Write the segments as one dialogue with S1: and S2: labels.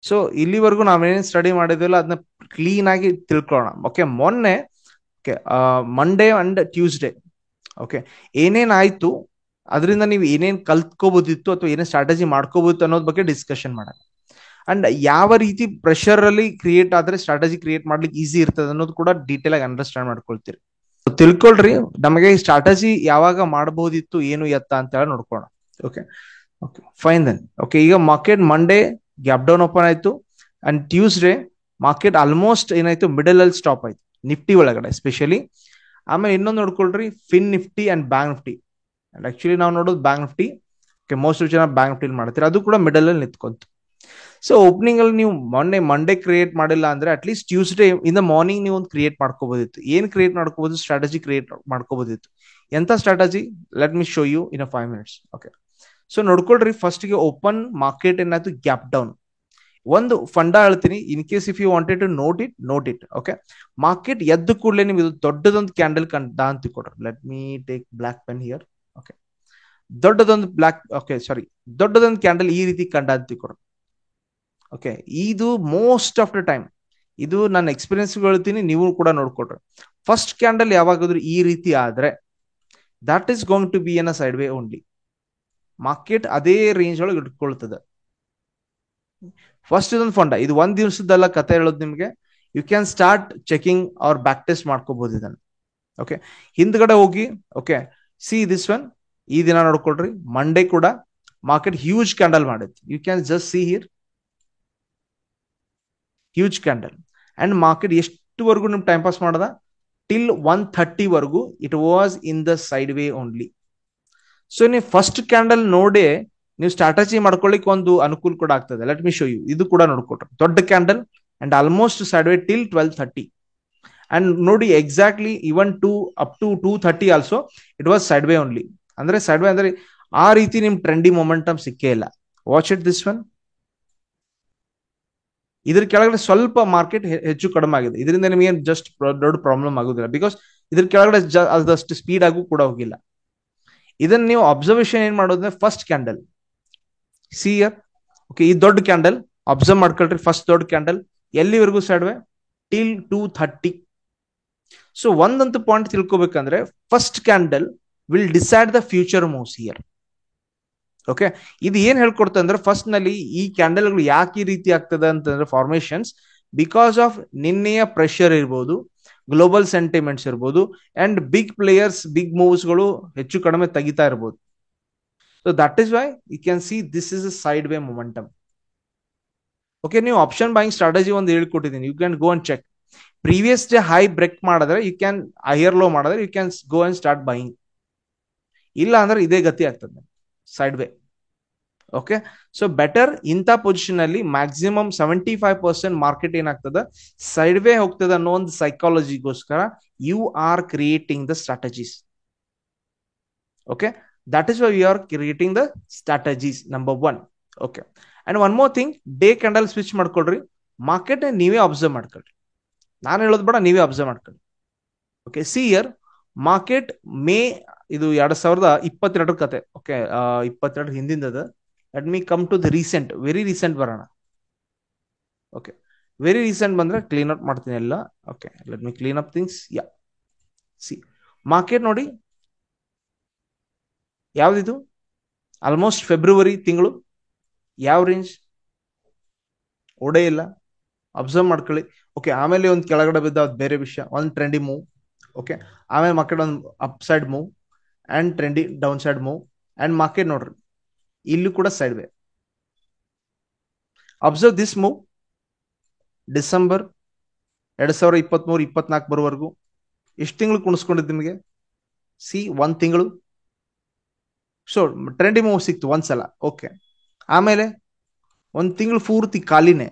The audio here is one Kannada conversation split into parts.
S1: ಸೊ ಇಲ್ಲಿವರೆಗೂ ನಾವೇನೇನು ಸ್ಟಡಿ ಮಾಡಿದ್ವಲ್ಲ ಅದನ್ನ ಕ್ಲೀನ್ ಆಗಿ ತಿಳ್ಕೊಳ್ಳೋಣ. ಓಕೆ, ಮೊನ್ನೆ okay Monday and Tuesday okay ಏನೇನಾಯ್ತು, ಅದರಿಂದ ನೀವು ಏನೇನ್ ಕಲ್ತ್ಕೋಬೋದಿತ್ತು ಅಥವಾ ಏನೇನ್ ಸ್ಟ್ರಾಟಜಿ ಮಾಡ್ಕೋಬೋದಿತ್ತು ಅನ್ನೋದ್ ಬಗ್ಗೆ ಡಿಸ್ಕಷನ್ ಮಾಡೋಣ. ಅಂಡ್ ಯಾವ ರೀತಿ ಪ್ರೆಷರ್ ಅಲ್ಲಿ ಕ್ರಿಯೇಟ್ ಆದ್ರೆ ಸ್ಟ್ರಾಟಜಿ ಕ್ರಿಯೇಟ್ ಮಾಡ್ಲಿಕ್ಕೆ ಈಸಿ ಇರ್ತದೆ ಅನ್ನೋದು ಕೂಡ ಡೀಟೇಲ್ ಆಗಿ ಅಂಡರ್ಸ್ಟ್ಯಾಂಡ್ ಮಾಡ್ಕೊಳ್ತೀರಿ. ತಿಳ್ಕೊಳ್ರಿ ನಮಗೆ ಸ್ಟ್ರಾಟಜಿ ಯಾವಾಗ ಮಾಡಬಹುದಿತ್ತು ಏನು ಎತ್ತ ಅಂತ ಹೇಳಿ ನೋಡ್ಕೋಣ. Okay okay fine then. Okay, ಈಗ market Monday gap down open ಆಯ್ತು ಅಂಡ್ ಟ್ಯೂಸ್ಡೇ ಮಾರ್ಕೆಟ್ ಆಲ್ಮೋಸ್ಟ್ ಏನಾಯ್ತು ಮಿಡಲ್ ಅಲ್ಲಿ ಸ್ಟಾಪ್ ಆಯ್ತು ನಿಫ್ಟಿ ಒಳಗಡೆ ಸ್ಪೆಷಲಿ. ಆಮೇಲೆ ಇನ್ನೊಂದು ನೋಡ್ಕೊಳ್ರಿ fin Nifty and bank Nifty. And actually ನಾವು ನೋಡೋದು ಬ್ಯಾಂಕ್ ನಿಫ್ಟಿ. ಓಕೆ, ಮೋಸ್ಟ್ ಜನ ಬ್ಯಾಂಕ್ ನಿಫ್ಟಿ ಮಾಡ್ತೀರಿ, ಅದು ಕೂಡ ಮಿಡಲ್ ಅಲ್ಲಿ ನಿಂತ್ಕೊಂತು. ಸೊ ಓಪನಿಂಗ್ ಅಲ್ಲಿ ನೀವು ಮಂಡೇ ಕ್ರಿಯೇಟ್ ಮಾಡಿಲ್ಲ ಅಂದ್ರೆ at least Tuesday in the morning ನೀವು ಒಂದು ಕ್ರಿಯೇಟ್ ಮಾಡ್ಕೋಬಹುದಿತ್ತು. ಏನ್ ಕ್ರಿಯೇಟ್ ಮಾಡ್ಕೋಬಹುದು, ಸ್ಟ್ರಾಟಜಿ ಕ್ರಿಯೇಟ್ ಮಾಡ್ಕೋಬಹುದಿತ್ತು. ಎಂತ strategy, let me show you in 5 minutes. Okay, so ನೋಡ್ಕೊಳ್ರಿ ಫಸ್ಟ್ ಗೆ ಓಪನ್ ಮಾರ್ಕೆಟ್ ಏನಾಯ್ತು ಗ್ಯಾಪ್ ಡೌನ್. ಒಂದು ಫಂಡಾ ಹೇಳ್ತೀನಿ, in case if you wanted to note it. Okay, market ಎದ್ದು ಕೂಡಲೇ ನೀವು ಇದು ದೊಡ್ಡದೊಂದು ಕ್ಯಾಂಡಲ್ ಕಂಡ ಅಂತ ತಿಳ್ಕೊಡ್ರಿ. Let me take black pen here. Okay, ದೊಡ್ಡದೊಂದು ಕ್ಯಾಂಡಲ್ ಈ ರೀತಿ ಕಂಡ ಅಂತ ತಿಳ್ಕೊಡ್ರಿ. ಓಕೆ, ಇದು ಮೋಸ್ಟ್ ಆಫ್ ದ ಟೈಮ್, ಇದು ನನ್ನ ಎಕ್ಸ್ಪೀರಿಯನ್ಸ್ ಹೇಳ್ತೀನಿ, ನೀವು ಕೂಡ ನೋಡ್ಕೊಡ್ರಿ. ಫಸ್ಟ್ ಕ್ಯಾಂಡಲ್ ಯಾವಾಗಾದ್ರೂ ಈ ರೀತಿ ಆದ್ರೆ that is going to be in a side way only. Market ಅದೇ ರೇಂಜ್ ಒಳಗೆ ಇಟ್ಕೊಳ್ತದೆ. ಫಸ್ಟ್ ಇದೊಂದು ಫಂಡ, ಇದು ಒಂದ್ ದಿವಸದಲ್ಲ ಕತೆ ಹೇಳೋದು ನಿಮ್ಗೆ. ಯು ಕ್ಯಾನ್ ಸ್ಟಾರ್ಟ್ ಚೆಕಿಂಗ್ ಅವ್ರ ಬ್ಯಾಕ್ ಟೆಸ್ಟ್ ಮಾಡ್ಕೋಬಹುದು ಇದನ್ನ. ಓಕೆ, ಹಿಂದ್ಗಡೆ ಹೋಗಿ ಓಕೆ ಸಿ ದಿಸ್ ಒನ್. ಈ ದಿನ ನೋಡ್ಕೊಳ್ರಿ ಮಂಡೇ ಕೂಡ ಮಾರ್ಕೆಟ್ ಹ್ಯೂಜ್ ಕ್ಯಾಂಡಲ್ ಮಾಡಿತ್ತು. You can just see here huge candle. And market ಎಷ್ಟುವರೆಗೂ ನಿಮ್ ಟೈಮ್ ಪಾಸ್ ಮಾಡದ ಟಿಲ್ 130 ವರೆಗೂ it was in the side way only. So ನೀವು ಫಸ್ಟ್ ಕ್ಯಾಂಡಲ್ ನೋಡಿ ನೀವು ಸ್ಟ್ರಾಟಜಿ ಮಾಡ್ಕೊಳ್ಳಿಕ್ಕೆ ಒಂದು ಅನುಕೂಲ ಕೂಡ ಆಗ್ತದೆ. Let me show you. ಇದು ಕೂಡ ನೋಡ್ಕೊಟ್ರೆ ದೊಡ್ಡ candle and almost sideway till 12:30. And ನೋಡಿ exactly even up to 2:30 also it was side way only. ಅಂದ್ರೆ ಸೈಡ್ ವೇ ಅಂದ್ರೆ ಆ ರೀತಿ ನಿಮ್ ಟ್ರೆಂಡಿ ಮೊಮೆಂಟಮ್ ಸಿಕ್ಕೇ ಇಲ್ಲ. Watch it this one. ಇದ್ರ ಕೆಳಗಡೆ ಸ್ವಲ್ಪ ಮಾರ್ಕೆಟ್ ಹೆಚ್ಚು ಕಡಿಮೆ ಆಗಿದೆ. ಇದರಿಂದ ನಿಮಗೆ ಜಸ್ಟ್ ದೊಡ್ಡ ಪ್ರಾಬ್ಲಮ್ ಆಗುದಿಲ್ಲ, ಬಿಕಾಸ್ ಇದ್ರ ಕೆಳಗಡೆ ಅದಷ್ಟು ಸ್ಪೀಡ್ ಆಗು ಕೂಡ ಹೋಗಿಲ್ಲ. ಇದನ್ನ ನೀವು ಅಬ್ಸರ್ವೇಷನ್ ಏನ್ ಮಾಡೋದ್ರೆ first candle see here. Okay, ಈ ದೊಡ್ಡ ಕ್ಯಾಂಡಲ್ ಅಬ್ಸರ್ವ್ ಮಾಡ್ಕೊಳ್ರಿ. ಫಸ್ಟ್ ದೊಡ್ಡ ಕ್ಯಾಂಡಲ್ ಎಲ್ಲಿವರೆಗೂ ಸೈಡ್ ವೇ ಟಿಲ್ 2:30. ಸೊ ಒಂದಂತೂ ಪಾಯಿಂಟ್ ತಿಳ್ಕೊಬೇಕಂದ್ರೆ first candle will decide the future moves here. Okay, ಇದು ಏನ್ ಹೇಳ್ಕೊಡ್ತದೆ ಅಂದ್ರೆ ಫಸ್ಟ್ ನಲ್ಲಿ ಈ ಕ್ಯಾಂಡಲ್ಗಳು ಯಾಕೆ ಈ ರೀತಿ ಆಗ್ತದೆ ಅಂತಂದ್ರೆ ಫಾರ್ಮೇಶನ್ಸ್ ಬಿಕಾಸ್ ಆಫ್ ನಿನ್ನೆಯ ಪ್ರೆಷರ್ ಇರ್ಬೋದು, ಗ್ಲೋಬಲ್ ಸೆಂಟಿಮೆಂಟ್ಸ್ ಇರ್ಬೋದು, and big players big moves ಗಳು ಹೆಚ್ಚು ಕಡಿಮೆ ತೆಗಿತಾ ಇರ್ಬೋದು. So that is why you can see this is a sideway momentum. Okay, ನೀವು ಆಪ್ಷನ್ ಬೈಯಿಂಗ್ ಸ್ಟ್ರಾಟಜಿ ಒಂದು ಹೇಳ್ಕೊಟ್ಟಿದ್ದೀನಿ. You can go and check. Previous day high break ಮಾಡಿದ್ರೆ ಯು ಕ್ಯಾನ್ ಹೈಯರ್ ಲೋ ಮಾಡಿದ್ರೆ you can go and start buying. ಇಲ್ಲ ಅಂದ್ರೆ ಇದೇ ಗತಿ ಆಗ್ತದೆ side way. Okay, so better ಇಂಥ ಪೊಸಿಷನ್ ಅಲ್ಲಿ ಮ್ಯಾಕ್ಸಿಮಮ್ 75% ಮಾರ್ಕೆಟ್ ಏನಾಗ್ತದೆ ಸೈಡ್ ವೇ ಹೋಗ್ತದೆ ಅನ್ನೋ ಒಂದು ಸೈಕಾಲಜಿಗೋಸ್ಕರ you are creating the strategies. Okay, that is why you are creating the strategies number 1. Okay, and one more thing, day candle switch ಮಾಡ್ಕೊಳ್ರಿ. ಮಾರ್ಕೆಟ್ ನೀವೇ ಅಬ್ಸರ್ವ್ ಮಾಡ್ಕೊಳ್ರಿ. ನಾನು ಹೇಳೋದು ಬೇಡ, ನೀವೇ ಅಬ್ಸರ್ವ್ ಮಾಡ್ಕೊಳ್ಳಿ. Okay, see here market May ಇದು 2022 ಕತೆ. ಓಕೆ, 22 ಹಿಂದಿಂದದ. Let me come to the recent, very recent ಬರೋಣ. ಓಕೆ, ವೆರಿ ರೀಸೆಂಟ್ ಬಂದ್ರೆ ಕ್ಲೀನ್ ಅಪ್ ಮಾಡ್ತೀನಿ ಎಲ್ಲ. Okay, let me clean up things. Yeah see market ನೋಡಿ ಯಾವ್ದಿದು ಆಲ್ಮೋಸ್ಟ್ ಫೆಬ್ರವರಿ ತಿಂಗಳು ಯಾವ ರೇಂಜ್ ಓಡೇ ಇಲ್ಲ. ಅಬ್ಸರ್ವ್ ಮಾಡ್ಕೊಳ್ಳಿ. ಓಕೆ, ಆಮೇಲೆ ಒಂದು ಕೆಳಗಡೆ ಬಿದ್ದ ಬೇರೆ ವಿಷಯ, ಒಂದು ಟ್ರೆಂಡಿ ಮೂವ್. ಓಕೆ, ಆಮೇಲೆ ಮಾರ್ಕೆಟ್ ಒಂದು up side move and trendy down side move. And market ನೋಡ್ರಿ ಇಲ್ಲೂ ಕೂಡ side way. Observe this move. December 2023-24 ಬರೋವರೆಗೂ ಎಷ್ಟು ತಿಂಗಳು ಕುಣಿಸ್ಕೊಂಡಿದ್ದು ನಿಮಗೆ? ಸಿ 1 ತಿಂಗಳು. ಸೊ ಟ್ರೆಂಡಿ ಮೂವ್ ಸಿಕ್ತು ಒಂದ್ಸಲ. ಓಕೆ, ಆಮೇಲೆ 1 ತಿಂಗಳು ಪೂರ್ತಿ ಖಾಲಿನೇ.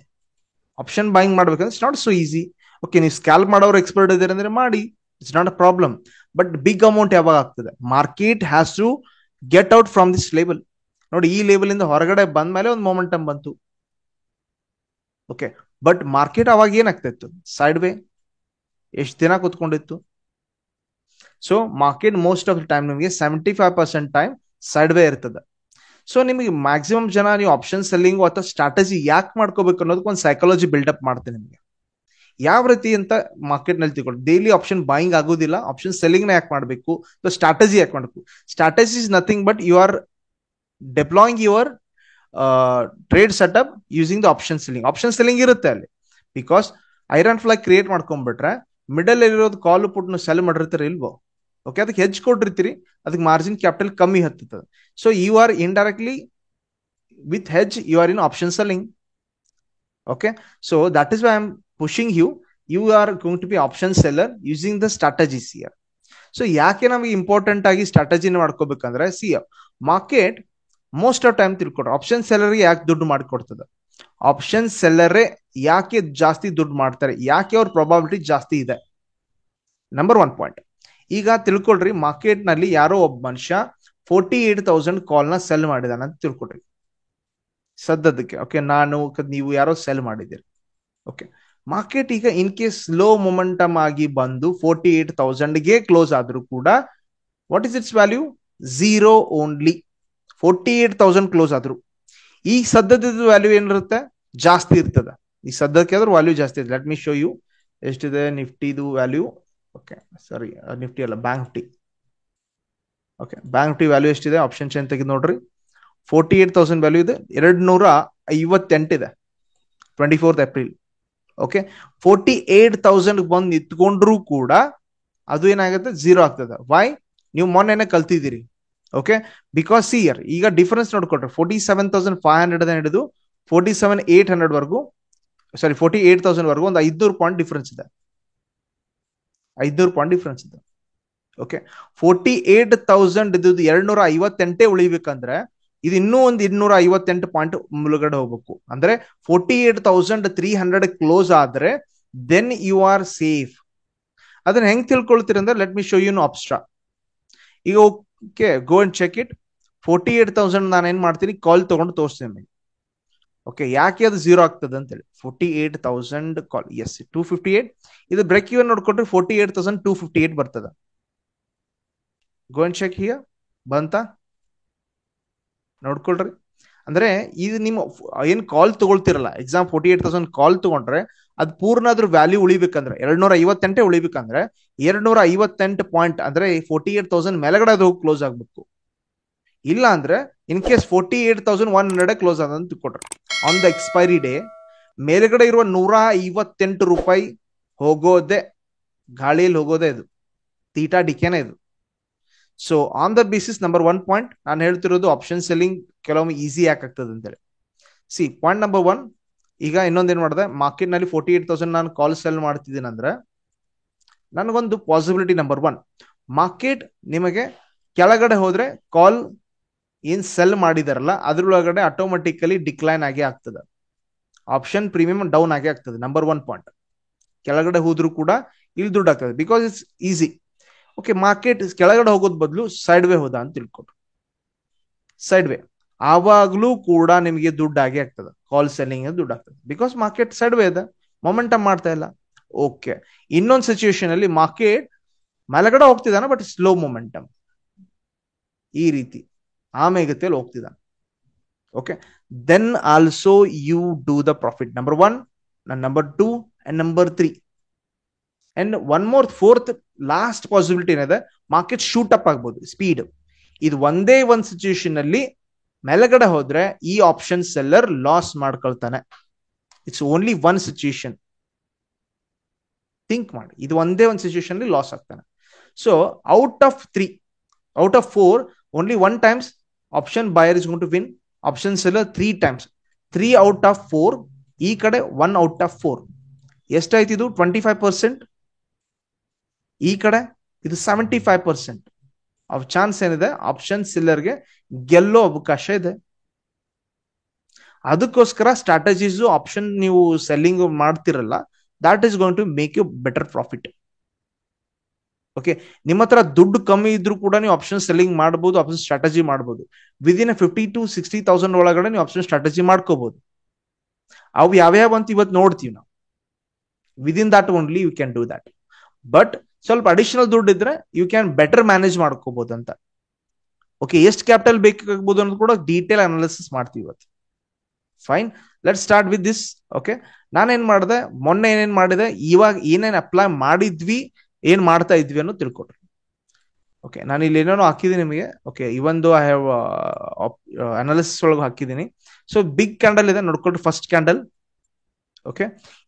S1: ಆಪ್ಷನ್ ಬೈಯಿಂಗ್ ಮಾಡ್ಬೇಕಂದ್ರೆ it's not so easy. Okay, ನೀವು ಸ್ಕ್ಯಾಲ್ಪ್ ಮಾಡೋರು ಎಕ್ಸ್ಪರ್ಟ್ ಇದ್ದಾರೆ ಅಂದ್ರೆ ಮಾಡಿ, it's not a problem. But big amount ಯಾವಾಗ ಆಗ್ತದೆ? Market has to get out from this level. ನೋಡಿ, ಈ ಲೆವೆಲ್ ಇಂದ ಹೊರಗಡೆ ಬಂದ ಮೇಲೆ ಒಂದು ಮೊಮೆಂಟಮ್ ಬಂತು. ಓಕೆ, ಬಟ್ ಮಾರ್ಕೆಟ್ ಅವಾಗ ಏನಾಗ್ತಿತ್ತು? Sideway. ಎಷ್ಟು ದಿನ ಕೂತ್ಕೊಂಡಿತ್ತು? So market most of the time ನಿಮಗೆ 75% ಟೈಮ್ ಸೈಡ್ ವೇ ಇರ್ತದೆ. ಸೊ ನಿಮಗೆ ಮ್ಯಾಕ್ಸಿಮಮ್ ಜನ ನೀವು ಆಪ್ಷನ್ ಸೆಲ್ಲಿಂಗ್ ಅಥವಾ ಸ್ಟ್ರಾಟಜಿ ಯಾಕೆ ಮಾಡ್ಕೋಬೇಕು ಅನ್ನೋದಕ್ಕೆ ಒಂದು ಸೈಕಾಲಜಿ ಬಿಲ್ಡಪ್ ಮಾಡ್ತೀನಿ ನಿಮಗೆ. ಯಾವ ರೀತಿ ಅಂತ ಮಾರ್ಕೆಟ್ ನಲ್ಲಿ ತಿಳ್ಕೊಳ್ಳಿ. ಡೈಲಿ ಆಪ್ಷನ್ ಬಾಯಿಂಗ್ ಆಗೋದಿಲ್ಲ, ಆಪ್ಷನ್ ಸೆಲ್ಲಿಂಗ್ ನ ಯಾಕೆ ಮಾಡಬೇಕು, ಸ್ಟ್ರಾಟಜಿ ಯಾಕೆ ಮಾಡಬೇಕು. Strategy is nothing but you are deploying your trade setup using the option selling. Option selling ಇರುತ್ತೆ ಅಲ್ಲಿ, ಬಿಕಾಸ್ ಐರನ್ ಫ್ಲಾಗ್ ಕ್ರಿಯೇಟ್ ಮಾಡ್ಕೊಂಡ್ಬಿಟ್ರೆ ಮಿಡಲ್ ಇರೋದು ಕಾಲ್ ಪುಟ್ ಸೆಲ್ ಮಾಡಿರ್ತೀರಿ ಇಲ್ವೋ, ಓಕೆ, ಅದಕ್ಕೆ ಹೆಜ್ ಕೊಟ್ಟಿರ್ತೀರಿ, ಅದಕ್ಕೆ ಮಾರ್ಜಿನ್ ಕ್ಯಾಪಿಟಲ್ ಕಮ್ಮಿ ಹತ್ತದ. So you are indirectly with hedge you are in option selling. Okay, so that is why I'm pushing you. You are going to be option seller using the strategies here. So ಯಾಕೆ ನಮಗೆ ಇಂಪಾರ್ಟೆಂಟ್ ಆಗಿ ಸ್ಟ್ರಾಟಜಿನ ಮಾಡ್ಕೋಬೇಕಂದ್ರೆ, see market most of time ತಿಳ್ಕೊಡ್ರೆ ಆಪ್ಷನ್ ಸೆಲ್ಲರ್ ಯಾಕೆ ದುಡ್ಡು ಮಾಡಿಕೊಡ್ತದೆ, ಆಪ್ಷನ್ ಸೆಲ್ಲರೇ ಯಾಕೆ ಜಾಸ್ತಿ ದುಡ್ಡು ಮಾಡ್ತಾರೆ, ಯಾಕೆ ಅವ್ರ ಪ್ರೊಬಾಬಿಲಿಟಿ ಜಾಸ್ತಿ ಇದೆ. Number 1 point. ಈಗ ತಿಳ್ಕೊಳ್ರಿ, ಮಾರ್ಕೆಟ್ ನಲ್ಲಿ ಯಾರೋ ಒಬ್ಬ ಮನುಷ್ಯ 48,000 ಕಾಲ್ ನ ಸೆಲ್ ಮಾಡಿದಾನ ಅಂತ ತಿಳ್ಕೊಳ್ರಿ ಸದ್ಯದಕ್ಕೆ. ಓಕೆ, ನೀವು ಯಾರೋ ಸೆಲ್ ಮಾಡಿದ್ದೀರಿ. ಓಕೆ, ಮಾರ್ಕೆಟ್ ಈಗ ಇನ್ ಕೇಸ್ ಸ್ಲೋ ಮೊಮೆಂಟಮ್ ಆಗಿ ಬಂದು 48,000ಗೆ ಕ್ಲೋಸ್ ಆದ್ರೂ ಕೂಡ what is it's value? 0 only. 48,000 close ಆದ್ರು ಈ ಸದ್ಯದ ವ್ಯಾಲ್ಯೂ ಏನಿರುತ್ತೆ? ಜಾಸ್ತಿ ಇರ್ತದ. ಈ ಸದ್ಯಕ್ಕೆ ಆದ್ರೂ ವ್ಯಾಲ್ಯೂ ಜಾಸ್ತಿ ಇದೆ. ಲೆಟ್ ಮಿ ಶೋ ಯು ಎಷ್ಟಿದೆ ನಿಫ್ಟಿದು ವ್ಯಾಲ್ಯೂ. ಓಕೆ, ಸಾರಿ, ನಿಫ್ಟಿ ಅಲ್ಲ, bank Nifty. Okay, bank Nifty value ಎಷ್ಟಿದೆ? ಆಪ್ಷನ್ ಚೇನ್ ತೆಗೆದು ನೋಡ್ರಿ. 48,000 ವ್ಯಾಲ್ಯೂ ಇದೆ, 258 ಇದೆ 24th ಏಪ್ರಿಲ್. ಓಕೆ, 48,000 ಬಂದು ನಿಂತ್ಕೊಂಡ್ರು ಕೂಡ ಅದು ಏನಾಗುತ್ತೆ? 0 ಆಗ್ತದೆ. ವೈ? ನೀವು ಮೊನ್ನೆನೆ ಕಲ್ತಿದ್ದೀರಿ. ಓಕೆ, ಬಿಕಾಸ್ ಸಿ ಇಯರ್ ಈಗ ಡಿಫರೆನ್ಸ್ ನೋಡ್ಕೊಟ್ರೆ 47,500 ಹಿಡಿದು 47,800 ವರೆಗೂ, ಸಾರಿ 48,000 ವರೆಗೂ ಒಂದು 500 ಪಾಯಿಂಟ್ ಡಿಫರೆನ್ಸ್ ಇದೆ. 500 ಪಾಯಿಂಟ್ ಡಿಫರೆನ್ಸ್ ಇದೆ. ಓಕೆ, 48,000 ಇದು 258 ಉಳಿಬೇಕಂದ್ರೆ ಇದು ಇನ್ನೂ ಒಂದು 258 ಪಾಯಿಂಟ್ ಮುಳುಗಡೆ ಹೋಗ್ಬೇಕು. ಅಂದ್ರೆ 48,300 ಕ್ಲೋಸ್ ಆದ್ರೆ ದೆನ್ ಯು ಆರ್ ಸೇಫ್. ಅದನ್ನ ಹೆಂಗ್ ತಿಳ್ಕೊಳ್ತೀರಿ ಅಂದ್ರೆ, ಲೆಟ್ ಮಿ ಶೋ ಯು ಅಬ್ಸ್ಟ್ರಾ. ಈಗ okay, go and check it. 48,000 ನಾನು ಏನ್ ಮಾಡ್ತೀನಿ, ಕಾಲ್ ತಗೊಂಡು ತೋರಿಸ್ತೀನಿ. ಓಕೆ, ಯಾಕೆ ಅದು 0 ಆಗ್ತದೆ ಅಂತ ಹೇಳಿ. 48,000 ಕಾಲ್, ಎಸ್ 258. ಇದು ಬ್ರೇಕ್ ಇವನ್ ನೋಡ್ಕೊಂಡ್ರೆ 48,258 ಬರ್ತದ. ಗೋ ಅಂಡ್ ಚೆಕ್ ಹಿಯರ್, ಬಂತ ನೋಡ್ಕೊಳ್ರಿ. ಅಂದ್ರೆ ಇದು ನಿಮ್ಮ ಏನ್ ಕಾಲ್ ತಗೊಳ್ತಿರಲ್ಲ, ಎಕ್ಸಾಮ್ 48,000 ಕಾಲ್ ತಗೊಂಡ್ರೆ ಅದು ಪೂರ್ಣ ಅದ್ರ ವ್ಯಾಲ್ಯೂ ಉಳಿಬೇಕಂದ್ರೆ 258 ಉಳಿಬೇಕಂದ್ರೆ 258 ಪಾಯಿಂಟ್ ಅಂದ್ರೆ 48,000 ಮೇಲೆಗಡೆ ಅದು ಹೋಗಿ ಕ್ಲೋಸ್ ಆಗ್ಬೇಕು. ಇಲ್ಲ ಅಂದ್ರೆ ಇನ್ ಕೇಸ್ 48,100 ಕ್ಲೋಸ್ ಆದಂತ ತಿಳ್ಕೊಡ್ರಿ, ಆನ್ ದ ಎಕ್ಸ್ಪೈರಿ ಡೇ ಮೇಲೆಗಡೆ ಇರುವ 158 ರೂಪಾಯಿ ಹೋಗೋದೆ, ಗಾಳಿಯಲ್ಲಿ ಹೋಗೋದೇ ಇದು, ತೀಟಾ ಡಿಕೆನೆ ಇದು. So on the basis number 1 point ನಾನು ಹೇಳ್ತಿರೋದು ಆಪ್ಷನ್ ಸೆಲ್ಲಿಂಗ್ ಕೆಲವೊಮ್ಮೆ ಈಸಿ ಯಾಕೆ ಆಗ್ತದೆ ಅಂತೇಳಿ. C point number 1. ಈಗ ಇನ್ನೊಂದೇನ್ ಮಾಡಿದೆ, ಮಾರ್ಕೆಟ್ ನಲ್ಲಿ 48,000 ನಾನು ಕಾಲ್ ಸೆಲ್ ಮಾಡ್ತಿದ್ದೀನಿ ಅಂದ್ರೆ ನನಗೊಂದು ಪಾಸಿಬಿಲಿಟಿ. ನಂಬರ್ 1, ಮಾರ್ಕೆಟ್ ನಿಮಗೆ ಕೆಳಗಡೆ ಹೋದ್ರೆ ಕಾಲ್ ಏನ್ ಸೆಲ್ ಮಾಡಿದಾರಲ್ಲ ಅದ್ರೊಳಗಡೆ ಆಟೋಮೆಟಿಕಲಿ ಡಿಕ್ಲೈನ್ ಆಗಿ ಆಗ್ತದೆ, ಆಪ್ಷನ್ ಪ್ರೀಮಿಯಂ ಡೌನ್ ಆಗಿ ಆಗ್ತದೆ. Number 1 point. ಕೆಳಗಡೆ ಹೋದ್ರು ಕೂಡ ಇಲ್ಲಿ ದುಡ್ಡು ಆಗ್ತದೆ, because it's easy. Okay, market ಕೆಳಗಡೆ ಹೋಗೋದ್ ಬದಲು ಸೈಡ್ ವೇ ಹೋದ ಅಂತ ತಿಳ್ಕೊಟ್ರು, ಸೈಡ್ ವೇ ಆವಾಗ್ಲೂ ಕೂಡ ನಿಮಗೆ ದುಡ್ಡು ಆಗಿ ಆಗ್ತದೆ, ಕಾಲ್ ಸೆಲ್ಲಿಂಗ್ ದುಡ್ಡು ಆಗ್ತದೆ, ಬಿಕಾಸ್ ಮಾರ್ಕೆಟ್ ಸೈಡ್ ವೇ ಇದೆ, ಮೊಮೆಂಟಮ್ ಮಾಡ್ತಾ ಇಲ್ಲ. ಓಕೆ, ಇನ್ನೊಂದು ಸಿಚುಯೇಷನ್ ಅಲ್ಲಿ ಮಾರ್ಕೆಟ್ ಮೇಲ್ಗಡೆ ಹೋಗ್ತಿದ್ದಾನೆ ಬಟ್ ಸ್ಲೋ ಮೊಮೆಂಟಮ್, ಈ ರೀತಿ ಆಮೇಗತಿಯಲ್ಲಿ ಹೋಗ್ತಿದ್ದಾನೆ. Okay, then also you do the profit. Number 1, number 2 and number 3. And one more 4th last possibility ಏನಿದೆ, ಮಾರ್ಕೆಟ್ ಶೂಟ್ ಅಪ್ ಆಗ್ಬೋದು ಸ್ಪೀಡ್. ಇದು ಒಂದೇ ಒಂದು ಸಿಚುಯೇಷನ್ ಅಲ್ಲಿ ಮೇಲ್ಗಡೆ ಹೋದ್ರೆ ಈ ಆಪ್ಷನ್ ಸೆಲ್ಲರ್ ಲಾಸ್ ಮಾಡ್ಕೊಳ್ತಾನೆ. It's only one situation, think ಮಾಡಿ. ಇದು ಒಂದೇ ಒಂದು ಸಿಚುಯೇಷನ್ ಅಲ್ಲಿ ಲಾಸ್ ಆಗ್ತಾನೆ. So out of 3, out of 4, only 1 times option buyer is going to win, option seller 3 times. 3 out of 4, ಈ ಕಡೆ 1 out of 4. ಎಷ್ಟಾಯ್ತು ಇದು? 25%. ಈ ಕಡೆ ಇದು 75% ಆಫ್ ಚಾನ್ಸ್ ಏನಿದೆ ಆಪ್ಷನ್ ಸೆಲ್ಲರ್ಗೆ ಗೆಲ್ಲೋ ಅವಕಾಶ ಇದೆ. ಅದಕ್ಕೋಸ್ಕರ ಸ್ಟ್ರಾಟಜೀಸ್ ಆಪ್ಷನ್ ನೀವು ಸೆಲ್ಲಿಂಗ್ ಮಾಡ್ತಿರಲ್ಲ, that is going to make you better profit. Okay, ನಿಮ್ಮ ಹತ್ರ ದುಡ್ಡು ಕಮ್ಮಿ ಇದ್ರೂ ಕೂಡ ನೀವು ಆಪ್ಷನ್ ಸೆಲ್ಲಿಂಗ್ ಮಾಡಬಹುದು, ಆಪ್ಷನ್ ಸ್ಟ್ರಾಟಜಿ ಮಾಡಬಹುದು. ವಿದಿನ್ 50,000 to 60,000 ಒಳಗಡೆ ನೀವು ಆಪ್ಷನ್ ಸ್ಟ್ರಾಟಜಿ ಮಾಡ್ಕೋಬಹುದು. ಅವು ಯಾವ್ಯಾವ ಅಂತ ಇವತ್ತು ನೋಡ್ತೀವಿ ನಾವು. Within that only you can do that. But ಸ್ವಲ್ಪ ಅಡಿಷನಲ್ ದುಡ್ಡು ಇದ್ರೆ ಯು ಕ್ಯಾನ್ ಬೆಟರ್ ಮ್ಯಾನೇಜ್ ಮಾಡ್ಕೋಬಹುದು ಅಂತ. ಓಕೆ, ಎಷ್ಟು ಕ್ಯಾಪಿಟಲ್ ಬೇಕಾಗಬಹುದು ಅನ್ನೋದು ಕೂಡ ಡೀಟೇಲ್ ಅನಾಲಿಸಿಸ್ ಮಾಡ್ತೀವಿ ಇವತ್ತು. Fine, let start with this. Okay, ನಾನೇನ್ ಮಾಡಿದೆ, ಮೊನ್ನೆ ಏನೇನ್ ಮಾಡಿದೆ, ಇವಾಗ ಏನೇನ್ ಅಪ್ಲೈ ಮಾಡಿದ್ವಿ, ಏನ್ ಮಾಡ್ತಾ ಇದ್ವಿ ಅನ್ನೋ ತಿಳ್ಕೊಡ್ರಿ. ಓಕೆ, ನಾನು ಇಲ್ಲಿ ಏನೇನೋ ಹಾಕಿದ್ದೀನಿ ನಿಮಗೆ. ಓಕೆ, ಇವೊಂದು ಐ ಹ್ಯಾವ್ ಅನಾಲಿಸಿಸ್ ಒಳಗೆ ಹಾಕಿದ್ದೀನಿ. ಸೊ ಬಿಗ್ ಕ್ಯಾಂಡಲ್ ಇದೆ ನೋಡ್ಕೊಳ್ರಿ, ಫಸ್ಟ್ ಕ್ಯಾಂಡಲ್. ಓಕೆ,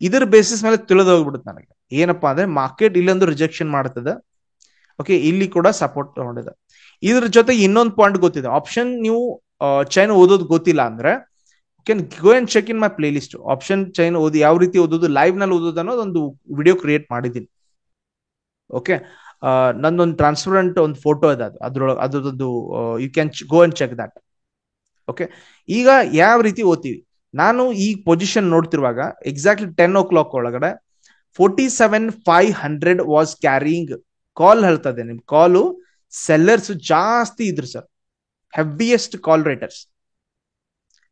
S1: ಇದ್ರ ಬೇಸಿಸ್ ಮೇಲೆ ತಿಳಿದು ಹೋಗ್ಬಿಡುತ್ತೆ ನನಗೆ ಏನಪ್ಪಾ ಅಂದ್ರೆ ಮಾರ್ಕೆಟ್ ಇಲ್ಲೊಂದು ರಿಜೆಕ್ಷನ್ ಮಾಡ್ತದೆ. ಓಕೆ, ಇಲ್ಲಿ ಕೂಡ ಸಪೋರ್ಟ್ ತಗೊಂಡಿದೆ. ಇದ್ರ ಜೊತೆ ಇನ್ನೊಂದು ಪಾಯಿಂಟ್ ಗೊತ್ತಿದೆ, ಆಪ್ಷನ್ ನೀವು ಚೈನ್ ಓದೋದು ಗೊತ್ತಿಲ್ಲ ಅಂದ್ರೆ can go and check in my playlist. Option chain ಓದಿ ಯಾವ ರೀತಿ ಓದೋದು, ಲೈವ್ ನಲ್ಲಿ ಓದೋದು ಅನ್ನೋದು ಒಂದು ವಿಡಿಯೋ ಕ್ರಿಯೇಟ್ ಮಾಡಿದ್ದೀನಿ. ಓಕೆ, ನಂದೊಂದು ಟ್ರಾನ್ಸ್ಪರೆಂಟ್ ಒಂದು ಫೋಟೋ ಇದೆ, ಅದ್ರೊಳಗೆ ಅದ್ರದ್ದು you can go and check that. Okay, ಈಗ ಯಾವ ರೀತಿ ಓದ್ತೀವಿ, ನಾನು ಈ ಪೊಸಿಷನ್ ನೋಡ್ತಿರುವಾಗ ಎಕ್ಸಾಕ್ಟ್ಲಿ 10 o'clock ಒಳಗಡೆ 47,500 ವಾಸ್ ಕ್ಯಾರಿಂಗ್ ಕಾಲ್ ಹೇಳ್ತದೆ. ನಿಮ್ ಕಾಲು ಸೆಲ್ಲರ್ಸ್ ಜಾಸ್ತಿ ಇದ್ರು sir, heaviest call writers.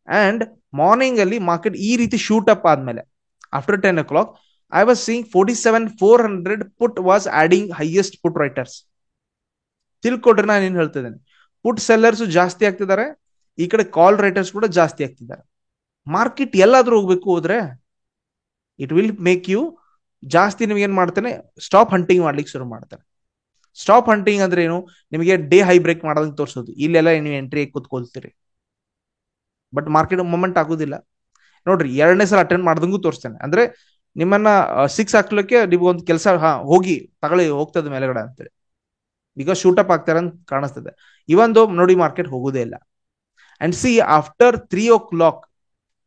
S1: And morning ಅಲ್ಲಿ ಮಾರ್ಕೆಟ್ ಈ ರೀತಿ ಶೂಟ್ ಅಪ್ ಆದ್ಮೇಲೆ after 10 o'clock I was seeing 47,400 put was adding highest put writers. ತಿಳ್ಕೊಡ್ರಿ ನಾನು ಏನ್ ಹೇಳ್ತಿದ್ದೇನೆ, ಪುಟ್ ಸೆಲ್ಲರ್ಸ್ ಜಾಸ್ತಿ ಆಗ್ತಿದ್ದಾರೆ, ಈ ಕಡೆ ಕಾಲ್ ರೈಟರ್ಸ್ ಕೂಡ ಜಾಸ್ತಿ ಆಗ್ತಿದ್ದಾರೆ. ಮಾರ್ಕೆಟ್ ಎಲ್ಲಾದ್ರೂ ಹೋಗ್ಬೇಕು ಹೋದ್ರೆ ಇಟ್ ವಿಲ್ ಮೇಕ್ ಯು ಜಾಸ್ತಿ ನಿಮ್ಗೆ ಏನ್ ಮಾಡ್ತಾನೆ, ಸ್ಟಾಪ್ ಹಂಟಿಂಗ್ ಮಾಡ್ಲಿಕ್ಕೆ ಶುರು ಮಾಡ್ತಾನೆ. ಸ್ಟಾಪ್ ಹಂಟಿಂಗ್ ಅಂದ್ರೆ ಏನು, ನಿಮಗೆ ಡೇ ಹೈ ಬ್ರೇಕ್ ಮಾಡೋದಕ್ಕೆ ತೋರಿಸೋದು. ಇಲ್ಲೆಲ್ಲ ನೀವು ಎಂಟ್ರಿ ಕೂತ್ಕೊಳ್ತೀರಿ, ಬಟ್ ಮಾರ್ಕೆಟ್ ಮೂಮೆಂಟ್ ಆಗೋದಿಲ್ಲ. ನೋಡ್ರಿ, 2ನೇ ಸಲ ಅಟೆಂಡ್ ಮಾಡ್ದಂಗೂ ತೋರಿಸ್ತೇನೆ. ಅಂದ್ರೆ ನಿಮ್ಮನ್ನ 6 ಹಾಕ್ಲಿಕ್ಕೆ ನೀವು ಒಂದು ಕೆಲಸ ಹೋಗಿ ತಗೊಳ್ಳಿ, ಹೋಗ್ತದೆ ಮೇಲೆಗಡೆ ಅಂತೇಳಿ, ಬಿಕಾಸ್ ಶೂಟಪ್ ಆಗ್ತಾರೆ ಅಂತ ಕಾಣಿಸ್ತದೆ. ಇವೊಂದು ನೋಡಿ ಮಾರ್ಕೆಟ್ ಹೋಗೋದೇ ಇಲ್ಲ. ಅಂಡ್ ಸಿ ಆಫ್ಟರ್ 3 o'clock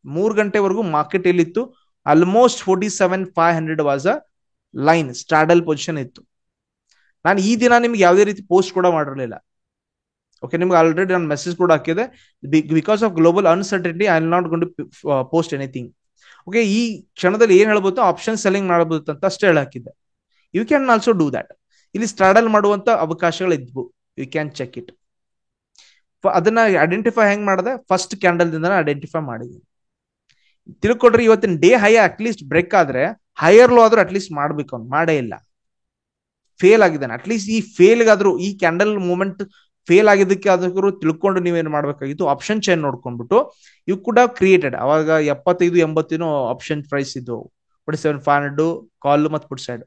S1: 3 ಗಂಟೆವರೆಗೂ ಮಾರ್ಕೆಟ್ ಎಲ್ಲಿತ್ತು, almost 47,500 was a line straddle position ಇತ್ತು. ನಾನು ಈ ದಿನ ನಿಮ್ಗೆ ಯಾವುದೇ ರೀತಿ ಪೋಸ್ಟ್ ಕೂಡ ಮಾಡಿರಲಿಲ್ಲ. ಓಕೆ, ನಿಮ್ಗೆ ಆಲ್ರೆಡಿ ನಾನು ಮೆಸೇಜ್ ಕೂಡ ಹಾಕಿದೆ, because of global uncertainty I am not going to post anything. Okay, ಈ ಕ್ಷಣದಲ್ಲಿ ಏನ್ ಹೇಳ್ಬೋದು, ಆಪ್ಷನ್ ಸೆಲ್ಲಿಂಗ್ ಮಾಡಬಹುದು ಅಂತ ಅಷ್ಟೇ ಹಾಕಿದ್ದೆ. You can also do that. ಇಲ್ಲಿ ಸ್ಟ್ರಾಡಲ್ ಮಾಡುವಂತ ಅವಕಾಶಗಳು ಇದ್ವು, ಯು ಕ್ಯಾನ್ ಚೆಕ್ ಇಟ್. ಅದನ್ನ ಐಡೆಂಟಿಫೈ ಹೆಂಗ್ ಮಾಡಿದೆ, ಫಸ್ಟ್ ಕ್ಯಾಂಡಲ್ ದಿಂದ ಐಡೆಂಟಿಫೈ ಮಾಡಿದ್ವಿ. ತಿಳ್ಕೊಡ್ರಿ, ಇವತ್ತಿನ ಡೇ ಹೈ ಅಟ್ಲೀಸ್ಟ್ ಬ್ರೇಕ್ ಆದ್ರೆ ಹೈಯರ್ ಲೋ ಆದ್ರೂ ಅಟ್ಲೀಸ್ಟ್ ಮಾಡ್ಬೇಕು, ಅವ್ನು ಮಾಡೇ ಇಲ್ಲ, ಫೇಲ್ ಆಗಿದ್ದಾನೆ. ಅಟ್ಲೀಸ್ಟ್ ಈ ಫೇಲ್ಗಾದ್ರೂ, ಈ ಕ್ಯಾಂಡಲ್ ಮೂವ್ಮೆಂಟ್ ಫೇಲ್ ಆಗಿದ್ದಕ್ಕೆ ಆದ್ರೂ ತಿಳ್ಕೊಂಡು ನೀವೇನ್ ಮಾಡ್ಬೇಕಾಗಿತ್ತು, ಆಪ್ಷನ್ ಚೈನ್ ನೋಡ್ಕೊಂಡ್ಬಿಟ್ಟು ಇವು ಕೂಡ ಕ್ರಿಯೇಟೆಡ್. ಅವಾಗ 75-80 ಆಪ್ಷನ್ ಪ್ರೈಸ್ ಇದ್ದು, 47,500 ಕಾಲ್ ಮತ್ತು ಪುಟ್ ಸೈಡ್.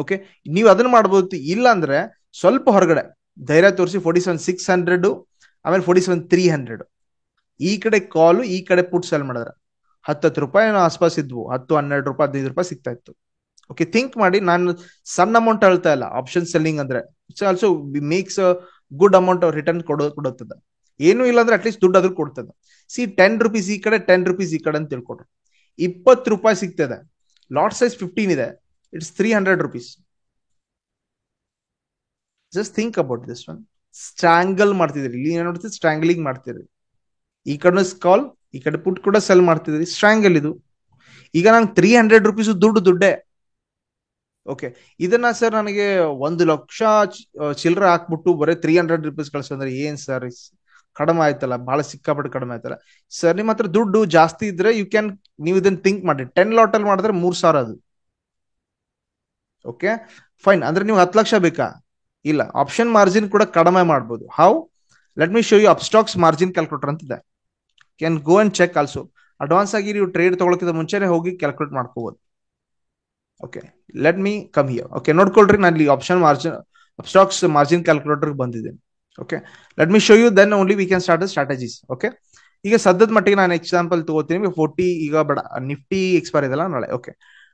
S1: ಓಕೆ, ನೀವು ಅದನ್ನ ಮಾಡ್ಬೋದು. ಇಲ್ಲ ಅಂದ್ರೆ ಸ್ವಲ್ಪ ಹೊರಗಡೆ ಧೈರ್ಯ ತೋರಿಸಿ 47,600 ಆಮೇಲೆ 47,300 ಈ ಕಡೆ ಕಾಲು, ಈ ಕಡೆ ಪುಟ್ ಸೆಲ್ ಮಾಡಿದ್ರೆ 10 ರೂಪಾಯಿ ಆಸ್ಪಾಸ್ ಇದ್ವು, 10-12 ರೂಪಾಯಿ 15 ರೂಪಾಯಿ ಸಿಗ್ತಾ ಇತ್ತು. ಓಕೆ, ಥಿಂಕ್ ಮಾಡಿ, ನಾನು ಸಣ್ಣ ಅಮೌಂಟ್ ಹೇಳ್ತಾ ಇಲ್ಲ. ಆಪ್ಷನ್ ಸೆಲ್ಲಿಂಗ್ ಅಂದ್ರೆ it's also makes good amount return ಕೊಡುತ್ತದೆ. ಏನು ಇಲ್ಲ ಅಂದ್ರೆ ಅಟ್ಲೀಸ್ಟ್ ದುಡ್ಡು ಅದ್ರ ಕೊಡ್ತದೆ. ಸಿ 10 ರೂಪೀಸ್ ಈ ಕಡೆ, 10 ರೂಪೀಸ್ ಈ ಕಡೆ ಅಂತ ತಿಳ್ಕೊಡ್ರಿ, 20 ರೂಪಾಯಿ ಸಿಗ್ತದೆ. ಲಾಟ್ ಸೈಜ್ 15 ಇದೆ, it's 300 rupees. Just think about this one. ಸ್ಟ್ರಾಂಗಲ್ ಮಾಡ್ತಿದ್ರಿ, ಇಲ್ಲಿ ಏನ್ ನೋಡ್ತೀವಿ, ಸ್ಟ್ರಾಂಗ್ಲಿಂಗ್ ಮಾಡ್ತಿದ್ರಿ. ಈ ಕಡೆ ಕಾಲ್, ಈ ಕಡೆ ಪುಟ್ ಕೂಡ ಸೆಲ್ ಮಾಡ್ತಿದ್ರಿ, ಸ್ಟ್ರಾಂಗಲ್ ಇದು. ಈಗ ನಂಗೆ 300 ರೂಪೀಸ್ ದುಡ್ಡೇ. ಓಕೆ, ಇದನ್ನ ಸರ್ ನನಗೆ 1 ಲಕ್ಷ ಚಿಲ್ಲರೆ ಹಾಕ್ಬಿಟ್ಟು ಬರೀ 300 ರೂಪೀಸ್ ಕಳ್ಸಂದ್ರೆ ಏನ್ ಸರ್, ಕಡಿಮೆ ಆಯ್ತಲ್ಲ, ಬಹಳ ಸಿಕ್ಕಾಪಟ್ಟೆ ಕಡಿಮೆ ಆಯ್ತಲ್ಲ ಸರ್. ನಿಮ್ಮ ಹತ್ರ ದುಡ್ಡು ಜಾಸ್ತಿ ಇದ್ರೆ ಯು ಕ್ಯಾನ್, ನೀವು ಇದನ್ನ ಥಿಂಕ್ ಮಾಡಿ, 10 ಲಾಟ್ ಅಲ್ಲಿ ಮಾಡಿದ್ರೆ 3,000 ಅದು. ಓಕೆ ಫೈನ್, ಅಂದ್ರೆ ನೀವು 10 ಲಕ್ಷ ಬೇಕಾ, ಇಲ್ಲ, ಆಪ್ಷನ್ ಮಾರ್ಜಿನ್ ಕೂಡ ಕಡಿಮೆ ಮಾಡ್ಬೋದು. How, let me show you Upstox margin calculator ಅಂತಿದೆ, can go and check also. Advance ಆಗಿ ನೀವು ಟ್ರೇಡ್ ತಗೊಳಕ್ಕಿಂತ ಮುಂಚೆನೆ ಹೋಗಿ ಕ್ಯಾಲ್ಕುಲೇಟ್ ಮಾಡ್ಕೋಬಹುದು. Okay, let me come here. Okay, ನೋಡ್ಕೊಳ್ರಿ, ನಾನು ಇಲ್ಲಿ option margin Upstox margin calculator ಬಂದಿದ್ದೇನೆ. Okay, let me show you, then only we can start the strategies. Okay, ಈಗ ಸದ್ಯದ ಮಟ್ಟಿಗೆ ನಾನು ಎಕ್ಸಾಂಪಲ್ ತಗೋತೀನಿ. 40 ಈಗ ಬೇಡ, ನಿಫ್ಟಿ ಎಕ್ಸ್ಪೈರಿ ಇದಲ್ಲ ನಾಳೆ. ಓಕೆ,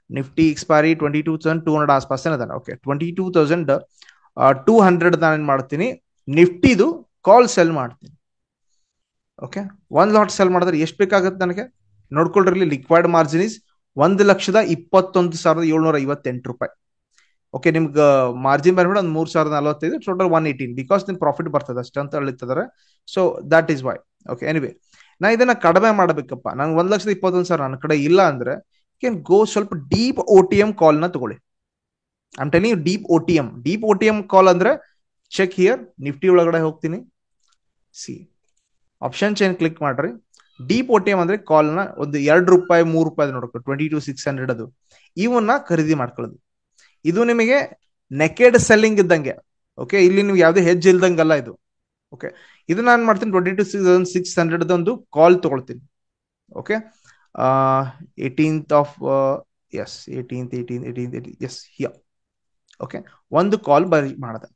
S1: ನಿಫ್ಟಿ ಎಕ್ಸ್ಪೈರಿ 22,200 ಆಸ್ಪಾಸ್ ಅದಾನೆ. ಓಕೆ, 22,200 ನಾನು ಏನ್ ಮಾಡ್ತೀನಿ, ನಿಫ್ಟಿದು ಕಾಲ್ ಸೆಲ್ ಮಾಡ್ತೀನಿ. ಓಕೆ, 1 ಲಾಟ್ ಸೆಲ್ ಮಾಡಿದ್ರೆ ಎಷ್ಟು ಬೇಕಾಗುತ್ತೆ ನನಗೆ ನೋಡ್ಕೊಳ್ರಿ. ಲಿಕ್ವಿಡ್ ಮಾರ್ಜಿನ್ ಇಸ್ 1,21,758 ರೂಪಾಯಿ. ಓಕೆ, ನಿಮ್ಗೆ ಮಾರ್ಜಿನ್ ಬಂದ್ಬಿಟ್ಟು ಒಂದು 3,045, ಟೋಟಲ್ 118, ಬಿಕಾಸ್ ನಿಮ್ ಪ್ರಾಫಿಟ್ ಬರ್ತದೆ ಅಷ್ಟೇ ಅಂತ ಹೇಳ್ತಿದ್ದಾರೆ. So that is why. Okay, anyway, ನಾ ಇದನ್ನ ಕಡಿಮೆ ಮಾಡಬೇಕಪ್ಪ, ನಂಗೆ 1,21,000 ನನ್ನ ಕಡೆ ಇಲ್ಲ ಅಂದ್ರೆ ಕ್ಯಾನ್ ಗೋ ಸ್ವಲ್ಪ ಡೀಪ್ OTM ಕಾಲ್ ನ ತಗೊಳ್ಳಿ. I'm telling you, deep OTM call ಅಂದ್ರೆ ಚೆಕ್ ಹಿಯರ್. ನಿಫ್ಟಿ ಒಳಗಡೆ ಹೋಗ್ತೀನಿ, ಸಿ ಆಪ್ಷನ್ ಚೈನ್ ಕ್ಲಿಕ್ ಮಾಡ್ರಿ. ಡೀಪ್ OTM ಅಂದ್ರೆ ಕಾಲ್ ನ ಒಂದು 2 ರೂಪಾಯಿ 3 ರೂಪಾಯಿ ನೋಡ್ಕೊ, 22,600 ಅದು, ಇವನ್ನ ಖರೀದಿ ಮಾಡ್ಕೊಳ್ಳೋದು. ಇದು ನಿಮಗೆ ನೆಕೆಡ್ ಸೆಲ್ಲಿಂಗ್ ಇದ್ದಂಗೆ. ಓಕೆ, ಇಲ್ಲಿ ನೀವು ಯಾವುದೇ ಹೆಜ್ಜೆ ಇಲ್ದಂಗಲ್ಲ ಇದು. ಓಕೆ, ಇದು ನಾನು ಮಾಡ್ತೀನಿ 22,600 ಒಂದು ಕಾಲ್ ತಗೊಳ್ತೀನಿ. Okay, 18th of yes 18th yes here. Okay, ಒಂದು ಕಾಲ್ ಬರಿ ಮಾಡಿದೆ.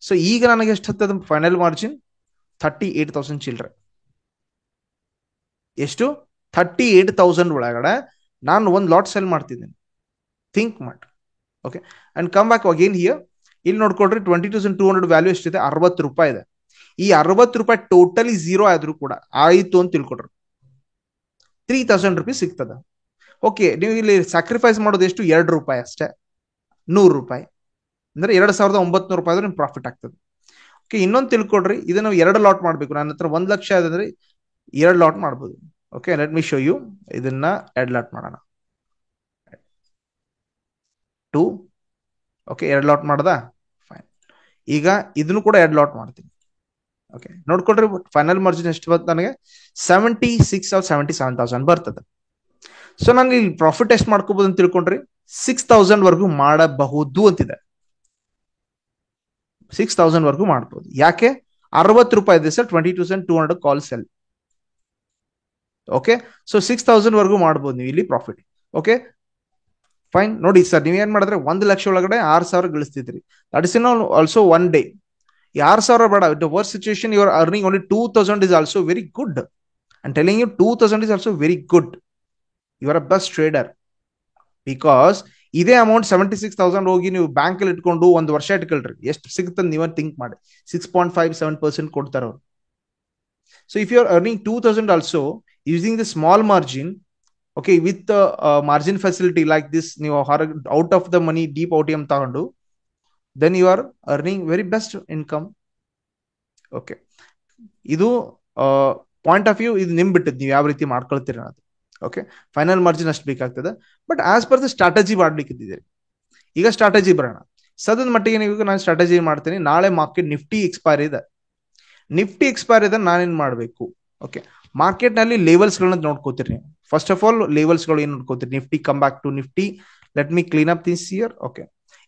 S1: ಸೊ ಈಗ ನನಗೆ ಎಷ್ಟು ಹತ್ತದ ಫೈನಲ್ ಮಾರ್ಜಿನ್ 38,000 ಚಿಲ್ಲರೆ. ಎಷ್ಟು 38,000 ಒಳಗಡೆ ನಾನು ಒಂದು ಲಾಟ್ ಸೆಲ್ ಮಾಡ್ತಿದ್ದೀನಿ. ಥಿಂಕ್ ಮಾಡಿ. Okay, and come back again here. ಇಲ್ಲಿ ನೋಡ್ಕೊಳ್ರಿ 20,200 ವ್ಯಾಲ್ಯೂ ಎಷ್ಟಿದೆ, 60 ರೂಪಾಯಿ ಇದೆ. ಈ 60 ರೂಪಾಯಿ ಟೋಟಲಿ ಝೀರೋ ಆದ್ರೂ ಕೂಡ ಆಯಿತು ಅಂತ ತಿಳ್ಕೊಡ್ರಿ, 3,000 ರುಪೀಸ್ ಸಿಗ್ತದ. ಓಕೆ, ನೀವು ಇಲ್ಲಿ ಸ್ಯಾಕ್ರಿಫೈಸ್ ಮಾಡೋದು ಎಷ್ಟು, 2 ರೂಪಾಯಿ ಅಷ್ಟೇ, 100 ರೂಪಾಯಿ ಅಂದ್ರೆ 2,900 ರೂಪಾಯಿ ಆದ್ರೆ ನಿಮ್ಗೆ ಪ್ರಾಫಿಟ್ ಆಗ್ತದೆ. ಓಕೆ, ಇನ್ನೊಂದು ತಿಳ್ಕೊಡ್ರಿ, ಇದನ್ನು 2 ಲಾಟ್ ಮಾಡಬೇಕು. ನನ್ನ ಹತ್ರ 1 ಲಕ್ಷ ಅಂದ್ರೆ 2 ಲಾಟ್ ಮಾಡ್ಬೋದು. Okay, let me show you. ಇದನ್ನ 2 ಲಾಟ್ ಮಾಡೋಣ. 2. ಓಕೆ, 2 ಲಾಟ್ ಮಾಡ್ದ, ಫೈನ್. ಈಗ ಇದನ್ನು ಕೂಡ 2 ಲಾಟ್ ಮಾಡ್ತೀನಿ. ಓಕೆ, ನೋಡ್ಕೊಳ್ರಿ ಫೈನಲ್ ಮಾರ್ಜಿನ್ ಎಷ್ಟು ಬಂತು ನನಗೆ, 76 or 77,000 ಬರ್ತದೆ. ಸೊ ನಾನು ಇಲ್ಲಿ ಪ್ರಾಫಿಟ್ ಎಷ್ಟು ಮಾಡ್ಕೋಬಹುದು ಅಂತ ತಿಳ್ಕೊಂಡ್ರಿ, 6,000 ವರೆಗೂ ಮಾಡಬಹುದು ಅಂತಿದೆ. 6,000 ವರೆಗೂ ಮಾಡಬಹುದು. ಯಾಕೆ, 60 ರೂಪಾಯಿ ಇದೆ sir, 22,200 call sell. Okay, so 6,000 ವರೆಗೂ ಮಾಡಬಹುದು ನೀವು ಇಲ್ಲಿ ಪ್ರಾಫಿಟ್. Okay, fine. ನೋಡಿ ಸರ್, ನೀವ್ ಏನ್ ಮಾಡಿದ್ರೆ 1 ಲಕ್ಷ ಒಳಗಡೆ 6,000 ಗಳಿಸ್ತಿದ್ರಿ. That is in also one day. 6,000 ಬೇಡ, the worst situation you are earning only 2,000 is also very good. I telling you 2,000 is also very good. You are a best trader. Because ಇದೇ ಅಮೌಂಟ್ 76,000 ಹೋಗಿ ನೀವು ಬ್ಯಾಂಕ್ ಅಲ್ಲಿ ಇಟ್ಕೊಂಡು 1 ವರ್ಷ ಇಟ್ಕೊಳ್ರಿ, ಎಷ್ಟು ಸಿಗುತ್ತೆ ನೀವೇ ಥಿಂಕ್ ಮಾಡಿ. 6.57% ಕೊಡ್ತಾರೆ ಅವರು. So if you are earning 2,000 also using the small margin, okay, with the margin facility like this, ನೀವು out of the money deep OTM ತಗೊಂಡು, then you are earning very best income. Okay, ಇದು ಪಾಯಿಂಟ್ ಆಫ್ ವ್ಯೂ, ಇದು ನಿಮ್ ಬಿಟ್ಟದ್ದು, ನೀವು ಯಾವ ರೀತಿ ಮಾಡ್ಕೊಳ್ತೀರ ಅನ್ನೋದು. ಓಕೆ, ಫೈನಲ್ ಮಾರ್ಜಿನ್ ಅಷ್ಟು ಬೇಕಾಗ್ತದೆ. But as per the strategy ಮಾಡ್ಲಿಕ್ಕಿದ್ದೀರಿ. ಈಗ ಸ್ಟ್ರಾಟಜಿ ಬರೋಣ. ಸದ್ಯದ ಮಟ್ಟಿಗೆ ನೀವು ನಾನು ಸ್ಟ್ರಾಟಜಿ ಮಾಡ್ತೀನಿ. ನಾಳೆ ಮಾರ್ಕೆಟ್ ನಿಫ್ಟಿ ಎಕ್ಸ್ಪೈರ್ ಇದೆ. ನಾನೇನ್ ಮಾಡಬೇಕು? ಓಕೆ, ಮಾರ್ಕೆಟ್ ನಲ್ಲಿ ಲೆವೆಲ್ಸ್ ಗಳನ್ನ ನೋಡ್ಕೋತೀರಿ. ಫಸ್ಟ್ ಆಫ್ ಆಲ್ ಲೆವೆಲ್ಸ್ ಗಳು ಏನ್ ನೋಡ್ಕೋತೀರಿ, Nifty come back to Nifty. Let me clean up this year. Okay,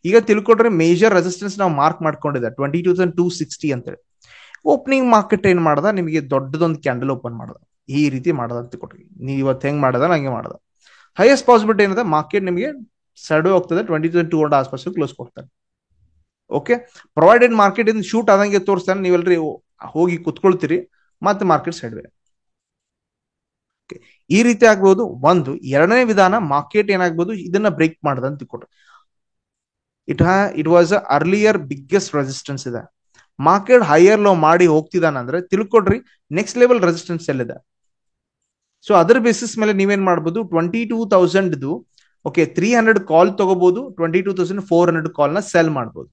S1: ಈಗ ತಿಳ್ಕೊಡ್ರೆ ಮೇಜರ್ ರೆಸಿಸ್ಟೆನ್ಸ್ ನಾವು ಮಾರ್ಕ್ ಮಾಡ್ಕೊಂಡಿದ್ದೆ 22,260 ಅಂತೇಳಿ. ಓಪನಿಂಗ್ ಮಾರ್ಕೆಟ್ ಏನ್ ಮಾಡ್ದ, ನಿಮಗೆ ದೊಡ್ಡದೊಂದು ಕ್ಯಾಂಡಲ್ ಓಪನ್ ಮಾಡ್ದ, ಈ ರೀತಿ ಮಾಡದ ಅಂತ ಕೊಟ್ರಿ. ನೀವು ಇವತ್ತು ಹೆಂಗ್ ಮಾಡದ ಹಂಗೆ ಮಾಡದ. ಹೈಯೆಸ್ಟ್ ಪಾಸಿಬಿಲಿಟಿ ಏನಿದೆ, ಮಾರ್ಕೆಟ್ ನಿಮಗೆ ಸೈಡ್ ಹೋಗ್ತದೆ, 22,200 ಆಸ್ಪಾಸ್ ಕ್ಲೋಸ್ ಕೊಡ್ತಾರೆ. ಓಕೆ, ಪ್ರೊವೈಡೆಡ್ ಮಾರ್ಕೆಟ್ ಇಂದ ಶೂಟ್ ಆದಂಗೆ ತೋರಿಸ್ತಾನೆ, ನೀವೆಲ್ರಿ ಹೋಗಿ ಕುತ್ಕೊಳ್ತೀರಿ, ಮತ್ತೆ ಮಾರ್ಕೆಟ್ ಸೈಡ್ ವೇ. ಈ ರೀತಿ ಆಗ್ಬಹುದು ಒಂದು. ಎರಡನೇ ವಿಧಾನ, ಮಾರ್ಕೆಟ್ ಏನಾಗ್ಬೋದು, ಇದನ್ನ ಬ್ರೇಕ್ ಮಾಡದ ಅಂತ ಕೊಟ್ರು. It was earlier biggest resistance ಇದೆ. ಮಾರ್ಕೆಟ್ ಹೈಯರ್ ಲೋ ಮಾಡಿ ಹೋಗ್ತಿದಾನಂದ್ರೆ ತಿಳ್ಕೊಡ್ರಿ ನೆಕ್ಸ್ಟ್ ಲೆವೆಲ್ ರೆಸಿಸ್ಟೆನ್ಸ್ ಎಲ್ಲಿದೆ. ಸೊ ಅದರ ಬೇಸಿಸ್ ಮೇಲೆ ನೀವೇನ್ ಮಾಡ್ಬೋದು, 22,000 ಓಕೆ 300 ಕಾಲ್ ತಗೋಬಹುದು, 22,400 ಕಾಲ್ ನ ಸೆಲ್ ಮಾಡ್ಬೋದು.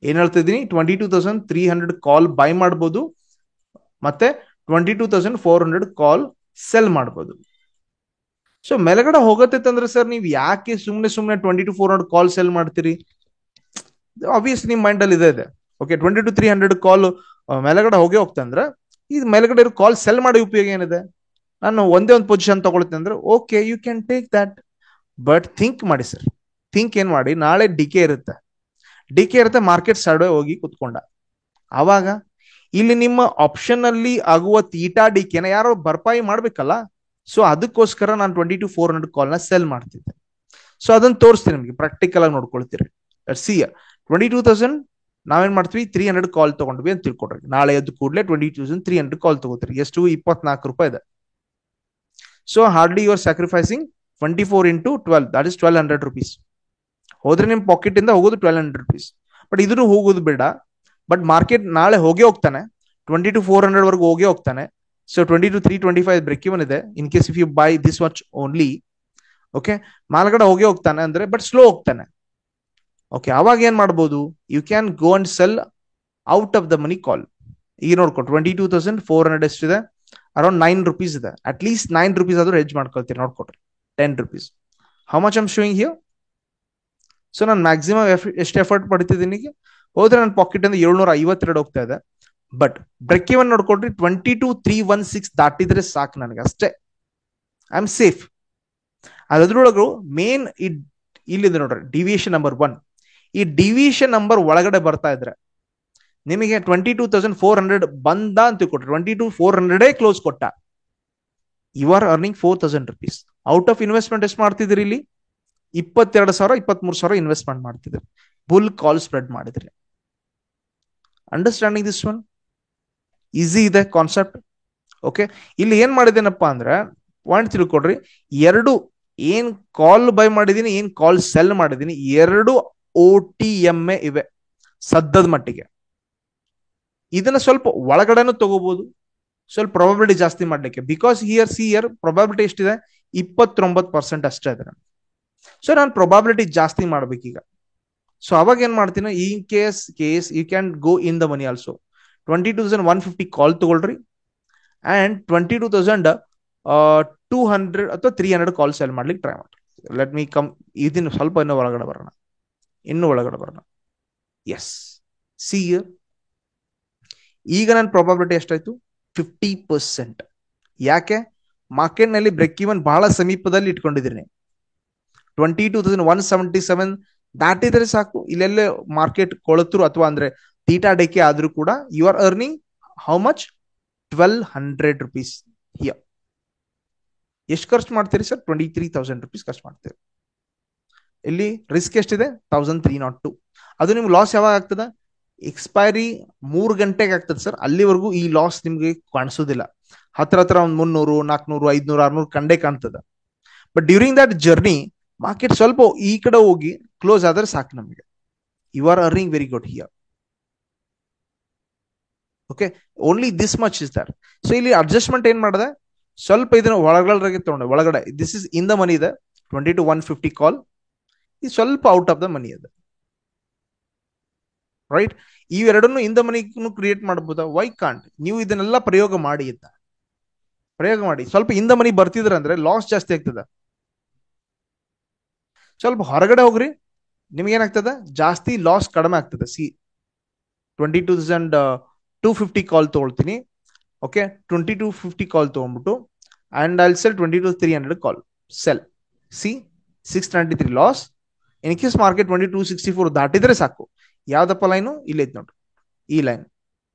S1: ಏನ್ ಹೇಳ್ತಿದ್ದೀನಿ, 22,300 ಕಾಲ್ ಬೈ ಮಾಡ್ಬೋದು, ಮತ್ತೆ 22,400 ಕಾಲ್ ಸೆಲ್ ಮಾಡ್ಬೋದು. ಸೊ ಮೇಲ್ಗಡೆ ಹೋಗತ್ತಂದ್ರೆ ಸರ್ ನೀವು ಯಾಕೆ ಸುಮ್ನೆ 22,400 ಕಾಲ್ ಸೆಲ್ ಮಾಡ್ತೀರಿ? ಆಬ್ವಿಯಸ್ ನಿಮ್ ಮೈಂಡ್ ಅಲ್ಲಿ ಇದೆ. ಓಕೆ, 22,300 ಕಾಲ್ ಮೇಲ್ಗಡೆ ಹೋಗ್ತಂದ್ರೆ ಇದು ಮೇಲ್ಗಡೆ ಇರೋ ಕಾಲ್ ಸೆಲ್ ಮಾಡಿ ಉಪಯೋಗ ಏನಿದೆ? ನಾನು ಒಂದೇ ಒಂದು ಪೊಸಿಷನ್ ತಗೊಳ್ತೀನಿ ಅಂದ್ರೆ okay, you can take that. But think ಮಾಡಿ ಸರ್, ಥಿಂಕ್ ಏನ್ ಮಾಡಿ, ನಾಳೆ ಡಿಕೆ ಇರುತ್ತೆ, ಮಾರ್ಕೆಟ್ ಸೈಡ್ ಹೋಗಿ ಕುತ್ಕೊಂಡ, ಆವಾಗ ಇಲ್ಲಿ ನಿಮ್ಮ ಆಪ್ಷನ್ ಅಲ್ಲಿ ಆಗುವ ತೀಟಾ ಡಿಕೆನ ಯಾರೋ ಭರ್ಪಾಯಿ ಮಾಡ್ಬೇಕಲ್ಲ. ಸೊ ಅದಕ್ಕೋಸ್ಕರ ನಾನು 22,400 ಕಾಲ್ ನ ಸೆಲ್ ಮಾಡ್ತಿದ್ದೆ. ಸೊ ಅದನ್ನ ತೋರಿಸ್ತೀನಿ ನಿಮಗೆ, ಪ್ರಾಕ್ಟಿಕಲ್ ಆಗಿ ನೋಡ್ಕೊಳ್ತೀರಿ. ಸಿ 22,000 ನಾವೇನ್ ಮಾಡ್ತೀವಿ, 300 ಕಾಲ್ ತಗೊಂಡ್ವಿ ಅಂತ ತಿಳ್ಕೊಡ್ರಿ. ನಾಳೆ ಎದ್ದು ಕೂಡಲೇ 22,300 ಕಾಲ್ ತಗೋತೀರಿ. ಎಷ್ಟು? 24 ರೂಪಾಯಿ ಇದೆ. So hardly you are sacrificing 24 into 12, that is 1,200 rupees. ಹೋದ್ರೆ ನಿಮ್ ಪಾಕೆಟ್ ಇಂದ ಹೋಗೋದು 1,200 rupees. ಬಟ್ ಇದ್ರೂ ಹೋಗೋದು ಬೇಡ. ಬಟ್ ಮಾರ್ಕೆಟ್ ನಾಳೆ ಹೋಗೇ ಹೋಗ್ತಾನೆ, 22,400 ವರೆಗೂ ಹೋಗೇ ಹೋಗ್ತಾನೆ. ಸೊ 22,325 ಬ್ರೇಕ್ ಇವನ್ ಇದೆ, in case if you buy this watch only. Okay, ಮಾಲ್ಗಡೆ ಹೋಗೇ ಹೋಗ್ತಾನೆ ಅಂದ್ರೆ, ಬಟ್ ಸ್ಲೋ ಹೋಗ್ತಾನೆ. ಓಕೆ, ಅವಾಗ ಏನ್ ಮಾಡ್ಬೋದು, you can go and sell out of the money call. ಈಗ ನೋಡ್ಕೊ 22,400 ಎಷ್ಟಿದೆ, ಅರೌಂಡ್ 9 rupees ಇದೆ. ಅಟ್ ಲೀಸ್ಟ್ 9 rupees ಆದ್ರೂ ಹೆಡ್ಜ್ ಮಾಡ್ಕೊಳ್ತೀರಿ. ನೋಡ್ಕೊಟ್ರಿ 10 rupees. How much I'm showing here? So ನಾನು ಮ್ಯಾಕ್ಸಿಮಮ್ ಎಷ್ಟು ಎಫರ್ಟ್ ಪಡ್ತಿದ್ದೀನಿ, ಹೋದ್ರೆ ನನ್ನ ಪಾಕೆಟ್ ಇಂದ 752 ಹೋಗ್ತಾ ಇದೆ. ಬಟ್ ಬ್ರೇಕ್ ಇವನ್ ನೋಡ್ಕೊಟ್ರಿ 22,316 ದಾಟಿದ್ರೆ ಸಾಕು ನನಗೆ, ಅಷ್ಟೇ. I am safe. ಅದ್ರೊಳಗು ಮೇನ್ ಇಲ್ಲಿದೆ ನೋಡ್ರಿ, ಡಿವಿಯೇಷನ್ ನಂಬರ್ 1. ಈ ಡಿವಿಯೇಷನ್ ನಂಬರ್ ಒಳಗಡೆ ಬರ್ತಾ ಇದ್ರೆ ನಿಮಗೆ 22,400 ಬಂದ ಅಂತ ಕೊಟ್ಟರೆ 22,400 ಕ್ಲೋಸ್ ಕೊಟ್ಟ, you are earning 4,000 rupees. Out of investment ಎಷ್ಟು ಮಾಡ್ತಿದ್ರಿ ಇಲ್ಲಿ? 22,000 23,000 ಇನ್ವೆಸ್ಟ್ಮೆಂಟ್ ಮಾಡ್ತಿದ್ರಿ, ಬುಲ್ ಕಾಲ್ ಸ್ಪ್ರೆಡ್ ಮಾಡಿದ್ರಿ. Understanding this one? ಈಸಿ ಇದೆ ಕಾನ್ಸೆಪ್ಟ್. ಓಕೆ, ಇಲ್ಲಿ ಏನ್ ಮಾಡಿದೇನಪ್ಪ ಅಂದ್ರೆ ಪಾಯಿಂಟ್ ತಿಳ್ಕೊಡ್ರಿ. ಎರಡು ಏನ್ ಕಾಲ್ ಬೈ ಮಾಡಿದೀನಿ, ಏನ್ ಕಾಲ್ ಸೆಲ್ ಮಾಡಿದೀನಿ, ಎರಡು OTM ಇವೆ ಸದ್ಯದ ಮಟ್ಟಿಗೆ. ಇದನ್ನ ಸ್ವಲ್ಪ ಒಳಗಡೆನೂ ತಗೋಬಹುದು, ಸ್ವಲ್ಪ ಪ್ರಾಬಬಿಲಿಟಿ ಜಾಸ್ತಿ ಮಾಡ್ಲಿಕ್ಕೆ. ಬಿಕಾಸ್ ಹಿಯರ್ ಪ್ರಾಬಬಿಲಿಟಿ ಎಷ್ಟಿದೆ? 29% ಅಷ್ಟೇ ಇದೆ. ಸೊ ನಾನು ಪ್ರಾಬಬಿಲಿಟಿ ಜಾಸ್ತಿ ಮಾಡ್ಬೇಕೀಗ. ಸೊ ಅವಾಗ ಏನ್ ಮಾಡ್ತೀನಿ, in case you can go in the money also. 22,150 call ತಗೊಳ್ರಿ ಅಂಡ್ 22,200 ಅಥವಾ 300 ಕಾಲ್ ಸೆಲ್ ಮಾಡ್ಲಿಕ್ಕೆ ಟ್ರೈ ಮಾಡಿ. ಲೆಟ್ ಮೀ ಕಮ್, ಇದನ್ನು ಸ್ವಲ್ಪ ಇನ್ನೂ ಒಳಗಡೆ ಬರೋಣ. ಎಸ್, ಸಿ ಈಗ ನನ್ನ ಪ್ರಾಬಬಿಲಿಟಿ ಎಷ್ಟಾಯ್ತು? 50%. ಯಾಕೆ? ಮಾರ್ಕೆಟ್ ನಲ್ಲಿ ಬ್ರೇಕ್ ಇವನ್ ಬಹಳ ಸಮೀಪದಲ್ಲಿ ಇಟ್ಕೊಂಡಿದ್ದೀನಿ. 22,177 ದಾಟಿದ್ರೆ ಸಾಕು, ಇಲ್ಲೆಲ್ಲೇ ಮಾರ್ಕೆಟ್ ಕೊಳತರು ಅಥವಾ ಅಂದ್ರೆ ತೀಟಾ ಡೆಕೆ ಆದ್ರೂ ಕೂಡ you are earning how much? 1,200 rupees here. ಎಷ್ಟು ಖರ್ಚು ಮಾಡ್ತೀರಿ ಸರ್? 23,000 rupees ಖರ್ಚು ಮಾಡ್ತೀರಿ. ಇಲ್ಲಿ ರಿಸ್ಕ್ ಎಷ್ಟಿದೆ? 1,302. ಅದು ನಿಮ್ಗೆ ಲಾಸ್ ಯಾವಾಗ ಆಗ್ತದ? ಎಕ್ಸ್ಪೈರಿ 3 ಗಂಟೆಗೆ ಆಗ್ತದೆ ಸರ್. ಅಲ್ಲಿವರೆಗೂ ಈ ಲಾಸ್ ನಿಮ್ಗೆ ಕಾಣಿಸೋದಿಲ್ಲ. ಹತ್ರ ಒಂದು 300, 400, 500, 600 ಕಂಡೇ ಕಾಣ್ತದ. But during that journey market ಸ್ವಲ್ಪ ಈ ಕಡೆ ಹೋಗಿ ಕ್ಲೋಸ್ ಆದ್ರೆ ಸಾಕು ನಮಗೆ. You are earning very good here. Okay, only this much is there. So ಇಲ್ಲಿ ಅಡ್ಜಸ್ಟ್ಮೆಂಟ್ ಏನ್ ಮಾಡಿದೆ, ಸ್ವಲ್ಪ ಇದನ್ನ ಒಳಗಡೆ ತಗೊಂಡೆ. ಒಳಗಡೆ this is in the money ಇದೆ, 22,150 ಕಾಲ್. ಇದು ಸ್ವಲ್ಪ ಔಟ್ ಆಫ್ ದ ಮನಿ ಇದೆ, ರೈಟ್? ಇವೆರಡನ್ನು ಇನ್ ದ ಮನಿ ಕ್ರಿಯೇಟ್ ಮಾಡಬಹುದಾ? Why can't? ನೀವು ಇದನ್ನೆಲ್ಲ ಪ್ರಯೋಗ ಮಾಡಿ ಸ್ವಲ್ಪ ಇನ್ ದ ಮನಿ ಬರ್ತಿದ್ರ ಅಂದ್ರೆ ಲಾಸ್ ಜಾಸ್ತಿ ಆಗ್ತದ. ಸ್ವಲ್ಪ ಹೊರಗಡೆ ಹೋಗ್ರಿ, ನಿಮ್ಗೆ ಏನಾಗ್ತದ? ಜಾಸ್ತಿ ಲಾಸ್ ಕಡಿಮೆ ಆಗ್ತದೆ. ಸಿ 22,250 ಕಾಲ್ ತಗೊಳ್ತೀನಿ. ಓಕೆ, 2250 ಕಾಲ್ ತಗೊಂಡ್ಬಿಟ್ಟು and I'll sell 22,300 call sell. See 693 loss. In case market 22,64 ದಾಟಿದ್ರೆ ಸಾಕು. ಯಾವ್ದಪ್ಪ ಲೈನು? ಇಲ್ಲಿ ಐತ್ ನೋಡ್ರಿ, ಈ ಲೈನ್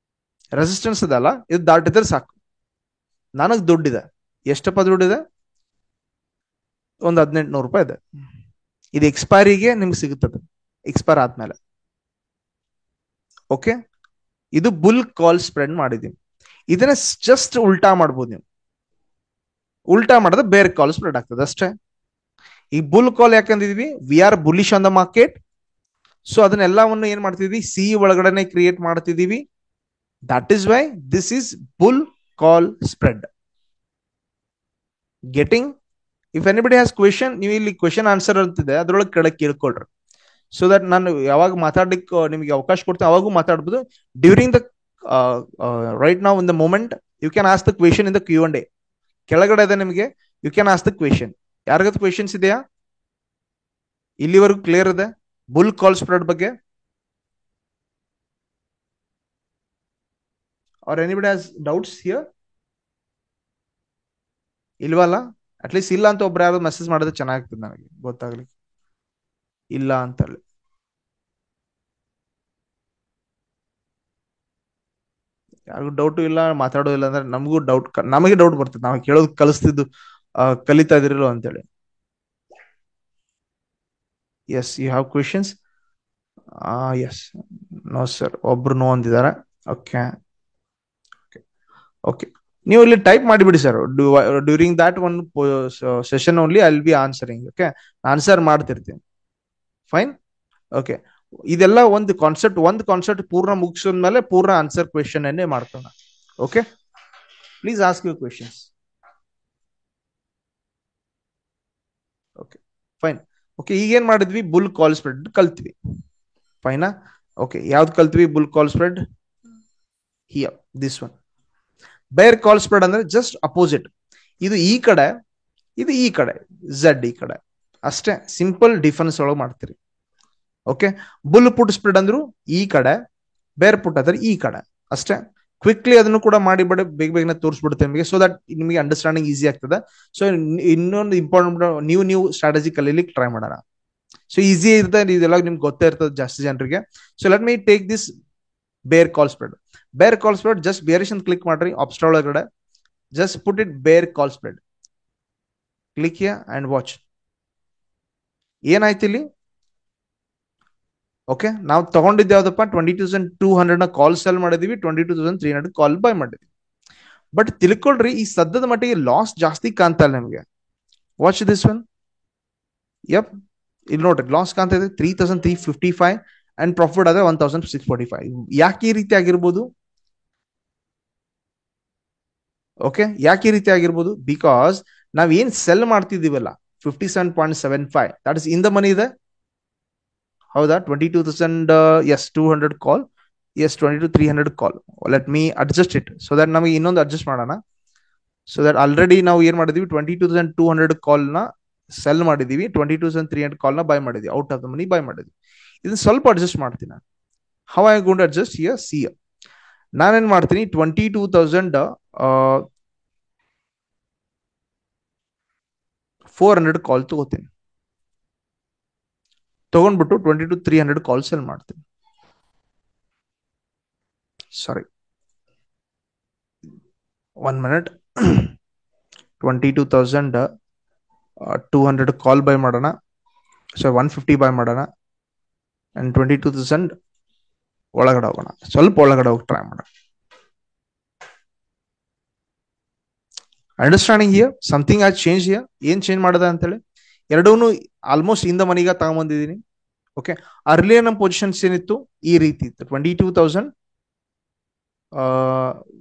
S1: ರೆಸಿಸ್ಟೆನ್ಸ್ ಇದಲ್ಲ, ಇದು ದಾಟಿದ್ರೆ ಸಾಕು. ನನಗ್ ದುಡ್ಡಿದೆ. ಎಷ್ಟಪ್ಪ ದುಡ್ಡಿದೆ? ಒಂದು 1,800 ರೂಪಾಯಿ ಇದೆ. ಇದು ಎಕ್ಸ್ಪೈರಿಗೆ ನಿಮ್ಗೆ ಸಿಗುತ್ತದೆ, ಎಕ್ಸ್ಪೈರ್ ಆದ್ಮೇಲೆ. ಓಕೆ, ಇದು ಬುಲ್ ಕಾಲ್ ಸ್ಪ್ರೆಡ್ ಮಾಡಿದೀನಿ. ಇದನ್ನ ಜಸ್ಟ್ ಉಲ್ಟಾ ಮಾಡ್ಬೋದು ನೀವು. ಉಲ್ಟಾ ಮಾಡಿದ್ರೆ ಬೇರೆ ಕಾಲ್ ಸ್ಪ್ರೆಡ್ ಆಗ್ತದೆ ಅಷ್ಟೇ. ಈ ಬುಲ್ ಕಾಲ್ ಯಾಕಂದಿದ್ವಿ? We are bullish on the market. So ಅದನ್ನೆಲ್ಲವನ್ನು ಏನ್ ಮಾಡ್ತಿದ್ವಿ? ಸಿ ಒಳಗಡೆ ಕ್ರಿಯೇಟ್ ಮಾಡ್ತಿದೀವಿ. That is why this is bull call spread. Getting? If anybody has question, ನೀವು ಇಲ್ಲಿ ಕ್ವೆಶನ್ ಆನ್ಸರ್ ಅಂತಿದೆ, ಅದ್ರೊಳಗೆ ಕೆಳಗೆ ಕೇಳ್ಕೊಳ್ರಿ. ಸೊ ದಟ್ ನಾನು ಯಾವಾಗ ಮಾತಾಡ್ಲಿಕ್ಕೆ ನಿಮಗೆ ಅವಕಾಶ ಕೊಡ್ತೀನಿ ಅವಾಗೂ ಮಾತಾಡ್ಬೋದು. During the right now in the moment you can ask the question in the Q&A. ಕೆಳಗಡೆ ಇದೆ ನಿಮಗೆ, you can ask the question. ಯಾರಿಗದು ಕ್ವೆಶನ್ಸ್ ಇದೆಯಾ? ಇಲ್ಲಿವರೆಗೂ ಕ್ಲಿಯರ್ ಇದೆ ಬುಲ್ ಕಾಲ್ ಸ್ಪ್ರೆಡ್ ಬಗ್ಗೆ? Are anybody has doubts here? ಇಲ್ವಲ್ಲ? ಅಟ್ಲೀಸ್ಟ್ ಇಲ್ಲ ಅಂತ ಒಬ್ರು ಯಾರು ಮೆಸೇಜ್ ಮಾಡಿದ್ರೆ ಚೆನ್ನಾಗ್ತದೆ ನನಗೆ ಗೊತ್ತಾಗ್ಲಿಕ್ಕೆ. ಇಲ್ಲ ಅಂತ ಹೇಳಿ ಯಾರಿಗೂ ಡೌಟ್ ಇಲ್ಲ, ಮಾತಾಡೋದಿಲ್ಲ ಅಂದ್ರೆ ನಮಗೆ ಡೌಟ್ ಬರ್ತದೆ. ನಾವು ಕೇಳೋದು ಕಲಿಸ್ತಿದ್ದು ಕಲಿತಾ ಇದಿರಲ್ಲ ಅಂತೇಳಿ. Yes, you have questions? Yes, no sir, ಒಬ್ರು ನೋ ಅಂದಿದ್ದಾರೆ. ಓಕೆ ಓಕೆ, ನೀವು ಇಲ್ಲಿ ಟೈಪ್ ಮಾಡಿಬಿಡಿ sir. During that one session only I will be answering. Okay, answer ಮಾಡ್ತಿರ್ತೀನಿ. ಫೈನ್. ಓಕೆ, ಇದೆಲ್ಲ ಒಂದು ಕಾನ್ಸೆಪ್ಟ್ ಪೂರ್ಣ ಮುಗಿಸಿದ್ಮೇಲೆ ಪೂರ್ಣ ಆನ್ಸರ್ ಕ್ವೆಶನ್ ಅನ್ನೇ ಮಾಡ್ತೋಣ. Okay, please ask you questions. Okay fine. Okay, ಈಗೇನ್ ಮಾಡಿದ್ವಿ? ಬುಲ್ ಕಾಲ್ ಸ್ಪ್ರೆಡ್ ಕಲ್ತ್ವಿ. ಫೈನಾ? ಓಕೆ, ಯಾವ್ದು ಕಲ್ತ್ವಿ? Bull call spread. Here this one. ಬೇರ್ ಕಾಲ್ ಸ್ಪ್ರೆಡ್ ಅಂದ್ರೆ ಜಸ್ಟ್ ಅಪೋಸಿಟ್. ಇದು ಈ ಕಡೆ, ಇದು ಈ ಕಡೆ, ಝೆಡ್ ಈ ಕಡೆ ಅಷ್ಟೇ. ಸಿಂಪಲ್ ಡಿಫರೆನ್ಸ್ ಒಳಗೆ ಮಾಡ್ತೀರಿ. ಓಕೆ, ಬುಲ್ ಪುಟ್ ಸ್ಪ್ರೆಡ್ ಅಂದ್ರು ಈ ಕಡೆ, ಬೇರ್ ಪುಟ್ ಅಂದ್ರೆ ಈ ಕಡೆ ಅಷ್ಟೇ. ಕ್ವಿಕ್ಲಿ ಅದನ್ನು ಕೂಡ ಮಾಡಿ ಬೇಗನೆ ತೋರಿಸ್ಬಿಡುತ್ತೆ ನಿಮಗೆ, ಸೊ ದಟ್ ನಿಮಗೆ ಅಂಡರ್ಸ್ಟ್ಯಾಂಡಿಂಗ್ ಈಸಿ ಆಗ್ತದೆ. ಸೊ ಇನ್ನೊಂದು ಇಂಪಾರ್ಟೆಂಟ್, ನೀವು ಸ್ಟ್ರಾಟಜಿ ಕಲೀಲಿಕ್ಕೆ ಟ್ರೈ ಮಾಡೋಣ. ಸೊ ಈಸಿ ಇರ್ತದೆ, ಇದೆಲ್ಲ ನಿಮ್ಗೆ ಗೊತ್ತೇ ಇರ್ತದೆ ಜಾಸ್ತಿ ಜನರಿಗೆ. So let me take this bear call spread. Bear call spread just bearish ಅಂತ ಕ್ಲಿಕ್ ಮಾಡ್ರಿ ಆಪ್ಸ್ಟ್ರಾ ಒಳಗಡೆ, just put it bear call spread, click here and watch. ಏನಾಯ್ತು ಇಲ್ಲಿ? ಓಕೆ, ನಾವು ತಗೊಂಡಿದ್ದು ಯಾವ್ದಪ್ಪ 22,200 ಕಾಲ್ ಸೆಲ್ ಮಾಡಿದೀವಿ, 22,300 ಕಾಲ್ ಬೈ ಮಾಡಿದ್ವಿ. ಬಟ್ ತಿಳ್ಕೊಳ್ರಿ, ಈ ಸದ್ಯದ ಮಟ್ಟಿಗೆ ಲಾಸ್ ಜಾಸ್ತಿ ಕಾಣ್ತಾ ಇಲ್ಲ ನಿಮಗೆ. Watch this one. ಯಪ್, ಇಲ್ಲಿ ನೋಡ್ರಿ ಲಾಸ್ ಕಾಣ್ತಾ ಇದೆ 3,355 ಅಂಡ್ ಪ್ರಾಫಿಟ್ ಆದ್ರೆ 1,645. ಯಾಕೆ ಈ ರೀತಿ ಆಗಿರ್ಬೋದು? ಓಕೆ, ಯಾಕೆ ಈ ರೀತಿ ಆಗಿರ್ಬೋದು? ಬಿಕಾಸ್ ನಾವ್ ಏನ್ ಸೆಲ್ ಮಾಡ್ತಿದೀವಲ್ಲ 57.75 that is in the money ಇದೆ. ಹೌದಾ? 22,000 yes 200 call, yes 22,300 call. Let me adjust it so that ನಮಗೆ ಇನ್ನೊಂದು ಅಡ್ಜಸ್ಟ್ ಮಾಡೋಣ. ಸೊ ದಟ್ ಆಲ್ರೆಡಿ ನಾವು ಏನ್ ಮಾಡಿದೀವಿ 22,200 ಕಾಲ್ ನ ಸೆಲ್ ಮಾಡಿದೀವಿ, 22,300 ಕಾಲ್ ನ ಬೈ ಮಾಡಿದ್ವಿ, out of the money buy ಮಾಡಿದ್ವಿ. ಇದನ್ನ ಸ್ವಲ್ಪ ಅಡ್ಜಸ್ಟ್ ಮಾಡ್ತೀನಿ ನಾನು. How I going to adjust here? See, ನಾನೇನ್ ಮಾಡ್ತೀನಿ 22,400 ಕಾಲ್ ತಗೋತೀನಿ, ತಗೊಂಡ್ಬಿಟ್ಟು 22,300 ಕಾಲ್ ಸೆಲ್ ಮಾಡ್ತೀನಿ. ಸಾರಿ, 1 minute. 22,200 ಕಾಲ್ ಬೈ ಮಾಡೋಣ, ಸೊ 150 ಬೈ ಮಾಡೋಣ, ಅಂಡ್ 22,000 ಒಳಗಡೆ ಹೋಗೋಣ, ಸ್ವಲ್ಪ ಒಳಗಡೆ ಹೋಗಿ ಟ್ರೈ ಮಾಡೋಣ. Understanding here something as change here. ಏನ್ ಚೇಂಜ್ ಮಾಡದ ಅಂತೇಳಿ ಎರಡೂ ಆಲ್ಮೋಸ್ಟ್ ಇಂದ ಮನಿಗ ತಗೊಂಬಂದಿದ್ದೀನಿ. ಓಕೆ, ಅರ್ಲಿಯರ್ ನಮ್ಮ ಪೊಸಿಷನ್ಸ್ ಏನಿತ್ತು ಈ ರೀತಿ ಇತ್ತು. 22,000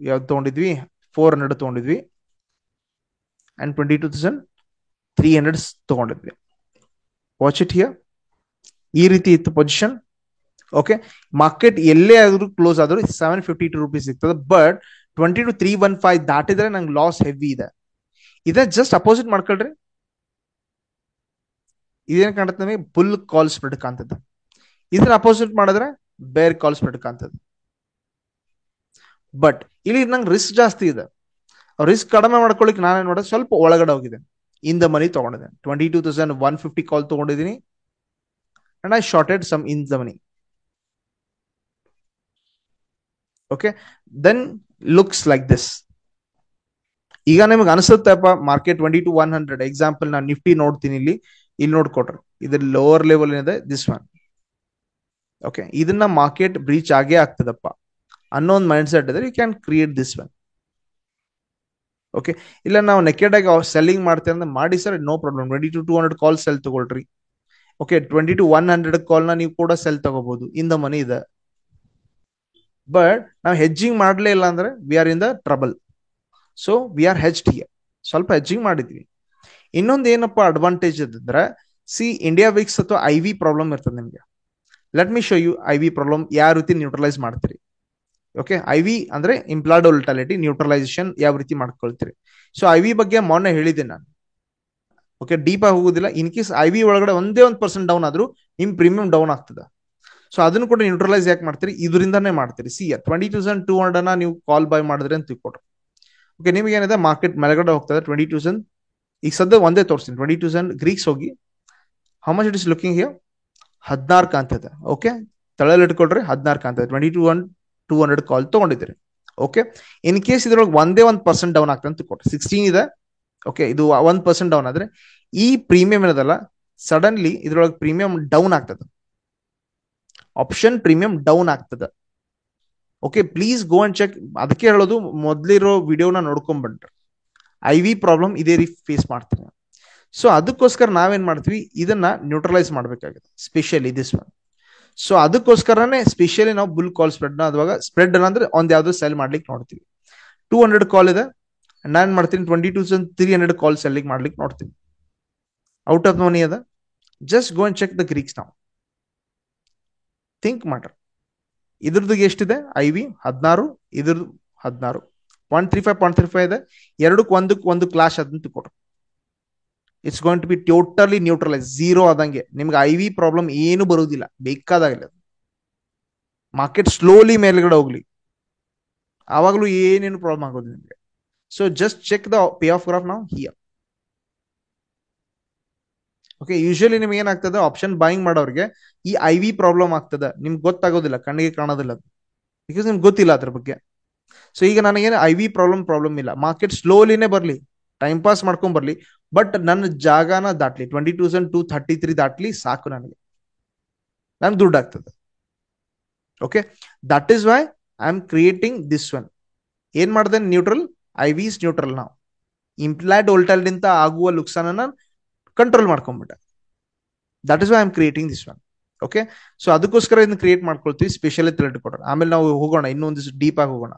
S1: ಯಾವ್ದು ತಗೊಂಡಿದ್ವಿ, 400 ತಗೊಂಡಿದ್ವಿ, ಅಂಡ್ 22,300 ತಗೊಂಡಿದ್ವಿ. ವಾಚ್ ಇಟ್ ಹಿಯರ್, ಈ ರೀತಿ ಇತ್ತು ಪೊಸಿಷನ್. ಓಕೆ, ಮಾರ್ಕೆಟ್ ಎಲ್ಲೇ ಆದ್ರೂ ಕ್ಲೋಸ್ ಆದ್ರೂ 752 ರೂಪೀಸ್ ಸಿಗ್ತದೆ. ಬಟ್ 22,315 ದಾಟಿದ್ರೆ ನಂಗೆ ಲಾಸ್ ಹೆವಿ ಇದೆ. ಇದೇ ಜಸ್ಟ್ ಅಪೋಸಿಟ್ ಮಾಡ್ಕೊಳ್ರಿ, ಇದೇನ್ ಕಾಣುತ್ತೆ ನಮಗೆ? ಬುಲ್ ಕಾಲ್ ಸ್ಪ್ರೆಡ್ ಕಾಣ್ತದೆ. ಇದನ್ನ ಅಪೋಸಿಟ್ ಮಾಡಿದ್ರೆ ಬೇರ್ ಕಾಲ್ ಸ್ಪ್ರೆಡ್ ಕಾಣ್ತದೆ. ಬಟ್ ಇಲ್ಲಿ ನಂಗೆ ರಿಸ್ಕ್ ಜಾಸ್ತಿ ಇದೆ. ರಿಸ್ಕ್ ಕಡಿಮೆ ಮಾಡ್ಕೊಳ್ಳಿಕ್ಕೆ ನಾನೇನ್ ಮಾಡೋದು, ಸ್ವಲ್ಪ ಒಳಗಡೆ ಹೋಗಿದೆ, ಇನ್ ದ ಮನಿ ತಗೊಂಡಿದ್ದೆ, 22,150 ಕಾಲ್ ತಗೊಂಡಿದ್ದೀನಿ, and I shorted some in the money. Okay, then looks like this. ಈಗ ನಿಮ್ಗೆ ಅನಿಸುತ್ತಪ್ಪ ಮಾರ್ಕೆಟ್ 22,100 ಎಕ್ಸಾಂಪಲ್ ನಾನು ನಿಫ್ಟಿ ನೋಡ್ತೀನಿ, ಇಲ್ಲಿ ನೋಡ್ಕೊಟ್ರಿ, ಇದ್ರ ಲೋವರ್ ಲೆವೆಲ್ ಏನಿದೆ ದಿಸ್ ಒನ್. ಓಕೆ, ಇದನ್ನ ಮಾರ್ಕೆಟ್ ಬ್ರೀಚ್ ಆಗೇ ಆಗ್ತದಪ್ಪ ಅನ್ನೋ ಒಂದು ಮೈಂಡ್ ಸೆಟ್ ಇದ್ರೆ you can create this one. Okay, ಇಲ್ಲ ನಾವು ನೆಕೆಡ್ ಆಗಿ ಸೆಲ್ಲಿಂಗ್ ಮಾಡ್ತೀವಿ ಅಂದ್ರೆ ಮಾಡಿ sir, no problem. 22,200 call sell ತಗೊಳ್ರಿ. ಓಕೆ, 22,100 ಕಾಲ್ ನ ನೀವು ಕೂಡ ಸೆಲ್ ತಗೋಬಹುದು, ಇನ್ ದ ಮನಿ ಇದೆ. ಬಟ್ ನಾವು ಹೆಜ್ಜಿಂಗ್ ಮಾಡ್ಲೇ ಇಲ್ಲ ಅಂದ್ರೆ we are in the trouble. So we are hedged here, ಸ್ವಲ್ಪ ಹೆಜ್ಜಿಂಗ್ ಮಾಡಿದ್ವಿ. ಇನ್ನೊಂದು ಏನಪ್ಪ ಅಡ್ವಾಂಟೇಜ್ ಅಂದ್ರೆ, ಸಿ ಇಂಡಿಯಾ ವಿಕ್ಸ್ ಅಥವಾ ಐ ವಿ ಪ್ರಾಬ್ಲಮ್ ಇರ್ತದೆ ನಿಮ್ಗೆ. Let me show you I V problem ಯಾವ ರೀತಿ ನ್ಯೂಟ್ರಲೈಸ್ ಮಾಡ್ತೀರಿ. ಓಕೆ, ಐ ವಿ ಅಂದ್ರೆ ಇಂಪ್ಲಾಯ್ಡ್ ವೊಲಟಿಲಿಟಿ ನ್ಯೂಟ್ರಲೈಸೇಷನ್ ಯಾವ ರೀತಿ ಮಾಡ್ಕೊಳ್ತೀರಿ. ಸೊ ಐ ವಿ ಬಗ್ಗೆ ಮೊನ್ನೆ ಹೇಳಿದ್ದೆ ನಾನು. ಓಕೆ, ಡೀಪ್ ಆಗಿ ಹೋಗುದಿಲ್ಲ. ಇನ್ ಕೇಸ್ ಐ ವಿ ಒಳಗಡೆ ಒಂದೇ 1% ಡೌನ್ ಆದ್ರೂ ನಿಮ್ ಪ್ರೀಮಿಯಂ ಡೌನ್ ಆಗ್ತದೆ. ಸೊ ಅದನ್ನು ಕೂಡ ನ್ಯೂಟ್ರಲೈಸ್ ಯಾಕೆ ಮಾಡ್ತೀರಿ? ಇದರಿಂದಾನೇ ಮಾಡ್ತೀರಿ. ಸಿ 22,200 ನೀವು ಕಾಲ್ ಬೈ ಮಾಡಿದ್ರೆ ಅಂತ ತಿಳ್ಕೊಟ್ರು. ಓಕೆ, ನಿಮ್ಗೆ ಏನಿದೆ ಮಾರ್ಕೆಟ್ ಮೇಲ್ಗಡೆ ಹೋಗ್ತದೆ 22,000. ಈಗ ಸದ್ಯ ಒಂದೇ ತೋರಿಸ್ತೀನಿ, 22,000 ಗ್ರೀಕ್ಸ್ ಹೋಗಿ how much it is looking here? 16 ಕಾಣ್ತದೆ. ಓಕೆ, ತಳಲ್ಲಿ ಇಟ್ಕೊಳ್ರಿ, 16 ಕಾಣ್ತದೆ. 22,200 ಕಾಲ್ ತಗೊಂಡಿದ್ದೀರಿ. ಓಕೆ, ಇನ್ ಕೇಸ್ ಇದ್ರೊಳಗೆ ಒಂದೇ 1% ಡೌನ್ ಆಗ್ತದೆ ಅಂತ ಕೊಟ್ಟು 16 ಇದೆ. ಓಕೆ, ಇದು 1% ಡೌನ್ ಆದ್ರೆ ಈ ಪ್ರೀಮಿಯಂ ಏನದಲ್ಲ, ಸಡನ್ಲಿ ಇದ್ರೊಳಗೆ ಪ್ರೀಮಿಯಂ ಡೌನ್ ಆಗ್ತದೆ, ಆಪ್ಷನ್ ಪ್ರೀಮಿಯಂ ಡೌನ್ ಆಗ್ತದೆ. Okay, please go and check. ಅದಕ್ಕೆ ಹೇಳೋದು, ಮೊದ್ಲಿರೋ ವಿಡಿಯೋನ ನೋಡ್ಕೊಂಡ್ಬಂಡ್ರಿ. ಐ ವಿ ಪ್ರಾಬ್ಲಮ್ ಇದೇ ರೀತಿ ಫೇಸ್ ಮಾಡ್ತೀನಿ. ಸೊ ಅದಕ್ಕೋಸ್ಕರ ನಾವೇನ್ ಮಾಡ್ತೀವಿ, ಇದನ್ನ ನ್ಯೂಟ್ರಲೈಸ್ ಮಾಡ್ಬೇಕಾಗುತ್ತೆ, ಸ್ಪೆಷಲಿ ದಿಸ್ ಒನ್. ಸೊ ಅದಕ್ಕೋಸ್ಕರನೇ ಸ್ಪೆಷಲಿ ನಾವು ಬುಲ್ ಕಾಲ್ ಸ್ಪ್ರೆಡ್ ನ ಅದುವಾಗ ಸ್ಪ್ರೆಡ್ ಅಂದ್ರೆ ಒಂದ್ ಯಾವ್ದು ಸೆಲ್ ಮಾಡ್ಲಿಕ್ಕೆ ನೋಡ್ತೀವಿ. 200 ಕಾಲ್ ಇದೆ, ನಾನ್ ಮಾಡ್ತೀನಿ 22,300 ಕಾಲ್ ಸೆಲ್ಲಿಂಗ್ ಮಾಡ್ಲಿಕ್ಕೆ ನೋಡ್ತೀನಿ. ಔಟ್ ಆಫ್ ಮನಿ ಅದ, just go and check the Greeks. ನಾವು ಥಿಂಕ್ ಮಾಡ್ರಿ, ಇದ್ರದ್ದು ಎಷ್ಟಿದೆ? ಐ ವಿ 16, ಇದ್ರದ್ದು 16, 0.35 ಇದೆ. ಎರಡಕ್ಕೆ ಒಂದು ಕ್ಲಾಶ್ ಅದಂತ ಕೊಡ್ರಿ. It's going to be totally neutralise, zero ಆದಂಗೆ. ನಿಮ್ಗೆ ಐ ವಿ ಪ್ರಾಬ್ಲಮ್ ಏನು ಬರುವುದಿಲ್ಲ, ಬೇಕಾದಾಗಿಲ್ಲ. ಮಾರ್ಕೆಟ್ ಸ್ಲೋಲಿ ಮೇಲ್ಗಡೆ ಹೋಗ್ಲಿ, ಆವಾಗಲೂ ಏನೇನು ಪ್ರಾಬ್ಲಮ್ ಆಗೋದು ನಿಮ್ಗೆ. So just check the payoff graph ನಾವು ಹಿಯರ್. ಓಕೆ, ಯೂಶಲಿ ನಿಮ್ಗೆ ಏನಾಗ್ತದೆ, ಆಪ್ಷನ್ ಬೈಯಿಂಗ್ ಮಾಡೋರಿಗೆ ಈ ಐ ವಿ ಪ್ರಾಬ್ಲಮ್ ಆಗ್ತದೆ, ನಿಮ್ಗೆ ಗೊತ್ತಾಗೋದಿಲ್ಲ, ಕಣ್ಣಿಗೆ ಕಾಣೋದಿಲ್ಲ. ಬಿಕಾಸ್ ನಿಮ್ಗೆ ಗೊತ್ತಿಲ್ಲ ಅದ್ರ ಬಗ್ಗೆ. ಸೊ ಈಗ ನನಗೇನು IV ಪ್ರಾಬ್ಲಮ್ ಇಲ್ಲ, ಮಾರ್ಕೆಟ್ ಸ್ಲೋಲಿನೇ ಬರಲಿ, ಟೈಮ್ ಪಾಸ್ ಮಾಡ್ಕೊಂಡ್ ಬರ್ಲಿ, ಬಟ್ ನನ್ನ ಜಾಗನ ದಾಟ್ಲಿ, 22,233 ದಾಟ್ಲಿ ಸಾಕು ನನಗೆ, ನನ್ಗೆ ದುಡ್ಡು ಆಗ್ತದೆ. Okay, that is why I am creating this one. ಏನ್ ಮಾಡಿದೆ, ನ್ಯೂಟ್ರಲ್, IV ಇಸ್ ನ್ಯೂಟ್ರಲ್. ನಾವು ಇಂಪ್ಲೈಡ್ ವೋಲ್ಟಾಲಿಟಿಂದ ಆಗುವ ನುಕ್ಸಾನನ್ನ ಕಂಟ್ರೋಲ್ ಮಾಡ್ಕೊಂಡ್ಬಿಟ್ಟೆ. That is why I am creating this one. Okay, so ಅದಕ್ಕೋಸ್ಕರ ಇದನ್ನ ಕ್ರಿಯೇಟ್ ಮಾಡ್ಕೊಳ್ತೀವಿ, ಸ್ಪೆಷಲಿ ತಿಳಿದುಕೊಡ್ರೆ. ಆಮೇಲೆ ನಾವು ಹೋಗೋಣ ಇನ್ನೊಂದಿಷ್ಟು ಡೀಪ್ ಆಗಿ ಹೋಗೋಣ.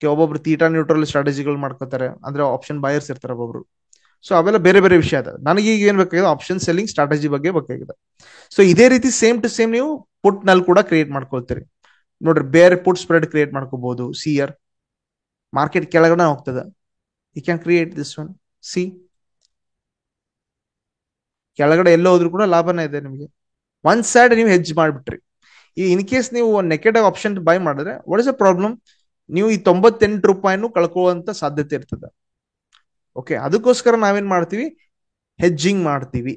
S1: ಒಬ್ಬೊಬ್ರು ತೀಟಾ ನ್ಯೂಟ್ರಲ್ ಸ್ಟ್ರಾಟಜಿಗಳು ಮಾಡ್ಕೋತಾರೆ, ಅಂದ್ರೆ ಆಪ್ಷನ್ ಬಯರ್ಸ್ ಇರ್ತಾರೆ ಒಬ್ಬೊಬ್ರು. ಸೊ ಅವೆಲ್ಲ ಬೇರೆ ಬೇರೆ ವಿಷಯ ಅದ. ನನಗೆ ಈಗ ಏನ್ ಬೇಕಾಗಿದೆ, ಆಪ್ಷನ್ ಸೆಲ್ಲಿಂಗ್ ಸ್ಟ್ರಾಟಜಿ ಬಗ್ಗೆ ಬೇಕಾಗಿದೆ. ಸೊ ಇದೇ ರೀತಿ ಸೇಮ್ ಟು ಸೇಮ್ ನೀವು ಪುಟ್ ನಲ್ಲಿ ಕೂಡ ಕ್ರಿಯೇಟ್ ಮಾಡ್ಕೊಳ್ತೀರಿ. ನೋಡ್ರಿ, ಬೇರೆ ಪುಟ್ ಸ್ಪ್ರೆಡ್ ಕ್ರಿಯೇಟ್ ಮಾಡ್ಕೋಬಹುದು. ಸಿಯರ್ ಮಾರ್ಕೆಟ್ ಕೆಳಗಡೆ ಹೋಗ್ತದೆ, you can create this one. See, ಕೆಳಗಡೆ ಎಲ್ಲೋ ಹೋದ್ರು ಕೂಡ ಲಾಭನೇ ಇದೆ ನಿಮಗೆ. ಒನ್ ಸೈಡ್ ನೀವು ಹೆಜ್ ಮಾಡಿಬಿಟ್ರಿ. ಈ ಇನ್ ಕೇಸ್ ನೀವು ನೆಕೆಡ್ ಆಪ್ಷನ್ ಬೈ ಮಾಡಿದ್ರೆ ವಾಟ್ ಇಸ್ ಅ ಪ್ರಾಬ್ಲಮ್, ನೀವು ಈ 98 ರೂಪಾಯಿನೂ ಕಳ್ಕೊಳ್ಳುವಂತ ಸಾಧ್ಯತೆ ಇರ್ತದೆ. ಓಕೆ, ಅದಕ್ಕೋಸ್ಕರ ನಾವೇನ್ ಮಾಡ್ತೀವಿ, ಹೆಜ್ಜಿಂಗ್ ಮಾಡ್ತೀವಿ.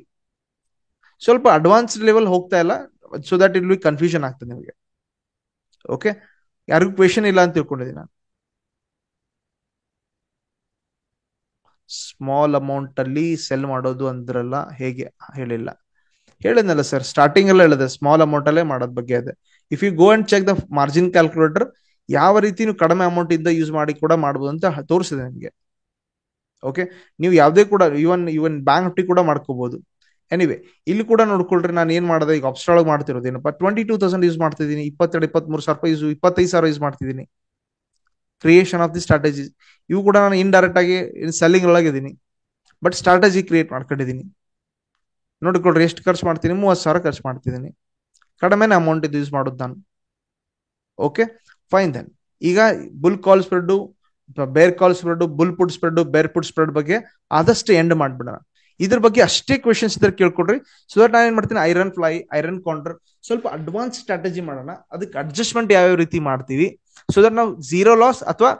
S1: ಸ್ವಲ್ಪ ಅಡ್ವಾನ್ಸ್ ಲೆವೆಲ್ ಹೋಗ್ತಾ ಇಲ್ಲ, ಸೊ ದಟ್ ಇಲ್ಲಿ ಕನ್ಫ್ಯೂಷನ್ ಆಗ್ತದೆ ನಿಮಗೆ. ಓಕೆ, ಯಾರಿಗೂ ಕ್ವೆಶನ್ ಇಲ್ಲ ಅಂತ ತಿಳ್ಕೊಂಡಿದ್ದೀನಿ ನಾನು. ಸ್ಮಾಲ್ ಅಮೌಂಟ್ ಅಲ್ಲಿ ಸೆಲ್ ಮಾಡೋದು ಅಂದ್ರಲ್ಲ, ಹೇಗೆ ಹೇಳಿಲ್ಲ, ಹೇಳಿದ್ನಲ್ಲ ಸರ್, ಸ್ಟಾರ್ಟಿಂಗ್ ಎಲ್ಲ ಹೇಳಿದೆ, ಸ್ಮಾಲ್ ಅಮೌಂಟ್ ಅಲ್ಲೇ ಮಾಡೋದ್ ಬಗ್ಗೆ ಇದೆ. If you go and check the margin calculator, ಯಾವ ರೀತಿ ನೀವು ಕಡಿಮೆ ಅಮೌಂಟ್ ಇಂದ ಯೂಸ್ ಮಾಡಿ ಕೂಡ ಮಾಡಬಹುದು ಅಂತ ತೋರಿಸಿದೆ ನಿಮಗೆ. ಓಕೆ, ನೀವು ಯಾವುದೇ ಕೂಡ ಇವನ್ ಬ್ಯಾಂಕ್ ನಿಫ್ಟಿ ಕೂಡ ಮಾಡ್ಕೋಬಹುದು. ಎನಿವೆ, ಇಲ್ಲಿ ಕೂಡ ನೋಡ್ಕೊಳ್ರಿ, ನಾನು ಏನ್ ಮಾಡಿದೆ, ಈಗ ಅಪ್ಸ್ಟ್ರಾಲ್ ಮಾಡ್ತಿರೋದು ಏನಪ್ಪ, 22,000 ಯೂಸ್ ಮಾಡ್ತಿದ್ದೀನಿ, 22-23 ಸಾವಿರ ರೂಪಾಯಿ 25,000 ಯೂಸ್ ಮಾಡ್ತಿದ್ದೀನಿ. ಕ್ರಿಯೇಷನ್ ಆಫ್ ದಿ ಸ್ಟ್ರಾಟಜಿ, ಇವು ಕೂಡ ನಾನು ಇಂಡೈರೆಕ್ಟ್ ಆಗಿ ಸೆಲ್ಲಿಂಗ್ ಒಳಗಿದ್ದೀನಿ, ಬಟ್ ಸ್ಟ್ರಾಟಜಿ ಕ್ರಿಯೇಟ್ ಮಾಡ್ಕೊಂಡಿದ್ದೀನಿ. ನೋಡಿಕೊಳ್ರಿ, ಎಷ್ಟು ಖರ್ಚು ಮಾಡ್ತೀನಿ, 30,000 ಖರ್ಚು ಮಾಡ್ತಿದ್ದೀನಿ. ಕಡಿಮೆನೇ ಅಮೌಂಟ್ ಇದು ಯೂಸ್ ಮಾಡೋದು ನಾನು. Okay, fine then. ಈಗ bull call spread, bear call spread, bull put spread, bear put spread ಬಗ್ಗೆ ಆದಷ್ಟು ಎಂಡ್ ಮಾಡ್ಬಿಡೋಣ. ಇದ್ರ ಬಗ್ಗೆ ಅಷ್ಟೇ ಕ್ವೆಶನ್ಸ್ ಇದ್ರೆ ಕೇಳ್ಕೊಡ್ರಿ. ಸೊ ದಟ್ ನಾನು ಏನ್ ಮಾಡ್ತೀನಿ, ಐರನ್ ಫ್ಲೈ, ಐರನ್ ಕೌಂಟರ್, ಸ್ವಲ್ಪ ಅಡ್ವಾನ್ಸ್ ಸ್ಟ್ರಾಟಜಿ ಮಾಡೋಣ. ಅದಕ್ಕೆ ಅಡ್ಜಸ್ಟ್ಮೆಂಟ್ ಯಾವ್ಯಾವ ರೀತಿ ಮಾಡ್ತೀವಿ, ಸೊ ದಟ್ ನಾವು ಝೀರೋ ಲಾಸ್ ಅಥವಾ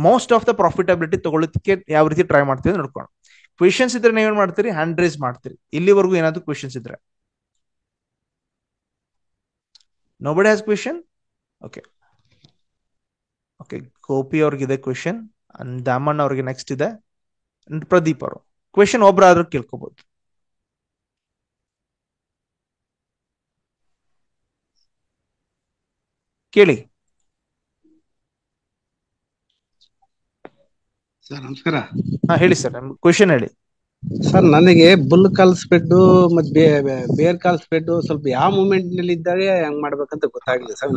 S1: ಮೋಸ್ಟ್ ಆಫ್ ದ ಪ್ರಾಫಿಟಬಿಲಿಟಿ ತಗೊಳ್ಳೋದಕ್ಕೆ ಯಾವ ರೀತಿ ಟ್ರೈ ಮಾಡ್ತೀವಿ ನೋಡ್ಕೊಂಡು. ಕ್ವೆಶನ್ಸ್ ಇದ್ರೆ ನೀವೇನ್ ಮಾಡ್ತೀರಿ, ಹ್ಯಾಂಡ್ ರೈಸ್ ಮಾಡ್ತೀರಿ. ಇಲ್ಲಿವರೆಗೂ ಏನಾದ್ರು ಕ್ವೆಶನ್ಸ್ ಇದ್ರೆ? Nobody has question? Okay, okay, Gopi ಅವ್ರಿಗಿದೆ ಕ್ವೆಶನ್, ದಾಮಣ್ಣ ಅವ್ರಿಗೆ ನೆಕ್ಸ್ಟ್ ಇದೆ, ಪ್ರದೀಪ್ ಅವರು ಕ್ವೆಶನ್ ಒಬ್ರಾದ್ರೂ ಕೇಳ್ಕೋಬಹುದು. ಕೇಳಿ.
S2: ಸರ್ ನಮಸ್ಕಾರ.
S1: ಹಾ ಹೇಳಿ ಸರ್, ಕ್ವೆಶನ್ ಹೇಳಿ
S2: ಸರ್. ನನಗೆ ಬುಲ್ ಕಾಲ್ ಸ್ಪ್ರೆಡ್ ಮತ್ತೆ ಬೇರ್ ಕಾಲ್ ಸ್ಪ್ರೆಡ್ ಸ್ವಲ್ಪ ಯಾವ ಮೂಮೆಂಟ್ ನಲ್ಲಿ ಇದ್ದಾಗ ಹೆಂಗ್ ಮಾಡ್ಬೇಕಂತ ಗೊತ್ತಾಗ್ಲಿಲ್ಲ ಸರ್.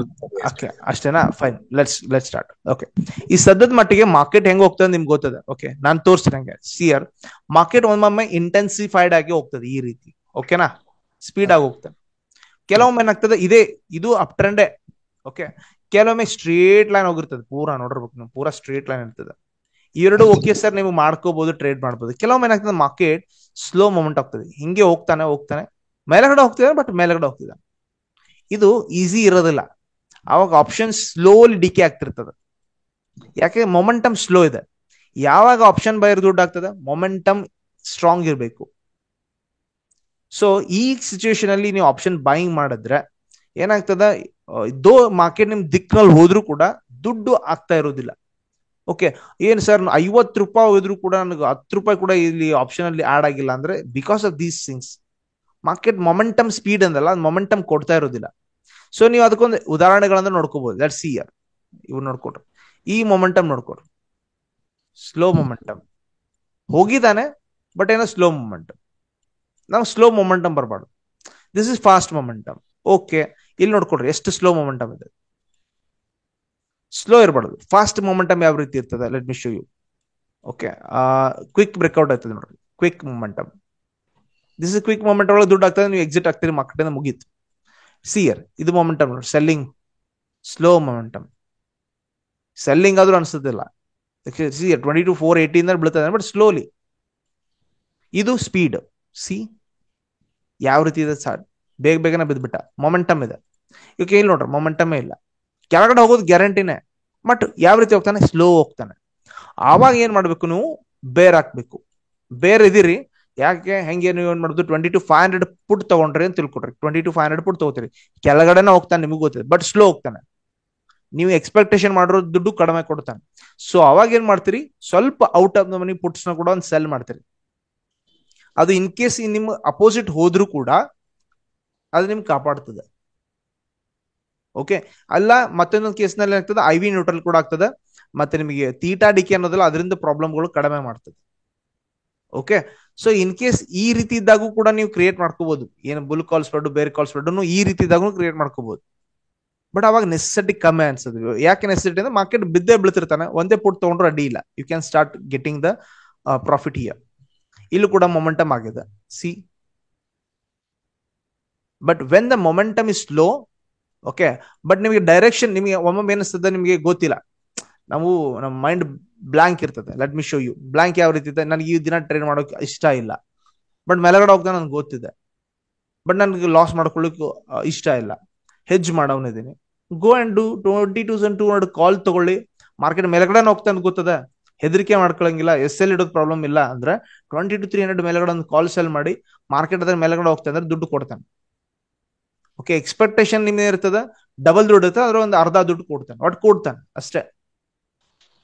S1: ಓಕೆ, ಅಷ್ಟೇನಾ? Fine, let's start. ಓಕೆ, ಈ ಸದ್ಯದ ಮಟ್ಟಿಗೆ ಮಾರ್ಕೆಟ್ ಹೆಂಗ್ ಹೋಗ್ತದೆ ನಿಮ್ಗೆ ಗೊತ್ತದೆ. ಓಕೆ, ನಾನು ತೋರಿಸ್ತೀನಿ ಹಂಗೆ. ಸಿಯರ್ ಮಾರ್ಕೆಟ್ ಒಮ್ಮೊಮ್ಮೆ ಇಂಟೆನ್ಸಿಫೈಡ್ ಆಗಿ ಹೋಗ್ತದೆ ಈ ರೀತಿ. ಓಕೆನಾ, ಸ್ಪೀಡ್ ಆಗಿ ಹೋಗ್ತದೆ. ಕೆಲವೊಮ್ಮೆ ಏನಾಗ್ತದೆ, ಇದು ಅಪ್ ಟ್ರೆಂಡೇ. ಓಕೆ, ಕೆಲವೊಮ್ಮೆ ಸ್ಟ್ರೇಟ್ ಲೈನ್ ಹೋಗಿರ್ತದೆ, ಪೂರಾ ನೋಡಿರ್ಬೇಕು ನೀವು, ಪೂರಾ ಸ್ಟ್ರೇಟ್ ಲೈನ್ ಇರ್ತದೆ. ಇವೆರಡು ಓಕೆ ಸರ್, ನೀವು ಮಾಡ್ಕೋಬಹುದು, ಟ್ರೇಡ್ ಮಾಡ್ಬೋದು. ಕೆಲವೊಮ್ಮೆ ಏನಾಗ್ತದೆ, ಮಾರ್ಕೆಟ್ ಸ್ಲೋ ಮೂಮೆಂಟ್ ಆಗ್ತದೆ, ಹಿಂಗೆ ಹೋಗ್ತಾನೆ ಮೇಲೆಗಡೆ ಹೋಗ್ತಿದೆ, ಬಟ್ ಮೇಲೆಗಡೆ ಹೋಗ್ತಿದೆ. ಇದು ಈಸಿ ಇರೋದಿಲ್ಲ. ಅವಾಗ ಆಪ್ಷನ್ ಸ್ಲೋಲಿ ಡಿಕೆ ಆಗ್ತಿರ್ತದೆ, ಯಾಕೆ ಮೊಮೆಂಟಮ್ ಸ್ಲೋ ಇದೆ. ಯಾವಾಗ ಆಪ್ಷನ್ ಬೈರ್ ದುಡ್ಡು ಆಗ್ತದೆ, ಮೊಮೆಂಟಮ್ ಸ್ಟ್ರಾಂಗ್ ಇರಬೇಕು. ಸೊ ಈ ಸಿಚುವೇಶನ್ ಅಲ್ಲಿ ನೀವು ಆಪ್ಷನ್ ಬೈಯಿಂಗ್ ಮಾಡಿದ್ರೆ ಏನಾಗ್ತದ, ದೋ ಮಾರ್ಕೆಟ್ ನಿಮ್ ದಿಕ್ಕಿನಲ್ಲಿ ಹೋದ್ರೂ ಕೂಡ ದುಡ್ಡು ಆಗ್ತಾ ಇರೋದಿಲ್ಲ. ಓಕೆ, ಏನ್ ಸರ್ 50 ರೂಪಾಯಿ ಹೋದ್ರು ಕೂಡ ನನಗೆ 10 ರೂಪಾಯಿ ಕೂಡ ಇಲ್ಲಿ ಆಪ್ಷನ್ ಅಲ್ಲಿ ಆಡ್ ಆಗಿಲ್ಲ ಅಂದ್ರೆ, because of these things. Market momentum speed ಅಂದಲ್ಲ, ಮೊಮೆಂಟಮ್ ಕೊಡ್ತಾ ಇರೋದಿಲ್ಲ. ಸೊ ನೀವು ಅದಕ್ಕೊಂದು ಉದಾಹರಣೆಗಳನ್ನ ನೋಡ್ಕೋಬಹುದು. ಲೆಟ್ಸ್ ಸಿ ಹಿಯರ್, ಇವ್ ನೋಡ್ಕೊಡ್ರಿ, ಈ ಮೊಮೆಂಟಮ್ ನೋಡ್ಕೊಡ್ರಿ, ಸ್ಲೋ ಮೊಮೆಂಟಮ್ ಹೋಗಿದ್ದಾನೆ, ಬಟ್ ಏನೋ ಸ್ಲೋ ಮೊಮೆಂಟಮ್. ನಾವು ಸ್ಲೋ ಮೊಮೆಂಟಮ್ ಬರಬಾರ್ದು, this is fast momentum. Okay, ಇಲ್ಲಿ ನೋಡ್ಕೊಡ್ರಿ ಎಷ್ಟು ಸ್ಲೋ ಮೊಮೆಂಟಮ್ ಇದೆ. ಸ್ಲೋ ಇರಬಾರ್ದು, ಫಾಸ್ಟ್ ಮೊಮೆಂಟಮ್ ಯಾವ ರೀತಿ ಇರ್ತದೆ, let me show you. Okay, quick breakout ಆಯ್ತದೆ ನೋಡ್ರಿ, quick momentum. This is quick momentum ಒಳಗೆ ದುಡ್ಡು ಆಗ್ತದೆ, ನೀವು ಎಕ್ಸಿಟ್ ಆಗ್ತೀರಿ, ಮಾರ್ಕೆಟ್ ಮುಗೀತು. ಸಿಯರ್ ಇದು ಮೊಮೆಂಟಮ್ ನೋಡಿ, ಸೆಲ್ಲಿಂಗ್, ಸ್ಲೋ ಮೊಮೆಂಟಮ್. ಸೆಲ್ಲಿಂಗ್ ಆದ್ರೂ ಅನ್ಸೋದಿಲ್ಲ. ಸಿಯರ್ 22,480 ಬೀಳ್ತದೆ, ಬಟ್ ಸ್ಲೋಲಿ. ಇದು ಸ್ಪೀಡ್. ಸಿ ಯಾವ ರೀತಿ ಇದೆ ಸರ್, ಬೇಗನೆ ಬಿದ್ಬಿಟ್ಟ, ಮೊಮೆಂಟಮ್ ಇದೆ. ಈಗ ಇಲ್ಲಿ ನೋಡ್ರಿ, ಮೊಮೆಂಟಮೇ ಇಲ್ಲ, ಕೆಳಗಡೆ ಹೋಗೋದು ಗ್ಯಾರಂಟಿನೇ, ಬಟ್ ಯಾವ ರೀತಿ ಹೋಗ್ತಾನೆ, ಸ್ಲೋ ಹೋಗ್ತಾನೆ. ಆವಾಗ ಏನ್ ಮಾಡ್ಬೇಕು, ನೀವು ಬೇರ್ ಹಾಕ್ಬೇಕು. ಬೇರ್ ಇದಿರಿ, ಯಾಕೆ ಹೆಂಗೆ ನೀವು ಏನ್ ಮಾಡುದು, 22,500 ಪುಟ್ ತಗೊಂಡ್ರಿ ಅಂತ ತಿಳ್ಕೊಡ್ರಿ, 22,500 ಪುಟ್ ತಗೋತೀರಿ, ಕೆಳಗಡೆನೆ ಹೋಗ್ತಾನೆ, ನಿಮಗೆ ಗೊತ್ತಿದೆ, ಬಟ್ ಸ್ಲೋ ಹೋಗ್ತಾನೆ. ನೀವು ಎಕ್ಸ್ಪೆಕ್ಟೇಷನ್ ಮಾಡಿರೋ ದುಡ್ಡು ಕಡಿಮೆ ಕೊಡ್ತಾನೆ. ಸೊ ಅವಾಗ ಏನ್ ಮಾಡ್ತೀರಿ, ಸ್ವಲ್ಪ out of the money puts ನ ಕೂಡ ಒಂದು ಸೆಲ್ ಮಾಡ್ತೀರಿ. ಅದು ಇನ್ ಕೇಸ್ ನಿಮ್ ಅಪೋಸಿಟ್ ಹೋದ್ರೂ ಕೂಡ ಅದು ನಿಮ್ಗೆ ಕಾಪಾಡ್ತದೆ. ಓಕೆ, ಅಲ್ಲ ಮತ್ತೊಂದೊಂದು ಕೇಸ್ ನಲ್ಲಿ ಆಗ್ತದೆ ಐ ವಿ ನ್ಯೂಟ್ರಲ್ ಕೂಡ ಆಗ್ತದೆ, ಮತ್ತೆ ನಿಮಗೆ ತೀಟಾ ಡಿಕೆ ಅನ್ನೋದಲ್ಲ ಅದರಿಂದ ಪ್ರಾಬ್ಲಮ್ಗಳು ಕಡಿಮೆ ಮಾಡ್ತದೆ. ಓಕೆ, ಸೊ ಇನ್ ಕೇಸ್ ಈ ರೀತಿ ಇದ್ದಾಗೂ ಕೂಡ ನೀವು ಕ್ರಿಯೇಟ್ ಮಾಡ್ಕೋಬಹುದು. ಏನು ಬುಲ್ ಕಾಲ್ ಸ್ಪ್ರೆಡ್ ಬೇರೆ ಕಾಲ್ ಸ್ಪ್ರೆಡ್ ಈ ರೀತಿ ಇದ್ದಾಗೂ ಕ್ರಿಯೇಟ್ ಮಾಡ್ಕೋಬಹುದು. ಬಟ್ ಅವಾಗ ನೆಸೆಸಿಟಿ ಕಮ್ಮಿ ಅನ್ಸೋದು. ಯಾಕೆ ನೆಸೆಸಿಟಿ ಅಂದ್ರೆ ಮಾರ್ಕೆಟ್ ಬಿದ್ದೇ ಬೀಳ್ತಿರ್ತಾನೆ, ಒಂದೇ ಪುಟ್ ತಗೊಂಡ್ರು ಅಡ್ಡಿ ಇಲ್ಲ, you can start getting the profit here. ಇಲ್ಲೂ ಕೂಡ ಮೊಮೆಂಟಮ್ ಆಗಿದೆ see. But when the momentum is slow, okay, but ನಿಮಗೆ ಡೈರೆಕ್ಷನ್ ನಿಮಗೆ ಒಮ್ಮೊಮ್ಮೆ ಏನಿಸ್ತದೆ ನಿಮಗೆ ಗೊತ್ತಿಲ್ಲ, ನಮ್ಮ ಮೈಂಡ್ ಬ್ಲಾಂಕ್ ಇರ್ತದೆ. Let me show you blank ಯಾವ ರೀತಿ ಇದೆ. ನನಗೆ ಈ ದಿನ ಟ್ರೇಡ್ ಮಾಡೋಕೆ ಇಷ್ಟ ಇಲ್ಲ, ಬಟ್ ಮೇಲೆಗಡೆ ಹೋಗ್ತಾ ನನ್ಗೆ ಗೊತ್ತಿದೆ, ಬಟ್ ನನಗೆ ಲಾಸ್ ಮಾಡ್ಕೊಳ್ಳಿಕ್ಕೆ ಇಷ್ಟ ಇಲ್ಲ, ಹೆಜ್ ಮಾಡೋನಿದ್ದೀನಿ. ಗೋ ಅಂಡ್ ಡೂ 22,200 ಕಾಲ್ ತಗೊಳ್ಳಿ. ಮಾರ್ಕೆಟ್ ಮೇಲೆಗಡೆ ಹೋಗ್ತಾ ಅಂತ ಗೊತ್ತದೆ, ಹೆದರಿಕೆ ಮಾಡ್ಕೊಳಂಗಿಲ್ಲ, ಎಸ್ ಎಲ್ ಇಡೋದು ಪ್ರಾಬ್ಲಮ್ ಇಲ್ಲ ಅಂದ್ರೆ 22,300 ಮೇಲೆಗಡೆ ಒಂದು ಕಾಲ್ ಸೆಲ್ ಮಾಡಿ, ಮಾರ್ಕೆಟ್ ಅದ್ರ ಮೇಲೆಗಡೆ ಹೋಗ್ತಾ ಅಂದ್ರೆ ದುಡ್ಡು ಕೊಡ್ತಾನೆ. ಓಕೆ, ಎಕ್ಸ್ಪೆಕ್ಟೇಷನ್ ನಿಮ್ಗೆ ಇರ್ತದೆ, ಡಬಲ್ ದುಡ್ಡು ಇರ್ತದೆ, ಅದ್ರ ಒಂದು ಅರ್ಧ ದುಡ್ಡು ಕೊಡ್ತಾನೆ, ಒಟ್ಟು ಕೊಡ್ತಾನೆ ಅಷ್ಟೇ.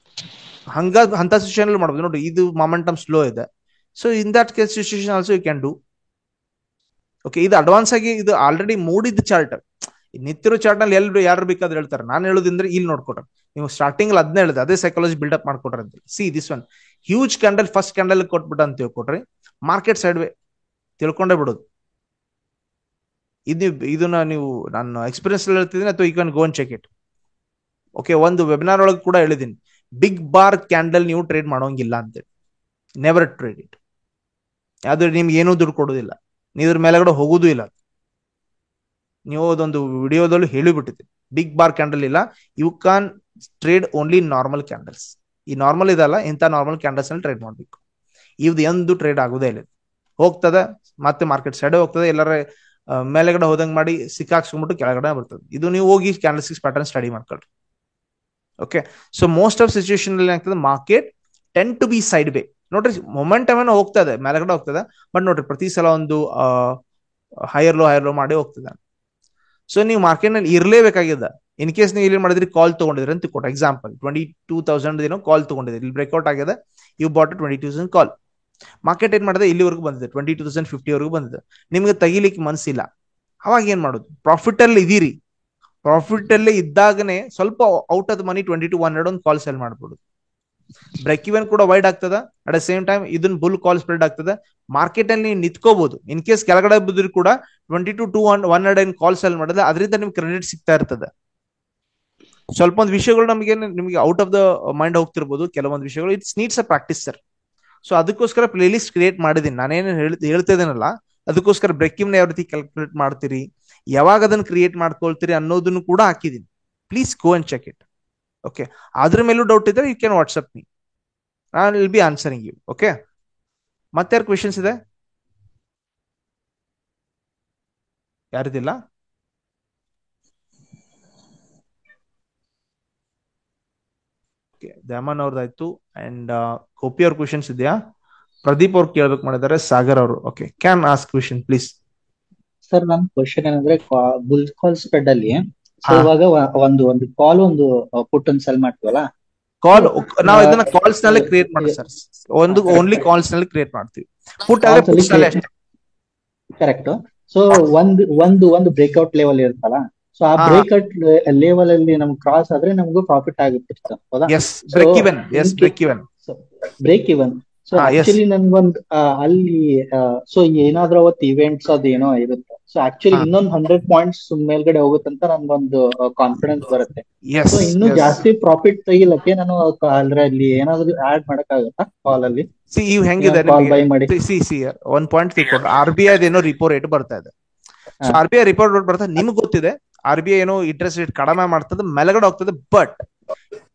S1: ಅಂತ ಸಿಚುವೇಶನ್ ಮಾಡ್ಬೋದು ನೋಡಿ. ಇದು ಮೊಮೆಂಟಮ್ ಸ್ಲೋ ಇದೆ, so in that case situation also you can do. Okay, ಇದು ಅಡ್ವಾನ್ಸ್ ಆಗಿ ಇದು ಆಲ್ರೆಡಿ ಮೂಡಿದ ಚಾರ್ಟ್. ನಿಂತಿರೋ ಚಾರ್ಟ್ ನಲ್ಲಿ ಯಾರು ಬೇಕಾದ್ರೆ ಹೇಳ್ತಾರೆ. ನಾನು ಹೇಳೋದಂದ್ರೆ ಇಲ್ಲಿ ನೋಡ್ಕೊಟ್ರೆ ನೀವು ಸ್ಟಾರ್ಟಿಂಗ್ ಅದನ್ನ ಹೇಳಿದೆ, ಅದೇ ಸೈಕಾಲಜಿ ಬಿಲ್ಡಪ್ ಮಾಡ್ಕೊಟ್ರೆ ಅಂತ. See this one huge candle first candle ಕೊಟ್ಬಿಟ್ಟ ಅಂತ ತಿಳ್ಕೊಟ್ರಿ, ಮಾರ್ಕೆಟ್ ಸೈಡ್ ವೇ ತಿಳ್ಕೊಂಡೇ ಬಿಡೋದು. ಇದನ್ನ ನೀವು ನಾನು ಎಕ್ಸ್ಪೀರಿಯನ್ಸ್ ಹೇಳ್ತಿದ್ದೀನಿ, ಅಥವಾ you can go and check it. Okay, ಒಂದು ವೆಬಿನಾರ್ ಒಳಗೆ ಕೂಡ ಹೇಳಿದೀನಿ, ಬಿಗ್ ಬಾರ್ ಕ್ಯಾಂಡಲ್ ನೀವು ಟ್ರೇಡ್ ಮಾಡೋಂಗಿಲ್ಲ ಅಂತೇಳಿ. Never trade it. ಅದು ನಿಮ್ಗೆ ಏನೂ ದುಡ್ಡು ಕೊಡೋದಿಲ್ಲ, ನೀವು ಇದ್ರ ಮೇಲೆಗಡೆ ಹೋಗೋದು ಇಲ್ಲ. ನೀವು ಅದೊಂದು ವಿಡಿಯೋದಲ್ಲೂ ಹೇಳಿಬಿಟ್ಟಿದೆ, ಬಿಗ್ ಬಾರ್ ಕ್ಯಾಂಡಲ್ ಇಲ್ಲ, you can trade only normal candles. ಈ ನಾರ್ಮಲ್ ಇದಲ್ಲ, ಇಂಥ ನಾರ್ಮಲ್ ಕ್ಯಾಂಡಲ್ಸ್ ನಲ್ಲಿ ಟ್ರೇಡ್ ಮಾಡಬೇಕು. ಇದು ಎಂದು ಟ್ರೇಡ್ ಆಗೋದೇ ಇಲ್ಲ, ಹೋಗ್ತದೆ ಮತ್ತೆ ಮಾರ್ಕೆಟ್ ಸೈಡ್ ಹೋಗ್ತದೆ, ಎಲ್ಲರ ಮೇಲೆಗಡೆ ಹೋದಂಗೆ ಮಾಡಿ ಸಿಕ್ಕಾಕ್ಸ್ಕೊಂಡ್ಬಿಟ್ಟು ಕೆಳಗಡೆ ಬರ್ತದೆ. ಇದು ನೀವು ಹೋಗಿ ಕ್ಯಾಂಡಲ್ ಸಿಕ್ಸ್ ಪ್ಯಾಟರ್ನ್ ಸ್ಟಡಿ ಮಾಡ್ಕೊಳ್ರಿ. Okay, so most of situation ಅಲ್ಲಿ ಆಗ್ತದೆ market tend to be sideways. ನೋಡ್ರಿ, ಮೊಮೆಂಟಮ್ ಏನೋ ಹೋಗ್ತದೆ, ಮೇಲೆಗಡೆ ಹೋಗ್ತದೆ, ಬಟ್ ನೋಡ್ರಿ ಪ್ರತಿ ಸಲ ಒಂದು ಹೈಯರ್ ಲೋ ಮಾಡಿ ಹೋಗ್ತದೆ. ಸೊ ನೀವು ಮಾರ್ಕೆಟ್ ನಲ್ಲಿ ಇರಲೇಬೇಕಾಗಿದೆ. ಇನ್ ಕೇಸ್ ನೀವು ಇಲ್ಲಿ ಮಾಡಿದ್ರಿ, ಕಾಲ್ ತಗೊಂಡಿದ್ರಿ ಅಂತ ಕೊಟ್ಟು ಎಕ್ಸಾಂಪಲ್ 22,000 ಏನೋ ಕಾಲ್ ತಗೊಂಡಿದ್ರಿ, ಇಲ್ಲಿ ಬ್ರೇಕ್ಔಟ್ ಆಗಿದೆ, ಯು ಬಾಟ್ 22,000 ಕಾಲ್. ಮಾರ್ಕೆಟ್ ಏನ್ ಮಾಡಿದೆ, ಇಲ್ಲಿವರೆಗೂ ಬಂದಿದೆ, 22,050 ವರೆಗೂ ಬಂದಿದೆ, ನಿಮ್ಗೆ ತೆಗಿಲಿಕ್ಕೆ ಮನಸ್ಸಿಲ್ಲ. ಅವಾಗ ಏನ್ ಮಾಡೋದು, ಪ್ರಾಫಿಟ್ ಅಲ್ಲಿ ಇದೀರಿ, ಪ್ರಾಫಿಟ್ ಅಲ್ಲಿ ಇದ್ದಾಗನೇ ಸ್ವಲ್ಪ ಔಟ್ ಆಫ್ ಮನಿ 22,100 ಒಂದು ಕಾಲ್ ಸೆಲ್ ಮಾಡ್ಬೋದು. ಬ್ರೇಕ್ ಇವನ್ ಕೂಡ ವೈಡ್ ಆಗ್ತದ, ಅಟ್ ದ ಸೇಮ್ ಟೈಮ್ ಇದನ್ನ ಬುಲ್ ಕಾಲ್ ಸ್ಪ್ರೆಡ್ ಆಗ್ತದೆ. ಮಾರ್ಕೆಟ್ ಅಲ್ಲಿ ನೀವು ನಿಂತ್ಕೋಬಹುದು. ಇನ್ ಕೇಸ್ ಕೆಳಗಡೆ ಬಿದ್ದರೂ ಕೂಡ 22,100 ಕಾಲ್ ಸೆಲ್ ಮಾಡಿದ್ರೆ ಅದರಿಂದ ನಿಮ್ಗೆ ಕ್ರೆಡಿಟ್ ಸಿಗ್ತಾ ಇರ್ತದೆ. ಸ್ವಲ್ಪ ಒಂದು ವಿಷಯಗಳು ನಿಮಗೆ ಔಟ್ ಆಫ್ ದ ಮೈಂಡ್ ಹೋಗ್ತಿರ್ಬೋದು, ಕೆಲವೊಂದು ವಿಷಯಗಳು it's needs a practice sir. So ಅದಕ್ಕೋಸ್ಕರ ಪ್ಲೇ ಲಿಸ್ಟ್ ಕ್ರಿಯೇಟ್ ಮಾಡಿದೀನಿ. ನಾನೇನು ಹೇಳ್ತಾ ಇದ್ದೀನಲ್ಲ, ಅದಕ್ಕೋಸ್ಕರ ಬ್ರೇಕ್ ಇವನ್ ಯಾವ ರೀತಿ ಕ್ಯಾಲ್ಕುಲೇಟ್ ಮಾಡ್ತೀರಿ, ಯಾವಾಗ ಅದನ್ನ ಕ್ರಿಯೇಟ್ ಮಾಡ್ಕೊಳ್ತೀರಿ ಅನ್ನೋದನ್ನು ಕೂಡ ಹಾಕಿದೀನಿ. Please go and check it. Okay, ಅದ್ರ ಮೇಲೂ ಡೌಟ್ ಇದ್ರೆ you can WhatsApp me, I will be answering you. Okay, ಮತ್ತೆ ಯಾರು ಕ್ವೆಶನ್ಸ್ ಇದೆ? ಯಾರಿದಿಲ್ಲ? ದ್ಯಾಮನ್ ಅವ್ರದ್ದಾಯ್ತು. ಅಂಡ್ ಗೋಪಿ ಅವ್ರ ಕ್ವೆಶನ್ಸ್ ಇದೆಯಾ? ಪ್ರದೀಪ್ ಅವ್ರು ಕೇಳ್ಬೇಕು ಮಾಡಿದ್ದಾರೆ, ಸಾಗರ್ ಅವರು. Okay, can ask question please.
S3: Sir, ನನ್ನ ಕ್ವಶನ್ ಏನಂದ್ರೆ, ಬುಲ್ ಕಾಲ್ ಸ್ಪ್ರೆಡ್ ಅಲ್ಲಿ ಇವಾಗ ಒಂದು ಕಾಲ್ ಒಂದು ಪುಟ್ ಅನ್ನು ಸೆಲ್ ಮಾಡ್ತೀವಲ್ಲ,
S1: ಕಾಲ್ ನಾವು ಇದನ್ನ ಕಾಲ್ಸ್ ನಲ್ಲಿ ಕ್ರಿಯೇಟ್ ಮಾಡ್ತೀವಿ ಸರ್. ಒಂದು ಓನ್ಲಿ ಕಾಲ್ಸ್ ನಲ್ಲಿ ಕ್ರಿಯೇಟ್ ಮಾಡ್ತೀವಿ, ಪುಟ್ ಆದ್ರೆ ಪುಟ್ಸ್ ನಲ್ಲಿ ಅಷ್ಟೇ.
S3: ಕರೆಕ್ಟ್. ಸೊ ಒಂದು ಬ್ರೇಕ್ಔಟ್ ಲೆವೆಲ್ ಇರುತ್ತಲ್ಲ, ಸೊ ಆ ಬ್ರೇಕ್ಔಟ್ ಲೆವೆಲ್ ಅಲ್ಲಿ ನಮ್ಗೆ ಕ್ರಾಸ್ ಆದ್ರೆ ನಮಗೂ ಪ್ರಾಫಿಟ್ ಆಗುತ್ತೆ, ಹೌದಾ? Break even. ಸೊ ಆಕ್ಚುಲಿ ನನ್ಗೊಂದು ಅಲ್ಲಿ ಸೊ ಏನಾದ್ರೂ ಅವತ್ತು ಇವೆಂಟ್ಸ್ ಅದೇನೋ ಇರುತ್ತೆ, ಸೊ ಆಕ್ಚುಲಿ ಇನ್ನೊಂದು 100 ಪಾಯಿಂಟ್ಸ್ ಮೇಲ್ಗಡೆ ಹೋಗುತ್ತಂತ ನನ್ಗೊಂದು ಕಾನ್ಫಿಡೆನ್ಸ್ ಬರುತ್ತೆ. ಸೊ ಇನ್ನೂ ಜಾಸ್ತಿ ಪ್ರಾಫಿಟ್ ತೆಗಿಲಕ್ಕೆ ನಾನು ಅಲ್ಲಿ ಏನಾದ್ರು ಆಡ್ ಮಾಡಕ್ ಆಗುತ್ತಾ ಕಾಲ್ ಅಲ್ಲಿ?
S1: ಹೆಂಗಿದೆ ಒಂದ್ ಪಾಯಿಂಟ್ ತಿಳ್ಕೊಂಡ್ರೆ, RBI ಏನೋ ರಿಪೋ ರೇಟ್ ಬರ್ತಾ ಇದೆ. RBI ರಿಪೋ ರೇಟ್ ಬರ್ತಾ ನಿಮ್ಗೆ ಗೊತ್ತಿದೆ, RBI ಏನೋ ಇಂಟ್ರೆಸ್ಟ್ ರೇಟ್ ಕಡಿಮೆ ಮಾಡ್ತದೆ, ಮೇಲ್ಗಡೆ ಹೋಗ್ತದೆ. ಬಟ್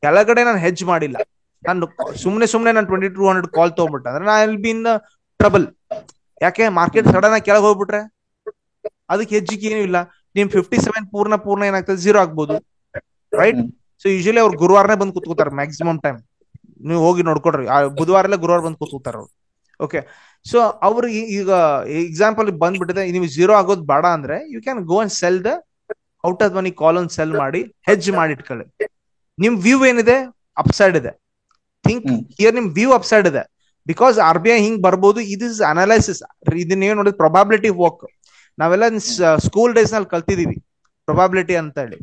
S1: ಕೆಳಗಡೆ ನಾನು ಹೆಜ್ ಮಾಡಿಲ್ಲ, ನಾನು ಸುಮ್ನೆ ನಾನು 2200 ಕಾಲ್ ತಗೊಂಡ್ಬಿಟ್ಟ ಅಂದ್ರೆ ನಾ ವಿಲ್ ಬಿ ಇನ್ ಟ್ರಬಲ್. ಯಾಕೆ, ಮಾರ್ಕೆಟ್ ಸಡನ್ ಆಗಿ ಕೆಳಗೆ ಹೋಗ್ಬಿಟ್ರೆ ಅದಕ್ಕೆ ಹೆಜ್ಜಿಗೆ ಏನೂ ಇಲ್ಲ. ನಿಮ್ 57 ಪೂರ್ಣ ಏನಾಗ್ತದೆ, 0 ಆಗ್ಬೋದು, ರೈಟ್? ಸೊ ಯೂಶಲಿ ಅವ್ರು ಗುರುವಾರನೇ ಬಂದು ಕೂತ್ಕೋತಾರೆ ಮ್ಯಾಕ್ಸಿಮಮ್ ಟೈಮ್. ನೀವು ಹೋಗಿ ನೋಡ್ಕೊಡ್ರಿ, ಬುಧವಾರ ಗುರುವಾರ ಬಂದು ಕೂತ್ಕೋತಾರ ಅವ್ರು. ಓಕೆ, ಸೊ ಅವ್ರಿಗೆ ಈಗ ಎಕ್ಸಾಂಪಲ್ ಬಂದ್ಬಿಟ್ಟಿದೆ, ನೀವು 0 ಆಗೋದು ಬೇಡ ಅಂದ್ರೆ you can go and sell the out of money call ಒಂದು ಸೆಲ್ ಮಾಡಿ ಹೆಡ್ಜ್ ಮಾಡಿ ಇಟ್ಕೊಳ್ಳಿ. ನಿಮ್ ವ್ಯೂ ಏನಿದೆ ಅಪ್ಸೈಡ್ ಇದೆ. ಥಿಂಕ್ ಹಿಯರ್ ನಿಮ್ ವ್ಯೂ ಅಪ್ಸೈಡ್ ಇದೆ. ಬಿಕಾಸ್ ಆರ್ ಬಿ ಐ ಹಿಂಗ್ ಬರ್ಬೋದು. ಇದು ಇಸ್ ಅನಾಲಿಸಿಸ್. ಇದನ್ನ ನೀವು ನೋಡಿದ್ರೆ ಪ್ರೊಬಾಬಿಲಿಟಿ ವರ್ಕ್ ನಾವೆಲ್ಲ ಸ್ಕೂಲ್ ಡೇಸ್ ನಲ್ಲಿ ಕಲ್ತಿದೀವಿ ಪ್ರೊಬಾಬಿಲಿಟಿ ಅಂತ ಹೇಳಿ.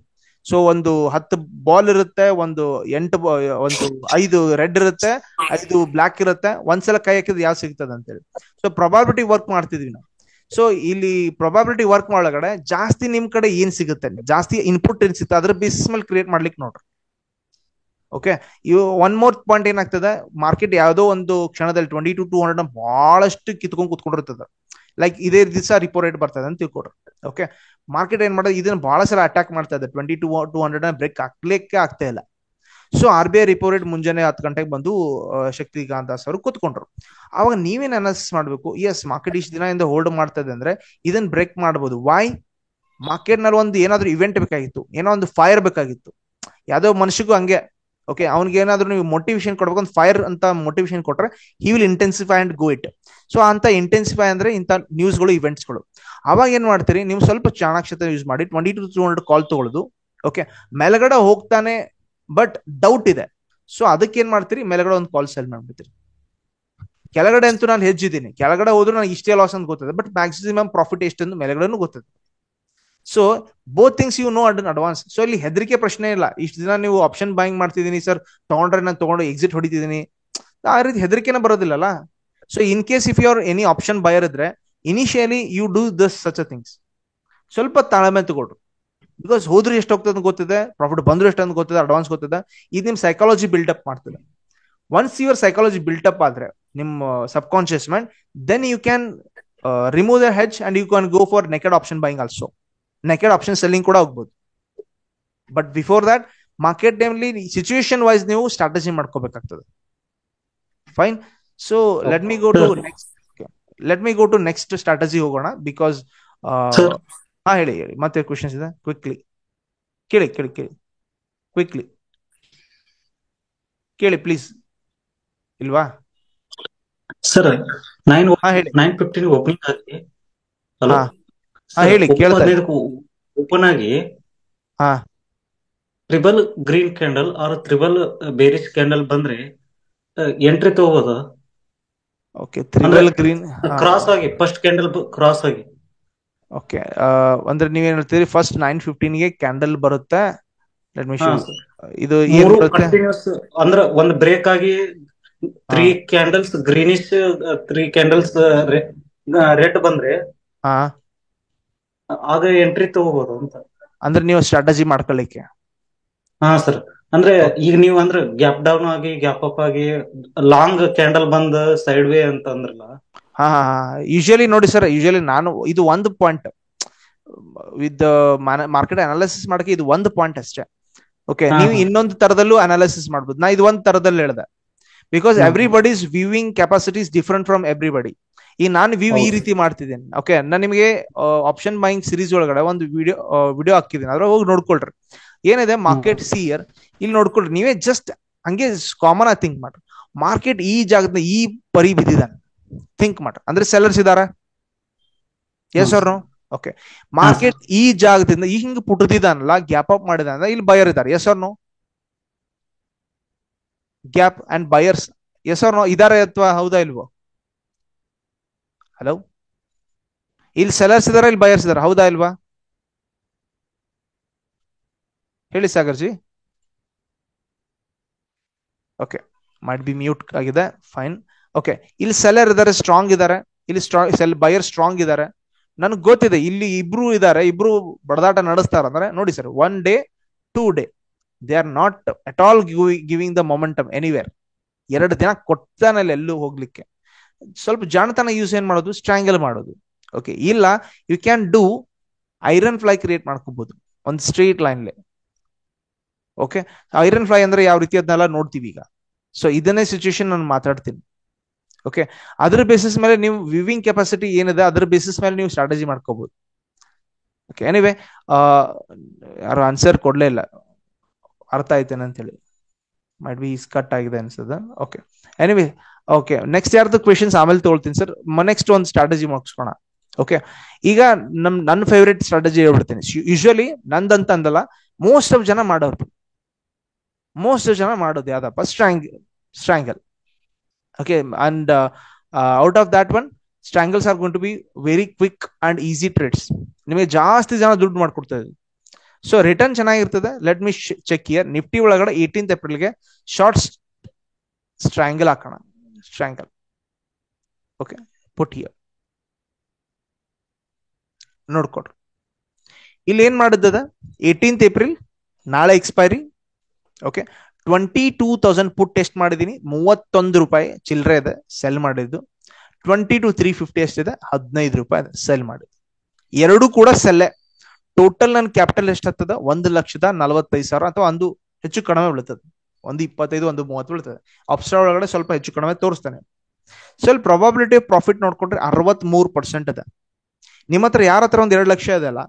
S1: ಸೊ ಒಂದು 10 ಬಾಲ್ ಇರುತ್ತೆ, ಒಂದು 5 ರೆಡ್ ಇರುತ್ತೆ, 5 ಬ್ಲಾಕ್ ಇರುತ್ತೆ. ಒಂದ್ಸಲ ಕೈ ಹಾಕಿದ್ರೆ ಯಾವ ಸಿಗ್ತದೆ ಅಂತ ಹೇಳಿ. ಸೊ ಪ್ರೊಬಾಬಿಲಿಟಿ ವರ್ಕ್ ಮಾಡ್ತಿದ್ವಿ ನಾವು. ಸೊ ಇಲ್ಲಿ ಪ್ರೊಬಾಬಿಲಿಟಿ ವರ್ಕ್ ಒಳಗಡೆ ಜಾಸ್ತಿ ನಿಮ್ ಕಡೆ ಏನ್ ಸಿಗುತ್ತೆ, ಜಾಸ್ತಿ ಇನ್ಪುಟ್ ಏನ್ ಸಿಗುತ್ತೆ ಅದ್ರ ಬೇಸಿಸ್ ಮೇಲೆ ಕ್ರಿಯೇಟ್ ಮಾಡ್ಲಿಕ್ಕೆ ನೋಡ್ರಿ. ಓಕೆ, ಇವು ಒನ್ ಮೋರ್ ಪಾಯಿಂಟ್ ಏನಾಗ್ತದೆ, ಮಾರ್ಕೆಟ್ ಯಾವುದೋ ಒಂದು ಕ್ಷಣದಲ್ಲಿ 20 to 200 ಬಹಳಷ್ಟು ಕಿತ್ಕೊಂಡ್ ಕುತ್ಕೊಂಡಿರ್ತದೆ. ಲೈಕ್ ಇದೇ ದಿವಸ ರಿಪೋ ರೇಟ್ ಬರ್ತದೆ ಅಂತ ತಿಳ್ಕೊಡ್ರಿ. ಓಕೆ, ಮಾರ್ಕೆಟ್ ಏನ್ ಮಾಡೋದು, ಇದನ್ನ ಬಹಳ ಸಲ ಅಟ್ಯಾಕ್ ಮಾಡ್ತಾ ಇದೆ. 20 to 200 ಬ್ರೇಕ್ ಹಾಕ್ಲಿಕ್ಕೆ ಆಗ್ತಾ ಇಲ್ಲ. So R B I repo rate ಮುಂಜಾನೆ 10 ಗಂಟೆಗೆ ಬಂದು ಶಕ್ತಿಕಾಂತ್ ದಾಸ್ ಅವರು ಕೂತ್ಕೊಂಡ್ರು. ಅವಾಗ ನೀವೇನ್ ಅನಾಲಿಸಿಸ್ ಮಾಡ್ಬೇಕು, ಎಸ್ ಮಾರ್ಕೆಟ್ ಇಷ್ಟು ದಿನದಿಂದ ಹೋಲ್ಡ್ ಮಾಡ್ತಾ ಇದೆ ಅಂದ್ರೆ ಇದನ್ನ ಬ್ರೇಕ್ ಮಾಡಬಹುದು. ವೈ? ಮಾರ್ಕೆಟ್ ನಲ್ಲಿ ಒಂದು ಏನಾದ್ರು ಇವೆಂಟ್ ಬೇಕಾಗಿತ್ತು, ಏನೋ ಒಂದು ಫೈರ್ ಬೇಕಾಗಿತ್ತು. ಯಾವ್ದೋ ಮನುಷ್ಯಗೂ ಹಂಗೆ. ಓಕೆ, ಅವ್ನಿಗೆ ಏನಾದ್ರು ನೀವು ಮೋಟಿವೇಶನ್ ಕೊಡ್ಬೇಕು, ಒಂದು ಫೈರ್ ಅಂತ ಮೋಟಿವೇಶನ್ ಕೊಟ್ರೆ he will intensify and go it. So ಅಂತ ಇಂಟೆನ್ಸಿಫೈ ಅಂದ್ರೆ ಇಂಥ ನ್ಯೂಸ್ಗಳು, ಇವೆಂಟ್ಸ್ಗಳು. ಅವಾಗ ಏನ್ ಮಾಡ್ತೀರಿ, ನೀವು ಸ್ವಲ್ಪ ಚಾಣಾಕ್ಷತೆ ಯೂಸ್ ಮಾಡಿ 20 to 200 ಕಾಲ್ ತಗೊಳ್ಳೋದು. ಓಕೆ, ಮೇಲ್ಗಡೆ ಹೋಗ್ತಾನೆ ಬಟ್ ಡೌಟ್ ಇದೆ. ಸೊ ಅದಕ್ಕೆ ಏನ್ ಮಾಡ್ತೀರಿ, ಮೇಲ್ಗಡೆ ಒಂದು ಕಾಲ್ ಸೆಲ್ ಮಾಡ್ಬಿಡ್ತೀರಿ. ಕೆಳಗಡೆ ಅಂತೂ ನಾನು ಹೆಜ್ಜಿದ್ದೀನಿ, ಕೆಳಗಡೆ ಹೋದ್ರು ನನಗೆ ಇಷ್ಟೇ ಲಾಸ್ ಅಂತ ಗೊತ್ತದೆ, ಬಟ್ ಮ್ಯಾಕ್ಸಿಮಮ್ ಪ್ರಾಫಿಟ್ ಎಷ್ಟೆಂದು ಮೇಲ್ಗಡೆನೂ ಗೊತ್ತದೆ. So both things you know at advance. So ಇಲ್ಲಿ ಹೆದರಿಕೆ ಪ್ರಶ್ನೆ ಇಲ್ಲ. ಇಷ್ಟು ದಿನ ನೀವು ಆಪ್ಷನ್ ಬಾಯಿಂಗ್ ಮಾಡ್ತಿದ್ದೀನಿ ಸರ್, ತಗೊಂಡ್ರೆ ನಾನು ತಗೊಂಡು ಎಕ್ಸಿಟ್ ಹೊಡಿತಿದ್ದೀನಿ, ಆ ರೀತಿ ಹೆದರಿಕೆನ ಬರೋದಿಲ್ಲಲ್ಲ. So in case if you are any option buyer ಇದ್ರೆ initially you do this such a things. ಸ್ವಲ್ಪ ತಾಳ್ಮೆ ತಗೊಳ್ರು. ಬಿಕಾಸ್ ಹೋದ್ರು ಎಷ್ಟು ಹೋಗ್ತದೆ ಗೊತ್ತಿದೆ, ಪ್ರಾಫಿಟ್ ಬಂದ್ರು ಎಷ್ಟು ಅಂತ ಗೊತ್ತಿದೆ, ಅಡ್ವಾನ್ಸ್ ಗೊತ್ತಿದೆ. ಇದು ನಿಮ್ ಸೈಕಾಲಜಿ ಬಿಲ್ಡಪ್ ಮಾಡ್ತದೆ. ಒನ್ಸ್ ಯುವರ್ ಸೈಕಾಲಜಿ ಬಿಲ್ಟಪ್ ಆದ್ರೆ ನಿಮ್ಮ subconscious mind, then you can remove the hedge and you can go for naked option buying also. Naked option selling ಕೂಡ ಹೋಗ್ಬೋದು. But before that market timely situation wise ನೀವು ಸ್ಟ್ರಾಟಜಿ ಮಾಡ್ಕೋಬೇಕಾಗ್ತದೆ. Fine. So let me go to next strategy ಹೋಗೋಣ. ಬಿಕಾಸ್ ಹಾ, ಹೇಳಿ ಮತ್ತೆ ಕ್ವಶನ್ಸ್ ಇದೆ, ಕ್ವಿಕ್ಲಿ ಕೇಳಿ ಕ್ವಿಕ್ಲಿ ಕೇಳಿ ಪ್ಲೀಸ್. ಇಲ್ವಾ
S4: ಸರ್?
S1: ಹೇಳಿ.
S4: 9:15 ಓಪನಿಂಗ್ ಆಗಿ
S1: ಹೇಳಿ, ಕೇಳ್ತಾ
S4: ಓಪನ್ ಆಗಿ triple green candle or triple bearish candle ಬಂದ್ರೆ ಎಂಟ್ರಿ ತಗೋಬೋದ?
S1: ಓಕೆ, ಟ್ರಿಬಲ್ ಗ್ರೀನ್
S4: ಕ್ರಾಸ್ ಆಗಿ ಫಸ್ಟ್ ಕ್ಯಾಂಡಲ್ ಕ್ರಾಸ್ ಆಗಿ.
S1: ಓಕೆ, ಅಂದ್ರೆ ನೀವೇನ್ ಹೇಳ್ತೀರಿ, ಫಸ್ಟ್ 9:15 ಗೆ ಕ್ಯಾಂಡಲ್ ಬರುತ್ತೆ. Let me show. ಇದು ಏನ್ ಬರುತ್ತೆ
S4: ಅಂದ್ರೆ ಒಂದು ಬ್ರೇಕ್ ಆಗಿ 3 ಕ್ಯಾಂಡಲ್ಸ್ ಗ್ರೀನಿಶ್, 3 ಕ್ಯಾಂಡಲ್ಸ್ ರೆಡ್ ಬಂದ್ರೆ ಆಗ ಎಂಟ್ರಿ ತಗೋಬಹುದು ಅಂತ.
S1: ಅಂದ್ರೆ ನೀವು ಸ್ಟ್ರಾಟಜಿ ಮಾಡ್ಕೊಳ್ಳಿಕ್ಕೆ.
S4: ಹಾ ಸರ್, ಅಂದ್ರೆ ಈಗ ನೀವು ಅಂದ್ರೆ ಗ್ಯಾಪ್ ಡೌನ್ ಆಗಿ ಗ್ಯಾಪ್ ಅಪ್ ಆಗಿ ಲಾಂಗ್ ಕ್ಯಾಂಡಲ್ ಬಂದ್ ಸೈಡ್ ವೇ ಅಂತ ಅಂದ್ರಲ್ಲ.
S1: ಯೂಶಲಿ ನೋಡಿ ಸರ್, ನಾನು ಇದು ಒಂದು ಪಾಯಿಂಟ್ ವಿತ್ ಮಾರ್ಕೆಟ್ ಅನಾಲಿಸಿಸ್ ಮಾಡಕ್ಕೆ ಇದು ಒಂದು ಪಾಯಿಂಟ್ ಅಷ್ಟೇ. ಓಕೆ, ನೀವು ಇನ್ನೊಂದು ತರದಲ್ಲೂ ಅನಾಲಿಸಿಸ್ ಮಾಡ್ಬೋದು. ನಾ ಇದು ಒಂದ್ ತರದಲ್ಲಿ ಹೇಳ್ದೆ. Because everybody's viewing capacity is different from everybody. ಈಗ ನಾನು ವ್ಯೂ ಈ ರೀತಿ ಮಾಡ್ತಿದ್ದೇನೆ. ಓಕೆ, ನಾನು ನಿಮಗೆ ಆಪ್ಷನ್ ಬೈಯಿಂಗ್ ಸಿರೀಸ್ ಒಳಗಡೆ ಒಂದು ವಿಡಿಯೋ ಹಾಕಿದ್ದೀನಿ, ಅದ್ರ ಹೋಗಿ ನೋಡ್ಕೊಳ್ರಿ. ಏನಿದೆ ಮಾರ್ಕೆಟ್ ಸಿಯರ್ ಇಲ್ಲಿ ನೋಡ್ಕೊಳ್ರಿ. ನೀವೇ ಜಸ್ಟ್ ಹಂಗೆ ಕಾಮನ್ ಆಗಿ ಥಿಂಕ್ ಮಾಡ್ರಿ. ಮಾರ್ಕೆಟ್ ಈ ಜಾಗದ ಈ ಪರಿ ಬಿದ್ದಿದ್ದಾನೆ, ಥಿಂಕ್ ಮಾಡ್ರಿ. ಅಂದ್ರೆ ಸೆಲ್ಲರ್ಸ್ ಇದಾರ? Yes or no? Okay, market ಈ ಜಾಗದಿಂದ ಈ ಹಿಂಗ್ ಪುಟ್ಟದಿದ್ದಾನಲ್ಲ, ಗ್ಯಾಪ್ ಅಪ್ ಮಾಡಿದ, ಇಲ್ಲಿ ಬಯರ್ ಇದಾರೆ. Yes or no? Gap and buyers yes or no ಇದಾರೆ ಅಥವಾ ಹೌದಾ ಇಲ್ವೋ? ಹಲೋ, ಇಲ್ಲಿ ಸೆಲ್ಲರ್ಸ್ ಇದಾರ, ಇಲ್ಲಿ ಬಯರ್ಸ್ ಇದಾರ, ಹೌದಾ ಇಲ್ವಾ? ಹೇಳಿ ಸಾಗರ್ಜಿ. ಓಕೆ, ಮೈಟ್ ಬಿ ಮ್ಯೂಟ್ ಆಗಿದೆ. ಫೈನ್. ಓಕೆ, ಇಲ್ಲಿ ಸೆಲ್ಲರ್ ಇದಾರೆ, ಸ್ಟ್ರಾಂಗ್ ಇದಾರೆ. ಇಲ್ಲಿ ಬಯರ್ ಸ್ಟ್ರಾಂಗ್ ಇದಾರೆ. ನನಗೆ ಗೊತ್ತಿದೆ ಇಲ್ಲಿ ಇಬ್ರು ಇದಾರೆ, ಇಬ್ರು ಬಡದಾಟ ನಡೆಸ್ತಾರ. ಅಂದ್ರೆ ನೋಡಿ sir, 1 day 2 day they are not at all giving the momentum anywhere. 2 ದಿನ ಕೊಡ್ತಾನೆ ಎಲ್ಲೂ ಹೋಗ್ಲಿಕ್ಕೆ. ಸ್ವಲ್ಪ ಜಾಣತನ ಯೂಸ್ ಏನ್ ಮಾಡೋದು, ಸ್ಟ್ರಾಂಗಲ್ ಮಾಡೋದು. ಓಕೆ, ಇಲ್ಲ you can do iron fly create ಮಾಡ್ಕೋಬಹುದು ಒಂದು ಸ್ಟ್ರೇಟ್ ಲೈನ್ಲೆ. ಓಕೆ, ಐರನ್ ಫ್ಲೈ ಅಂದ್ರೆ ಯಾವ ರೀತಿ ಅದನ್ನೆಲ್ಲ ನೋಡ್ತೀವಿ ಈಗ. ಸೊ ಇದನ್ನೇ ಸಿಚುಯೇಷನ್ ನಾನು ಮಾತಾಡ್ತೀನಿ. ಓಕೆ, ಅದ್ರ ಬೇಸಿಸ್ ಮೇಲೆ ನೀವು ವಿವಿಂಗ್ ಕೆಪಾಸಿಟಿ ಏನಿದೆ ಅದ್ರ ಬೇಸಿಸ್ ಮೇಲೆ ನೀವು ಸ್ಟ್ರಾಟಜಿ ಮಾಡ್ಕೋಬಹುದು. ಓಕೆ, ಎನಿವೆ ಯಾರು ಆನ್ಸರ್ ಕೊಡ್ಲೇ ಇಲ್ಲ, ಅರ್ಥ ಆಯ್ತೇನೆ ಅಂತ ಹೇಳಿ. ಮೈಟ್ ಬಿ ಕಟ್ ಆಗಿದೆ ಅನ್ಸದ. ಓಕೆ, ಎನಿವೆ ಓಕೆ, ನೆಕ್ಸ್ಟ್ ಯಾರ್ದು ಕ್ವೆಶನ್ಸ್ ಆಮೇಲೆ ತಗೊಳ್ತೀನಿ ಸರ್. ನೆಕ್ಸ್ಟ್ ಒಂದು ಸ್ಟ್ರಾಟಜಿ ಮುಗಿಸ್ಕೋಣ. ಓಕೆ, ಈಗ ನನ್ನ ಫೇವ್ರೆಟ್ ಸ್ಟ್ರಾಟಜಿ ಹೇಳ್ಬಿಡ್ತೀನಿ. ಯೂಶಲಿ ನಂದಂತ ಅಂದಲ್ಲ, ಮೋಸ್ಟ್ ಆಫ್ ಜನ ಮಾಡೋದು ಯಾವ್ದಪ್ಪ, strangle. Okay, and out of that one, strangles are going to be very quick and easy trades. ನಿಮಗೆ ಜಾಸ್ತಿ ಜನ ದುಡ್ಡು ಮಾಡ್ಕೊಡ್ತಾ ಇದೆ. ಸೊ ರಿಟರ್ನ್ ಚೆನ್ನಾಗಿರ್ತದೆ. Let me check here. Nifty ಒಳಗಡೆ 18th ಏಪ್ರಿಲ್ಗೆ ಶಾರ್ಟ್ ಸ್ಟ್ರಾಂಗಲ್ ಹಾಕೋಣ. ಸ್ಟ್ರಾಂಗಲ್, ಓಕೆ, ಪುಟ್ ಹಿಯರ್ ನೋಡ್ಕೊಡ್ರಿ. ಇಲ್ಲಿ ಏನ್ ಮಾಡಿದ್ದದ, 18th ಏಪ್ರಿಲ್ ನಾಳೆ ಎಕ್ಸ್ಪೈರಿ. ಓಕೆ, 22,000 ಪುಟ್ ಟೆಸ್ಟ್ ಮಾಡಿದೀನಿ, 31 ರೂಪಾಯಿ ಚಿಲ್ಲರೆ ಇದೆ ಸೆಲ್ ಮಾಡಿದ್ದು. 22,350 ಎಷ್ಟಿದೆ, 15 ರೂಪಾಯಿ ಇದೆ ಸೆಲ್ ಮಾಡಿದ್ದು. ಎರಡು ಕೂಡ ಸೆಲ್ಲೆ. ಟೋಟಲ್ ನನ್ನ ಕ್ಯಾಪಿಟಲ್ ಎಷ್ಟಾಗ್ತದ, 1,45,000 ಅಥವಾ ಒಂದು ಹೆಚ್ಚು ಕಡಿಮೆ ಬೀಳ್ತದೆ. 1.25 1.30 ಬೀಳ್ತದೆ. ಅಪ್ಸ್ಟಾ ಒಳಗಡೆ ಸ್ವಲ್ಪ ಹೆಚ್ಚು ಕಡಿಮೆ ತೋರಿಸ್ತಾನೆ. ಸೊ ಇಲ್ಲಿ ಪ್ರಾಬಬಿಲಿಟಿ ಆಫ್ ಪ್ರಾಫಿಟ್ ನೋಡ್ಕೊಂಡ್ರೆ 63% ಇದೆ. ನಿಮ್ಮ ಹತ್ರ ಯಾರ ಹತ್ರ ಒಂದು 2 ಲಕ್ಷ ಇದೆ ಅಲ್ಲ,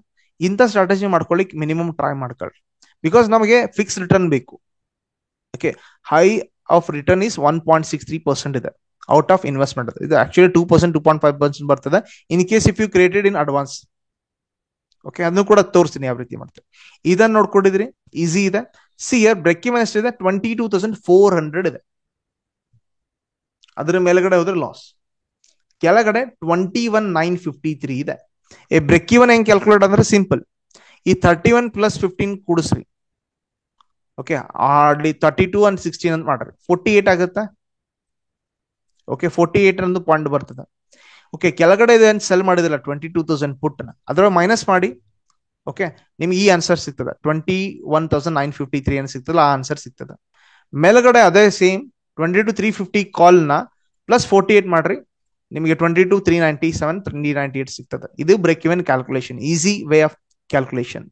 S1: ಇಂಥ ಸ್ಟ್ರಾಟಜಿ ಮಾಡ್ಕೊಳ್ಳಿಕ್ ಮಿನಿಮಮ್ ಟ್ರೈ ಮಾಡ್ಕೊಳ್ಳಿ. ಬಿಕಾಸ್ ನಮಗೆ ಫಿಕ್ಸ್ ರಿಟರ್ನ್ ಬೇಕು. Okay, high of return is 1.63% ಇದೆ ಔಟ್ ಆಫ್ ಇನ್ವೆಸ್ಟ್ಮೆಂಟ್. ಇದು ಆಕ್ಚುಲಿ 2%, 2.5% ಬರ್ತದೆ in case if you created in advance. Okay, ಅದನ್ನು ಕೂಡ ತೋರಿಸ್ತೀನಿ ಯಾವ ರೀತಿ ಮಾಡ್ತೇವೆ. ಇದನ್ನ ನೋಡ್ಕೊಂಡಿದ್ರಿ, ಈಸಿ ಇದೆ. ಸಿ ಇಯರ್ ಬ್ರೇಕ್ ಇವನ್ ಎಷ್ಟಿದೆ, 22,400 ಇದೆ. ಅದ್ರ ಮೇಲ್ಗಡೆ ಹೋದ್ರೆ ಲಾಸ್. ಕೆಳಗಡೆ 21,953 ಇದೆ. ಈ ಬ್ರೇಕ್ ಇವನ್ ಹೆಂಗ್ ಕ್ಯಾಲ್ಕುಲೇಟ್ ಅಂದ್ರೆ ಸಿಂಪಲ್. ಈ 31 + 15 ಕೂಡಿಸ್ರಿ. ಓಕೆ, ಹಾರ್ಡ್ಲಿ 32 and 16 ಅಂತ ಮಾಡ್ರಿ, 48 ಆಗುತ್ತೆ. ಓಕೆ, 48 ಅನ್ನೋದು ಪಾಯಿಂಟ್ ಬರ್ತದೆ. ಓಕೆ, ಕೆಳಗಡೆ ಏನು ಸೆಲ್ ಮಾಡಿದಿಲ್ಲ 22,000 ಪುಟ್ ನ, ಅದರ ಮೈನಸ್ ಮಾಡಿ. ಓಕೆ, ನಿಮ್ಗೆ ಈ ಆನ್ಸರ್ ಸಿಗ್ತದೆ, 21,953 ಏನು ಸಿಗ್ತದೆ, ಆ ಆನ್ಸರ್ ಸಿಗ್ತದೆ. ಮೇಲ್ಗಡೆ ಅದೇ ಸೇಮ್ 22,350 ಕಾಲ್ ನ ಪ್ಲಸ್ 48 ಮಾಡ್ರಿ, ನಿಮಗೆ 22,397 398 ಸಿಗ್ತದೆ. ಇದು break even calculation, easy way of calculation.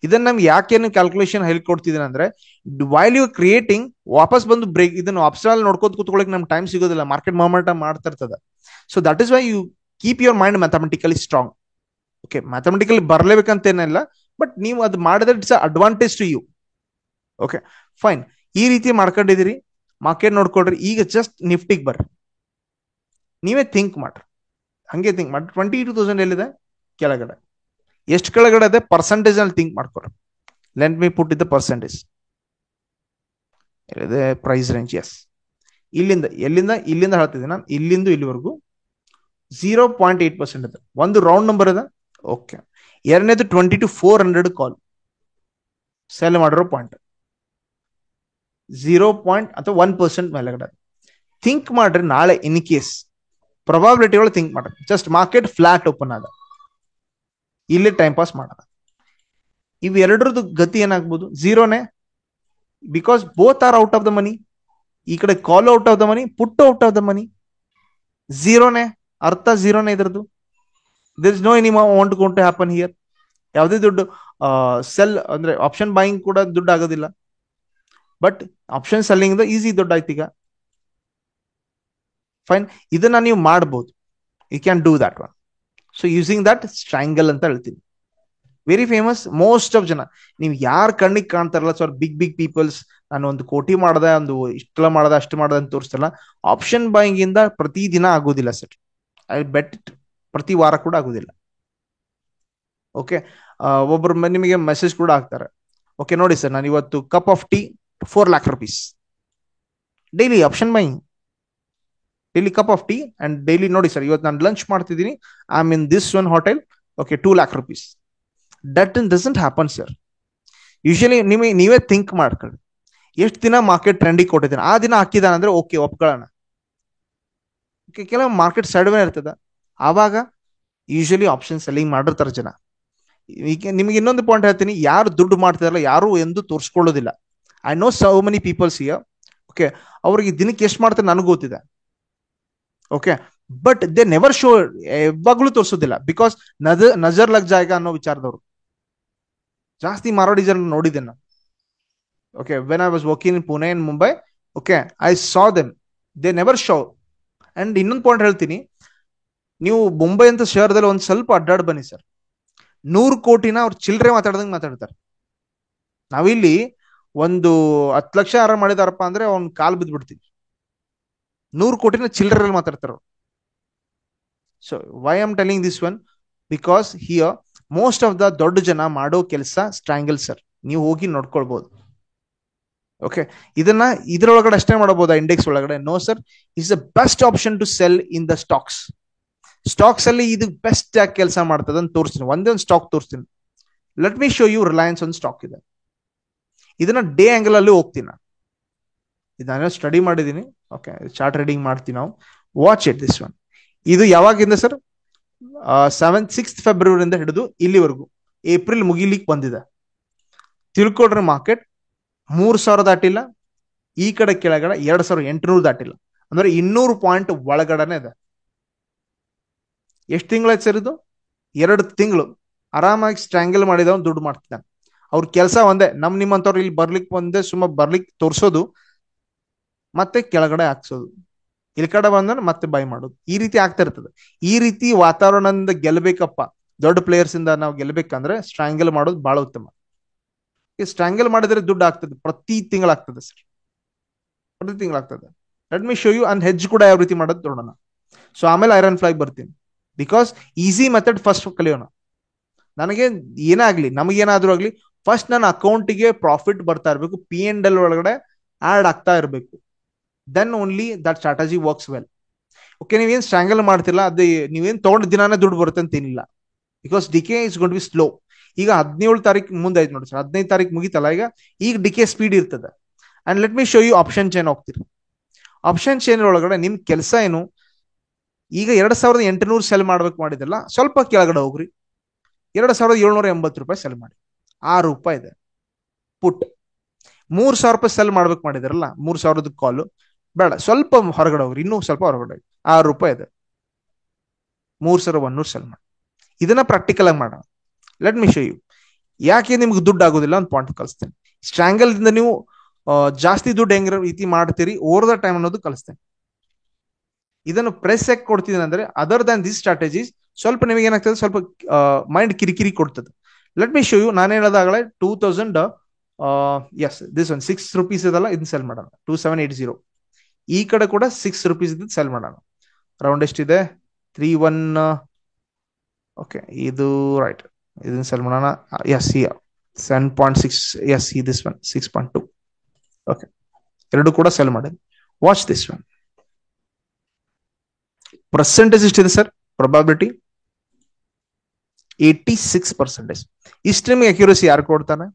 S1: ಇದನ್ನ ನಮ್ಗೆ ಯಾಕೇನು ಕ್ಯಾಲ್ಕುಲೇಷನ್ ಹೇಳ್ಕೊಡ್ತಿದ್ದೀನಿ ಅಂದ್ರೆ, ವೈಲ್ ಯು ಕ್ರಿಯೇಟಿಂಗ್ ವಾಪಸ್ ಬಂದು ಬ್ರೇಕ್ ಇದನ್ನು ಅಪ್ಸ್ಟ್ರಾಲ್ ನೋಡ್ಕೋತ ಕೂತ್ಕೊಳ್ಳಿಕ್ ನಮ್ಗೆ ಟೈಮ್ ಸಿಗೋದಿಲ್ಲ, ಮಾರ್ಕೆಟ್ ಮೂವ್ಮೆಂಟ್ ಮಾಡ್ತಾ ಇರ್ತದೆ. So that is why you keep your mind mathematically strong. Okay, mathematically ಬರ್ಲೇಬೇಕಂತೇನಿಲ್ಲ, ಬಟ್ ನೀವು ಅದು ಮಾಡಿದ್ರೆ it's advantage to you. Okay, fine. ಈ ರೀತಿ ಮಾಡ್ಕೊಂಡಿದ್ದೀರಿ, ಮಾರ್ಕೆಟ್ ನೋಡ್ಕೊಡ್ರಿ. ಈಗ ಜಸ್ಟ್ ನಿಫ್ಟಿಗೆ ಬರ್ರಿ, ನೀವೇ ಥಿಂಕ್ ಮಾಡ್ರಿ, ಹಂಗೆ ಥಿಂಕ್ ಮಾಡ್ರಿ. 22,000 ಎಲ್ಲಿದೆ, ಕೆಳಗಡೆ. ಎಷ್ಟು ಕೆಳಗಡೆ ಇದೆ ಪರ್ಸೆಂಟೇಜ್ ಅಲ್ಲಿ ಥಿಂಕ್ ಮಾಡ್ಕೊಡ್ರಿ. ಲೆಟ್ ಮಿ ಪುಟ್ ಇದ್ದ ಪರ್ಸೆಂಟೇಜ್ ಎಲ್ಲಿದೆ, ಪ್ರೈಸ್ ರೇಂಜ್. ಎಸ್, ಇಲ್ಲಿಂದ ಹೇಳ್ತಿದ್ದೀನಿ ನಾನು, ಇಲ್ಲಿಂದ ಇಲ್ಲಿವರೆಗೂ 0.8% ಇದೆ. ಒಂದು ರೌಂಡ್ ನಂಬರ್ ಇದೆ. ಓಕೆ, ಎರಡನೇದು 22,400 ಕಾಲ್ ಸೆಲ್ ಮಾಡಿರೋ ಪಾಯಿಂಟ್ 0 ಅಥವಾ 1% ಮೇಲೆಗಡೆ. ಥಿಂಕ್ ಮಾಡ್ರಿ, ನಾಳೆ ಇನ್ ಕೇಸ್ ಪ್ರೊಬಾಬಿಲಿಟಿ ಒಳಗೆ ಥಿಂಕ್ ಮಾಡ್ರಿ. ಜಸ್ಟ್ ಮಾರ್ಕೆಟ್ ಫ್ಲಾಟ್ ಓಪನ್ ಆದ, ಇಲ್ಲಿ ಟೈಮ್ ಪಾಸ್ ಮಾಡೋಣ. ಇವೆರಡರದ್ದು ಗತಿ ಏನಾಗ್ಬೋದು, ಝೀರೋನೇ. Because both are out of the money. ಈ ಕಡೆ call out of the money, put out of the money. ಝೀರೋನೇ, ಅರ್ಥ ಝೀರೋನೇ ಇದ್ರದ್ದು. There is no any amount going to happen here. ಯಾವುದೇ ದುಡ್ಡು ಸೆಲ್ ಅಂದ್ರೆ ಆಪ್ಷನ್ ಬೈಯಿಂಗ್ ಕೂಡ ದುಡ್ಡು ಆಗೋದಿಲ್ಲ, ಬಟ್ ಆಪ್ಷನ್ ಸೆಲ್ಲಿಂಗ್ ಈಸಿ ದುಡ್ಡು ಆಯ್ತು ಈಗ. ಫೈನ್, ಇದನ್ನ ನೀವು ಮಾಡ್ಬೋದು, you can do that one. So using that strangle ಅಂತ ಹೇಳ್ತೀನಿ, ವೆರಿ ಫೇಮಸ್. ಮೋಸ್ಟ್ ಆಫ್ ಜನ, ನೀವು ಯಾರು ಕಣ್ಣಿಗೆ ಕಾಣ್ತಾರಲ್ಲ, ಸೊ ಬಿಗ್ ಪೀಪಲ್ಸ್, ನಾನು 1 ಕೋಟಿ ಮಾಡ್ದೆ, ಒಂದು ಇಷ್ಟೆಲ್ಲ ಮಾಡ್ದೆ, ಅಷ್ಟು ಮಾಡ್ದೆ ಅಂತ ತೋರಿಸ್ತಲ್ಲ. ಆಪ್ಷನ್ ಬೈಯಿಂಗ್ ಇಂದ ಪ್ರತಿ ದಿನ ಆಗೋದಿಲ್ಲ ಸರ್, ಐ ಬೆಟ್ ಇಟ್. ಪ್ರತಿ ವಾರ ಕೂಡ ಆಗೋದಿಲ್ಲ. ಓಕೆ, ಒಬ್ರು ನಿಮಗೆ ಮೆಸೇಜ್ ಕೂಡ ಹಾಕ್ತಾರೆ. ಓಕೆ ನೋಡಿ ಸರ್, ನಾನು ಇವತ್ತು cup of tea 4 lakh rupees daily option buying, daily cup of tea and daily. ನೋಡಿ ಸರ್, ಇವತ್ತು ನಾನು ಲಂಚ್ ಮಾಡ್ತಿದ್ದೀನಿ, I am in this one hotel. Okay, 2 lakh rupees. That doesn't happen sir. Usually ನೀವೇ ಥಿಂಕ್ ಮಾಡ್ಕೊಳ್ಳಿ, ಎಷ್ಟು ದಿನ ಮಾರ್ಕೆಟ್ ಟ್ರೆಂಡಿಗೆ ಕೊಟ್ಟಿದ್ದಾನೆ, ಆ ದಿನ ಹಾಕಿದಾನೆ ಅಂದ್ರೆ ಓಕೆ ಒಪ್ಕೊಳ್ಳೋಣ. ಓಕೆ, ಕೆಲವು ಮಾರ್ಕೆಟ್ ಸೈಡ್ವೇ ಇರ್ತದ, ಆವಾಗ ಯೂಶಲಿ ಆಪ್ಷನ್ ಸೆಲ್ಲಿಂಗ್ ಮಾಡಿರ್ತಾರೆ ಜನ. ಈಗ ನಿಮ್ಗೆ ಇನ್ನೊಂದು ಪಾಯಿಂಟ್ ಹೇಳ್ತೀನಿ, ಯಾರು ದುಡ್ಡು ಮಾಡ್ತಿದಾರಲ್ಲ ಯಾರು ಎಂದು ತೋರಿಸ್ಕೊಳ್ಳೋದಿಲ್ಲ. I know so many peoples here. Okay, ಅವ್ರಿಗೆ ದಿನಕ್ಕೆ ಎಷ್ಟು ಮಾಡ್ತಾರೆ ನನಗೆ ಗೊತ್ತಿದೆ. Okay, but they never show, ಯಾವಾಗ್ಲೂ ತೋರಿಸೋದಿಲ್ಲ. ಬಿಕಾಸ್ ನಜರ್ ಲಗ್ ಜಾಯಗ ಅನ್ನೋ ವಿಚಾರದವರು ಜಾಸ್ತಿ ಮಾರೋಡಿ ಜನ ನೋಡಿದ್ದೆ ನಾನು. Okay, when I was working in Pune in Mumbai, okay, I saw them, they never show. And ಇನ್ನೊಂದು ಪಾಯಿಂಟ್ ಹೇಳ್ತೀನಿ, ನೀವು ಮುಂಬೈ ಅಂತ ಶಹರದಲ್ಲಿ ಒಂದ್ ಸ್ವಲ್ಪ ಅಡ್ಡಾಡ್ ಬನ್ನಿ ಸರ್, 100 ಕೋಟಿನ ಅವ್ರು ಚಿಲ್ಲರೆ ಮಾತಾಡ್ದಂಗೆ ಮಾತಾಡ್ತಾರೆ. ನಾವಿಲ್ಲಿ ಒಂದು 10 ಲಕ್ಷ ಆರಾಮ್ ಮಾಡಿದಾರಪ್ಪ ಅಂದ್ರೆ ಅವ್ನ್ ಕಾಲ್ ಬಿದ್ದ್ಬಿಡ್ತೀವಿ. 100 ಕೋಟಿನ ಚಿಲ್ಲರೆಲ್ಲಿ ಮಾತಾಡ್ತಾರ. So why am telling this one, because here most of the ದೊಡ್ಡ ಜನ ಮಾಡೋ ಕೆಲಸ ಸ್ಟ್ರಾಂಗಲ್ ಸರ್. ನೀವು ಹೋಗಿ ನೋಡ್ಕೊಳ್ಬಹುದು. ಓಕೆ, ಇದನ್ನ ಇದ್ರೊಳಗಡೆ ಅಷ್ಟೇ ಮಾಡಬಹುದಾ ಇಂಡೆಕ್ಸ್ ಒಳಗಡೆ? No sir, is the best option to sell in the stocks. Stocks ಅಲ್ಲಿ ಇದು ಬೆಸ್ಟ್ ಯಾಕೆ ಕೆಲಸ ಮಾಡ್ತದೆ ಅಂತ ತೋರಿಸ್ತೀನಿ. ಒಂದೇ ಒಂದು ಸ್ಟಾಕ್ ತೋರಿಸ್ತೀನಿ. Let me show you Reliance ಒಂದು ಸ್ಟಾಕ್ ಇದೆ. ಇದನ್ನ ಡೇ ಆಂಗಲ್ ಅಲ್ಲಿ ಹೋಗ್ತೀನಿ ನಾನು. ಇದನ್ನ ಸ್ಟಡಿ ಮಾಡಿದೀನಿ. ಓಕೆ, ಚಾರ್ಟ್ ರೀಡಿಂಗ್ ಮಾಡ್ತೀವಿ ನಾವು. Watch it this one. ಇದು ಯಾವಾಗಿಂದ ಸರ್? 6th ಫೆಬ್ರವರಿಯಿಂದ ಹಿಡಿದು ಇಲ್ಲಿವರೆಗೂ ಏಪ್ರಿಲ್ ಮುಗಿಲಿಕ್ಕೆ ಬಂದಿದೆ. ತಿಳ್ಕೊಡ್ರಿ, ಮಾರ್ಕೆಟ್ 3,000 ದಾಟಿಲ್ಲ, ಈ ಕಡೆ ಕೆಳಗಡೆ 2,800 ದಾಟಿಲ್ಲ. ಅಂದ್ರೆ 200 ಪಾಯಿಂಟ್ ಒಳಗಡೆನೆ ಇದೆ. ಎಷ್ಟು ತಿಂಗಳಾಯ್ತು ಸರ್ ಇದು? 2 ತಿಂಗಳು ಆರಾಮಾಗಿ ಸ್ಟ್ರಾಂಗಲ್ ಮಾಡಿದವನು ದುಡ್ಡು ಮಾಡ್ತಿದ್ದಾನೆ. ಅವ್ರ ಕೆಲಸ ಒಂದೇ, ನಿಮ್ಮಂತವ್ರು ಇಲ್ಲಿ ಬರ್ಲಿಕ್ಕೆ ಬಂದೆ ಸುಮ್ಮ ಬರ್ಲಿಕ್ಕೆ ತೋರ್ಸೋದು, ಮತ್ತೆ ಕೆಳಗಡೆ ಹಾಕ್ಸೋದು, ಇಲ್ಲಿ ಕಡೆ ಬಂದ್ರೆ ಮತ್ತೆ ಬೈ ಮಾಡೋದು. ಈ ರೀತಿ ಆಗ್ತಾ ಇರ್ತದೆ. ಈ ರೀತಿ ವಾತಾವರಣದಿಂದ ಗೆಲ್ಲಬೇಕಪ್ಪ, ದೊಡ್ಡ ಪ್ಲೇಯರ್ಸ್ ಇಂದ ನಾವು ಗೆಲ್ಲಬೇಕಂದ್ರೆ ಸ್ಟ್ರಾಂಗಲ್ ಮಾಡೋದು ಬಹಳ ಉತ್ತಮ. ಸ್ಟ್ರಾಂಗಲ್ ಮಾಡಿದ್ರೆ ದುಡ್ಡು ಆಗ್ತದೆ, ಪ್ರತಿ ತಿಂಗಳಾಗ್ತದೆ ಸರ್, ಪ್ರತಿ ತಿಂಗಳಾಗ್ತದೆ. Let me show you. And hedge ಕೂಡ ಯಾವ ರೀತಿ ಮಾಡೋದು ನೋಡೋಣ. ಸೊ ಆಮೇಲೆ ಐರನ್ ಫ್ಲೈಗ್ ಬರ್ತೀನಿ. ಬಿಕಾಸ್ ಈಸಿ ಮೆಥಡ್ ಫಸ್ಟ್ ಕಲಿಯೋಣ. ನನಗೆ ಏನಾಗ್ಲಿ, ನಮಗೇನಾದ್ರೂ ಆಗ್ಲಿ, ಫಸ್ಟ್ ನನ್ನ ಅಕೌಂಟಿಗೆ ಪ್ರಾಫಿಟ್ ಬರ್ತಾ ಇರಬೇಕು, P&L ಒಳಗಡೆ ಆಡ್ ಆಗ್ತಾ ಇರಬೇಕು. Then only that strategy works well. Okay, ನೀವೇನ್ ಸ್ಟ್ರಾಂಗಲ್ ಮಾಡ್ತಿಲ್ಲ, ಅದು ನೀವೇನ್ ತಗೊಂಡ್ ದಿನಾನೇ ದುಡ್ಡು ಬರುತ್ತೆ ಅಂತ ಏನಿಲ್ಲ. Because decay is gone to be slow. ಈಗ 17 ತಾರೀಕು ಮುಂದೆ ಆಯ್ತು ನೋಡಿ ಸರ್, 15 ತಾರೀಕು ಮುಗಿತಲ್ಲ ಈಗ ಡಿಕೆ ಸ್ಪೀಡ್ ಇರ್ತದೆ. And let me show you option chain ಹೋಗ್ತೀರಿ. ಆಪ್ಷನ್ ಚೈನ್ ಒಳಗಡೆ ನಿಮ್ ಕೆಲಸ ಏನು? ಈಗ 2,800 ಸೆಲ್ ಮಾಡ್ಬೇಕು ಮಾಡಿದಲ್ಲ, ಸ್ವಲ್ಪ ಕೆಳಗಡೆ ಹೋಗ್ರಿ, 2,780 ರೂಪಾಯಿ ಸೆಲ್ ಮಾಡಿ, ₹6 ಇದೆ ಪುಟ್. 3,000 ರೂಪಾಯಿ ಸೆಲ್ ಮಾಡ್ಬೇಕು ಮಾಡಿದಾರಲ್ಲ, 3,000 ಕಾಲು ಬೇಡ, ಸ್ವಲ್ಪ ಹೊರಗಡೆ ಹೋಗ್ರಿ, ಇನ್ನೂ ಸ್ವಲ್ಪ ಹೊರಗಡೆ ಹೋಗಿ, ₹6 ಇದೆ, 3,100 ಸೆಲ್ ಮಾಡಿ. ಇದನ್ನ ಪ್ರಾಕ್ಟಿಕಲ್ ಆಗಿ ಮಾಡೋಣ. Let me show you. ಯಾಕೆ ನಿಮ್ಗೆ ದುಡ್ಡು ಆಗೋದಿಲ್ಲ ಒಂದು ಪಾಯಿಂಟ್ ಕಲಿಸ್ತೇನೆ. ಸ್ಟ್ರಾಂಗಲ್ ದಿಂದ ನೀವು ಜಾಸ್ತಿ ದುಡ್ಡು ಹೆಂಗ್ ರೀತಿ ಮಾಡ್ತೀರಿ ಓವರ್ ದ ಟೈಮ್ ಅನ್ನೋದು ಕಲಿಸ್ತೇನೆ. ಇದನ್ನು ಪ್ರೆಸ್ ಯಾಕೆ ಕೊಡ್ತಿದ್ದೀನಿ ಅಂದ್ರೆ, ಅದರ್ ದನ್ ದಿಸ್ ಸ್ಟ್ರಾಟಜೀಸ್ ಸ್ವಲ್ಪ ನಿಮಗೆ ಏನಾಗ್ತದೆ, ಸ್ವಲ್ಪ ಮೈಂಡ್ ಕಿರಿಕಿರಿ ಕೊಡ್ತದೆ. Let me show you. ನಾನು ಹೇಳೋದಾಗಲೇ 2,000 ಎಸ್ ದಿಸ್ ಒನ್ ₹6 ಇದಲ್ಲ, ಇದನ್ನ ಸೆಲ್ ಮಾಡೋಣ. 2,780. ಈ ಕಡೆ ಕೂಡ ₹6 ಇದ್ದು ಸೆಲ್ ಮಾಡೋಣ. ರೌಂಡ್ ಎಷ್ಟಿದೆ? 3,1. ಓಕೆ, ಇದು ರೈಟ್, ಇದನ್ನ ಸೆಲ್ ಮಾಡೋಣ. Yes, 7.6. Yes, this one 6.2. Okay, ಎರಡು ಕೂಡ ಸೆಲ್ ಮಾಡಿ. Watch this one. ಪರ್ಸೆಂಟೇಜ್ ಎಷ್ಟಿದೆ ಸರ್? ಪ್ರೊಬಾಬಿಲಿಟಿ 86%. ಇಷ್ಟು ನಿಮಗೆ ಅಕ್ಯುರಸಿ ಯಾರು ಕೊಡ್ತಾನೆ?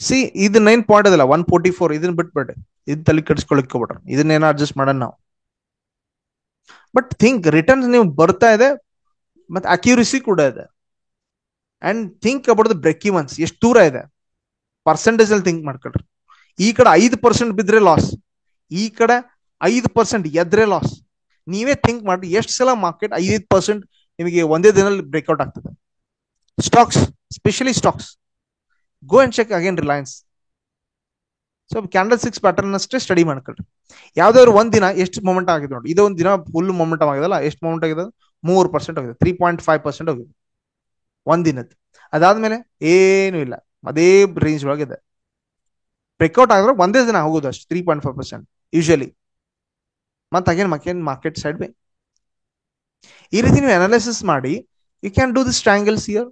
S1: ಸಿ, ಇದು 9 ಪಾಯಿಂಟ್ ಅದಲ್ಲ, 144. ಇದನ್ನ ಬಿಟ್ಬಿಡ್ರಿ, ಇದು ತಲೆ ಕೆಡಿಸ್ಕೊಳ್ಳಿಕ್ಕೆ ಹೋಗ್ಬಿಟ್ರೆ, ಇದನ್ನೇನೋ ಅಡ್ಜಸ್ಟ್ ಮಾಡೋಣ ನಾವು. ಬಟ್ ಥಿಂಕ್, ರಿಟರ್ನ್ಸ್ ನೀವು ಬರ್ತಾ ಇದೆ, ಮತ್ತೆ ಅಕ್ಯುರಸಿ ಕೂಡ ಇದೆ. And think about the break evens, ಎಷ್ಟು ದೂರ ಇದೆ ಪರ್ಸೆಂಟೇಜ್ ಅಲ್ಲಿ ಥಿಂಕ್ ಮಾಡ್ಕೊಳ್ರಿ. ಈ ಕಡೆ 5% ಬಿದ್ರೆ ಲಾಸ್, ಈ ಕಡೆ 5% ಎದ್ರೆ ಲಾಸ್. ನೀವೇ ಥಿಂಕ್ ಮಾಡಿ, ಎಷ್ಟು ಸಲ ಮಾರ್ಕೆಟ್ 5% ನಿಮಗೆ ಒಂದೇ ದಿನದಲ್ಲಿ ಬ್ರೇಕ್ಔಟ್ ಆಗ್ತದೆ. Stocks, specially stocks, go and check again Reliance. So candle 6 pattern ಅಷ್ಟೇ ಸ್ಟಡಿ ಮಾಡ್ಕೊಳ್ರಿ. ಯಾವ್ದಾದ್ರು ಒಂದ್ ದಿನ ಎಷ್ಟು ಮೊಮೆಂಟ್ ಆಗಿದೆ ನೋಡಿ. ಇದೊಂದು ದಿನ ಫುಲ್ ಮೊಮೆಂಟಮ್ ಆಗಿದಲ್ಲ, ಎಷ್ಟು ಮೊಮೆಂಟ್ ಆಗಿದೆ? 3% ಆಗಿದೆ, 3.5% ಹೋಗಿದೆ ಒಂದಿನದ್ದು. ಅದಾದ್ಮೇಲೆ ಏನು ಇಲ್ಲ, ಅದೇ ರೇಂಜ್ ಒಳಗಿದೆ. ಬ್ರೇಕ್ಔಟ್ ಆಗಿದ್ರೆ ಒಂದೇ ದಿನ ಹೋಗೋದು ಅಷ್ಟು, 3.5% ಯೂಶಲಿ. ಮತ್ತೆ ಅಗೇನ್ ಮಾರ್ಕೆಟ್ ಸೈಡ್ ಬೈ. ಈ ರೀತಿ ನೀವು ಅನಾಲಿಸಿಸ್ ಮಾಡಿ, you can do this triangles here.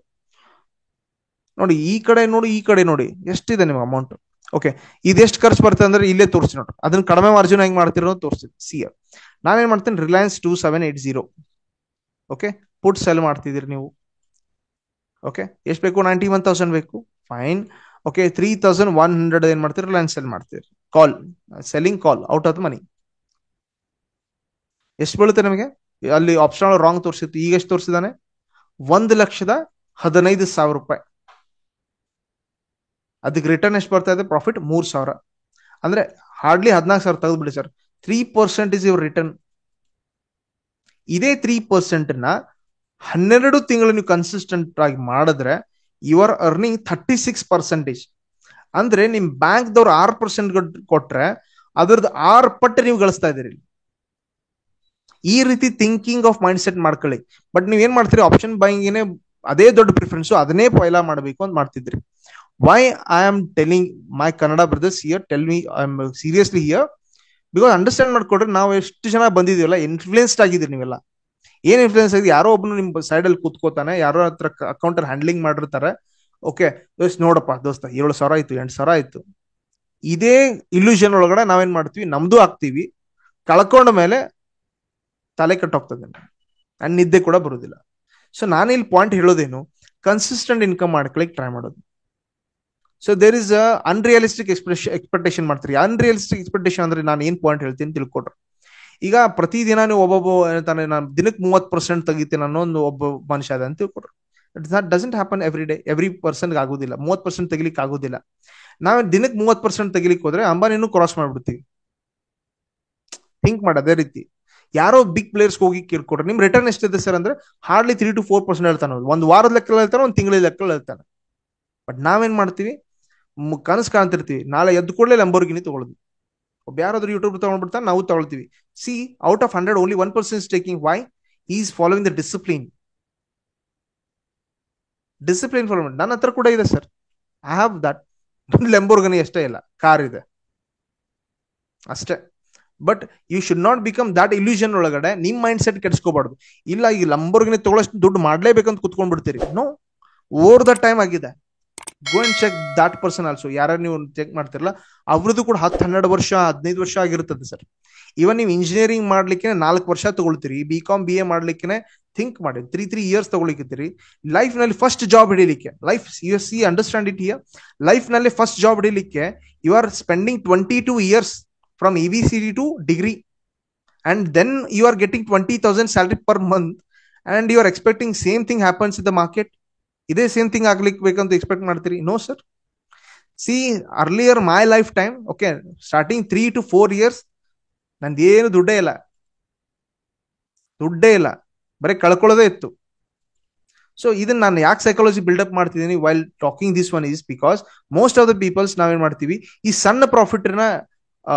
S1: ನೋಡಿ, ಈ ಕಡೆ ನೋಡಿ, ಈ ಕಡೆ ನೋಡಿ, ಎಷ್ಟಿದೆ ನಿಮ್ಗೆ ಅಮೌಂಟ್. ಓಕೆ, ಇದೆಷ್ಟು ಖರ್ಚು ಬರ್ತದೆ ಅಂದ್ರೆ ಇಲ್ಲೇ ತೋರಿಸ್ತೀನಿ ನೋಡಿ. ಅದನ್ನ ಕಡಿಮೆ ಮಾರ್ಜಿನ್ ಹೆಂಗ್ ಮಾಡ್ತಿರೋ ತೋರಿಸ್ತೀನಿ. ಸಿಯರ್ ನಾನೇನ್ ಮಾಡ್ತೀನಿ, ರಿಲಯನ್ಸ್ 2,780. ಓಕೆ, ಪುಟ್ ಸೆಲ್ ಮಾಡ್ತಿದ್ದೀರಿ ನೀವು. ಓಕೆ, ಎಷ್ಟು ಬೇಕು? 91,000 ಬೇಕು. ಫೈನ್. ಓಕೆ, 3,100 ಏನ್ ಮಾಡ್ತೀರಿ? ರಿಲಯನ್ಸ್ ಸೆಲ್ ಮಾಡ್ತೀರಿ. Call, selling call out of money. ಎಷ್ಟು ಬೀಳುತ್ತೆ ನಿಮಗೆ? ಅಲ್ಲಿ ಆಪ್ಷನ್ ರಾಂಗ್ ತೋರಿಸಿತ್ತು, ಈಗ ಎಷ್ಟು ತೋರಿಸಿದಾನೆ? 1,15,000 ರೂಪಾಯಿ. ಅದಕ್ಕೆ ರಿಟರ್ನ್ ಎಷ್ಟು ಬರ್ತಾ ಇದೆ? ಪ್ರಾಫಿಟ್ 3,000. ಅಂದ್ರೆ ಹಾರ್ಡ್ಲಿ 14,000 ತೆಗೆದು ಬಿಡಿ ಸರ್. 3% is your return. ಇದೇ 3% ನ 12 ತಿಂಗಳು ನೀವು ಕನ್ಸಿಸ್ಟೆಂಟ್ ಆಗಿ ಮಾಡಿದ್ರೆ ಯು ಆರ್ ಅರ್ನಿಂಗ್ 36%. ಅಂದ್ರೆ ನಿಮ್ ಬ್ಯಾಂಕ್ ದವ್ರು 6% ಕೊಟ್ರೆ ಅದ್ರದ್ದು 6 ಪಟ್ಟು ನೀವು ಗಳಿಸ್ತಾ ಇದೀರಿ. ಈ ರೀತಿ ಥಿಂಕಿಂಗ್ ಆಫ್ ಮೈಂಡ್ ಸೆಟ್ ಮಾಡ್ಕೊಳ್ಳಿ. ಬಟ್ ನೀವ್ ಏನ್ ಮಾಡ್ತೀರಿ? ಆಪ್ಷನ್ ಬೈಯಿಂಗ್ ಅದೇ ದೊಡ್ಡ ಪ್ರಿಫರೆನ್ಸ್, ಅದನ್ನೇ ಪೈಲಾ ಮಾಡಬೇಕು ಅಂತ ಮಾಡ್ತಿದ್ರಿ. Why I am telling my Kannada brothers here, tell me I am seriously here, because understand ಮಾಡ್ಕೊಡ್ರಿ, ನಾವು ಎಷ್ಟು ಜನ ಬಂದಿದೀವಲ್ಲ, ಇನ್ಫ್ಲೂಯೆನ್ಸ್ಡ್ ಆಗಿದ್ದೀರಿ ನೀವೆಲ್ಲ. ಏನ್ ಇನ್ಫ್ಲೂಯೆನ್ಸ್ ಆಗಿದೆ, ಯಾರೋ ಒಬ್ನು ನಿಮ್ ಸೈಡ್ ಅಲ್ಲಿ ಕೂತ್ಕೋತಾನೆ, ಯಾರೋ ಹತ್ರ ಅಕೌಂಟ್ ಹ್ಯಾಂಡ್ಲಿಂಗ್ ಮಾಡಿರ್ತಾರೆ. ಓಕೆ ದೋಸ್ತ್ ನೋಡಪ್ಪ ದೋಸ್ತ 7,000 ಆಯ್ತು, 8,000 ಆಯ್ತು. ಇದೇ ಇಲ್ಯೂಷನ್ ಒಳಗಡೆ ನಾವೇನ್ ಮಾಡ್ತೀವಿ, ನಮ್ದು ಆಗ್ತೀವಿ, ಕಳ್ಕೊಂಡ ಮೇಲೆ ತಲೆ ಕಟ್ಟೋಗ್ತದೆ ಅಂಡ್ ನಿದ್ದೆ ಕೂಡ ಬರುದಿಲ್ಲ. ಸೊ ನಾನು ಇಲ್ಲಿ ಪಾಯಿಂಟ್ ಹೇಳೋದೇನು, ಕನ್ಸಿಸ್ಟೆಂಟ್ ಇನ್ಕಮ್ ಮಾಡ್ಕೊಳಕ್ ಟ್ರೈ ಮಾಡೋದು. So there is unrealistic expectation ಮಾಡ್ತೀರಿ. ಅನ್ರಿಯಲಿಸ್ಟಿಕ್ ಎಕ್ಸ್ಪೆಕ್ಟೇಷನ್ ಅಂದ್ರೆ ನಾನು ಏನ್ ಪಾಯಿಂಟ್ ಹೇಳ್ತೀನಿ ತಿಳ್ಕೊಡ್ರಿ. ಈಗ ಪ್ರತಿದಿನ ನೀವು ಒಬ್ಬೊಬ್ಬ ಹೇಳ್ತಾನೆ ನಾನು ದಿನಕ್ಕೆ 30% ತೆಗಿತೀನಿ ಅನ್ನೋ ಒಂದು ಒಬ್ಬ ಮನುಷ್ಯ ಅದ ಅಂತ ತಿಳ್ಕೊಡ್ರಿ. That doesn't happen every day, every ಪರ್ಸನ್ಗೆ ಆಗೋದಿಲ್ಲ. 30% ತೆಗಿಲಿಕ್ಕೆ ಆಗೋದಿಲ್ಲ. ನಾವ್ ದಿನಕ್ಕೆ 30% ತೆಗಿಲಿಕ್ಕೆ ಹೋದ್ರೆ ಅಂಬಾನಿನೂ ಕ್ರಾಸ್ ಮಾಡ್ಬಿಡ್ತೀವಿ. ಥಿಂಕ್ ಮಾಡಿ ಅದೇ ರೀತಿ. ಯಾರೋ ಬಿಗ್ ಪ್ಲೇಯರ್ಸ್ ಹೋಗಿ ಕೇಳ್ಕೊಡ್ರಿ ನಿಮ್ ರಿಟರ್ನ್ ಎಷ್ಟಿದೆ ಸರ್ ಅಂದ್ರೆ ಹಾರ್ಡ್ಲಿ 3 to 4% ಹೇಳ್ತಾನೆ. ಒಂದು ವಾರದ ಲೆಕ್ಕ ಹೇಳ್ತಾನೆ, ಒಂದು ತಿಂಗಳ ಲೆಕ್ಕ ಹೇಳ್ತಾನೆ. ಬಟ್ ನಾವೇನ್ ಮಾಡ್ತೀವಿ, ಕನಸು ಕಾಣ್ತಿರ್ತೀವಿ, ನಾಳೆ ಎದ್ದು ಕೂಡಲೇ ಲಂಬೋರ್ಗಿನಿ ತಗೊಳ್ಳೋದು. ಒಬ್ಬ ಯಾರಾದ್ರೂ ಯೂಟ್ಯೂಬ್ ತಗೊಂಡ್ಬಿಡ್ತಾನೆ, ನಾವು ತಗೊಳ್ತೀವಿ. See out of 100 only 1% is taking. Why? He is following the discipline. Discipline follow ಮಾಡಿ. ನನ್ನ ಹತ್ರ ಕೂಡ ಇದೆ sir, I have that. Lamborghini ಅಷ್ಟೇ ಇಲ್ಲ, ಕಾರ್ ಇದೆ ಅಷ್ಟೇ. But you should not become that illusion ಒಳಗಡೆ ನಿಮ್ ಮೈಂಡ್ ಸೆಟ್ ಕೆಡ್ಸ್ಕೋಬಾರ್ದು. ಇಲ್ಲ ಈ ಲಂಬೋರ್ಗಿನಿ ತಗೊಳ್ಳೋಷ್ಟು ದುಡ್ಡು ಮಾಡ್ಲೇಬೇಕಂತ ಕುತ್ಕೊಂಡ್ಬಿಡ್ತೀರಿ. ನೋ, ಓವರ್ ದ ಟೈಮ್ ಆಗಿದೆ. Go and check that person also. ಯಾರು ನೀವು ಚೆಕ್ ಮಾಡ್ತಿರಲ್ಲ ಅವ್ರದ್ದು ಕೂಡ 10-12 ವರ್ಷ 15 ವರ್ಷ ಆಗಿರ್ತದೆ ಸರ್. ಇವನ್ ನೀವು ಇಂಜಿನಿಯರಿಂಗ್ ಮಾಡ್ಲಿಕ್ಕೆ 4 ವರ್ಷ ತಗೊಳ್ತೀರಿ, BCom BA ಮಾಡ್ಲಿಕ್ಕೆ ಥಿಂಕ್ ಮಾಡಿ 3 years ತಗೊಳ್ಳಿಕ್ಕಿದ್ದೀರಿ. ಲೈಫ್ ನಲ್ಲಿ ಫಸ್ಟ್ ಜಾಬ್ ಹಿಡಿಲಿಕ್ಕೆ, life you see understand it here, life ನಲ್ಲಿ ಫಸ್ಟ್ ಜಾಬ್ ಹಿಡಿಲಿಕ್ಕೆ you are spending 22 years from ABCD to degree, and then you are getting 20,000 salary per month, and you are expecting same thing happens in the market. ಇದೇ ಸೇಮ್ ಥಿಂಗ್ ಆಗ್ಲಿಕ್ಕೆ ಬೇಕಂತ ಎಕ್ಸ್ಪೆಕ್ಟ್ ಮಾಡ್ತೀರಿ? No sir. See earlier my life time, okay, starting 3 to 4 years ನಂದೇನು ದುಡ್ಡೇ ಇಲ್ಲ, ಬರೀ ಕಳ್ಕೊಳ್ಳೋದೇ ಇತ್ತು. ಸೊ ಇದನ್ನ ನಾನು ಯಾಕೆ ಸೈಕಾಲಜಿ ಬಿಲ್ಡಪ್ ಮಾಡ್ತಿದ್ದೀನಿ while talking this one is because most of the peoples ನಾವೇನ್ ಮಾಡ್ತೀವಿ, ಈ ಸಣ್ಣ ಪ್ರಾಫಿಟ್ ನ